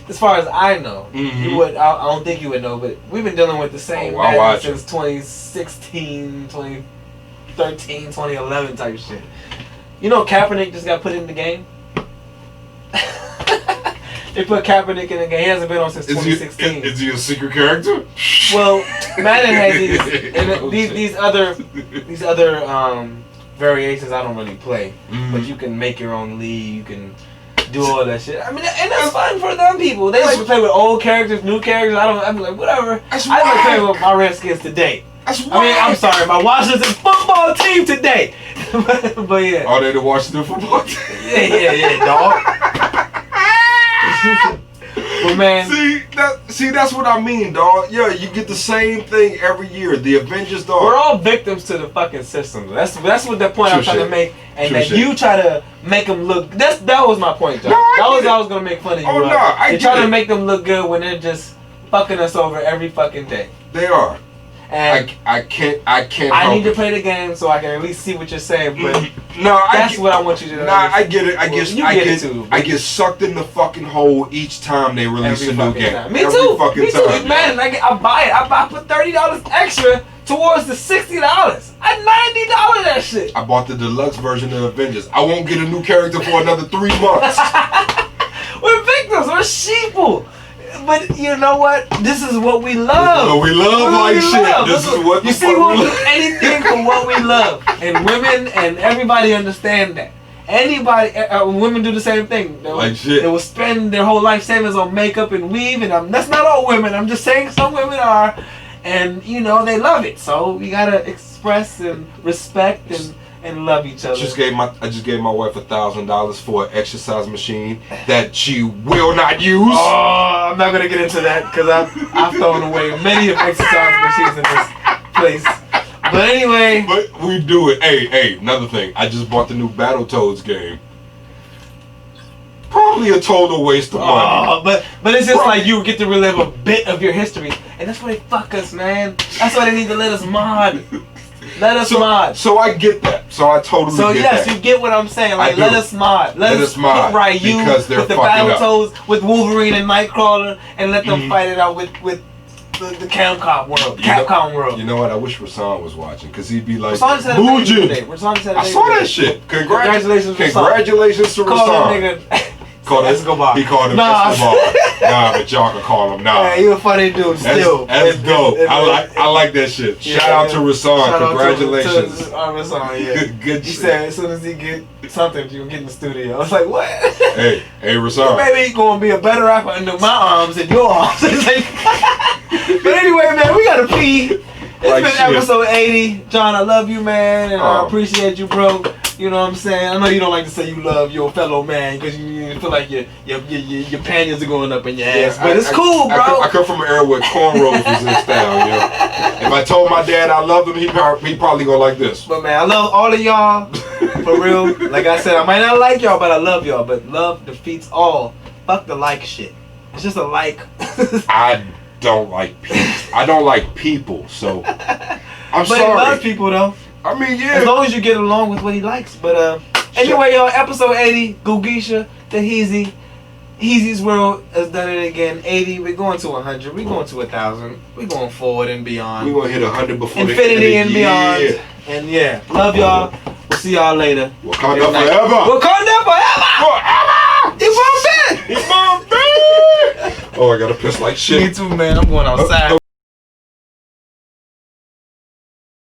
as far as I know, I don't think you would know, but we've been dealing with the same Madden since 2016, 2013, 2011 type shit. You know Kaepernick just got put in the game? They put Kaepernick in the game. He hasn't been on since 2016. Is he a secret character? Well, Madden has these other variations I don't really play. But you can make your own league. You can do all that shit. I mean, and that's fun for them people. They like to play with old characters, new characters. I'm like, whatever. I like to play with my Redskins today. I'm sorry, my Washington football team today. but yeah. Are they the Washington football team? Yeah, dog. But man, see, that's what I mean, dog. Yeah, you get the same thing every year. The Avengers, dog. We're all victims to the fucking system. That's what the point I'm trying to make, and that you try to make them look. That was my point, dog. I was gonna make fun of you. Oh no, you're trying to make them look good when they're just fucking us over every fucking day. They are. And I can't. I help need to it. play the game so I can at least see what you're saying. But No, that's what I want you to know. Nah, I get it. I Well, get. you I get get. it too. I get sucked in the fucking hole each time they release Every a new fucking game. time. Me Every too. fucking Me too. time. Man, I buy it. I put $30 extra towards the $60. I $90 that shit. I bought the deluxe version of Avengers. I won't get a new character for another 3 months. We're victims. We're sheeple. But you know what? This is what we love. We love like shit. This is what you the see. fuck We'll we do love. anything for what we love, and women and everybody understand that. Anybody, women do the same thing. Like shit. They will spend their whole life savings on makeup and weave, and that's not all women. I'm just saying some women are, and you know they love it. So we gotta express and respect and love each other. I just gave my wife $1,000 for an exercise machine that she will not use. Oh, I'm not gonna get into that because I've thrown away many of exercise machines in this place. But anyway, But we do it. Hey, another thing. I just bought the new Battletoads game. Probably a total waste of money. but it's just like you get to relive a bit of your history, and that's why they fuck us, man. That's why they need to let us mod. Let us mod. So I get that. So I totally So get yes, that. you get what I'm saying. Like I do. let us mod. Let us mod, put Ryu because they're with the fucking up. Battletoads with Wolverine and Nightcrawler, and let them fight it out with the Capcom world. Capcom world. You know what? I wish Rasan was watching because he'd be like, Rasan said a baby Muji. today. Rasan said a I baby saw today. that shit. Congratulations, Rasan. Congratulations to Call that Rasan. nigga. Call him Escobar. He called him Nah. Escobar. Nah, but y'all can call him nah. Yeah, you a funny dude still. That's dope. I like that shit. Yeah, Shout out to Shout Rasan. out Congratulations. to Rasan, yeah. Good He shit. said as soon as he get something, you can get in the studio. I was like, what? Hey, Rasan. Maybe he gonna be a better rapper under my arms than your arms. It's like, but anyway, man, we gotta pee. It's Like been shit. episode 80. John, I love you, man, and I Oh. appreciate you, bro. You know what I'm saying? I know you don't like to say you love your fellow man because you feel like your panties are going up in your ass. But it's cool, bro. I come from an era where cornrows was in style, yo. If I told my dad I loved him, he probably go like this. But man, I love all of y'all. For real. Like I said, I might not like y'all, but I love y'all. But love defeats all. Fuck the like shit. It's just a like. I don't like people. I don't like people, so I'm But sorry. he loves people though. I mean, yeah. As long as you get along with what he likes. But anyway, y'all, episode 80, Gugisha, the Heezy. Heezy's World has done it again. 80, we're going to 100, we're going to 1,000, we're going forward and beyond. We gonna hit 100 before Infinity the and end beyond. of the year. And yeah, love y'all. We'll see y'all later. Wakanda Good night. forever. Wakanda forever! Forever. You want that? He's my man. Oh, I gotta piss like shit. Me too, man. I'm going outside.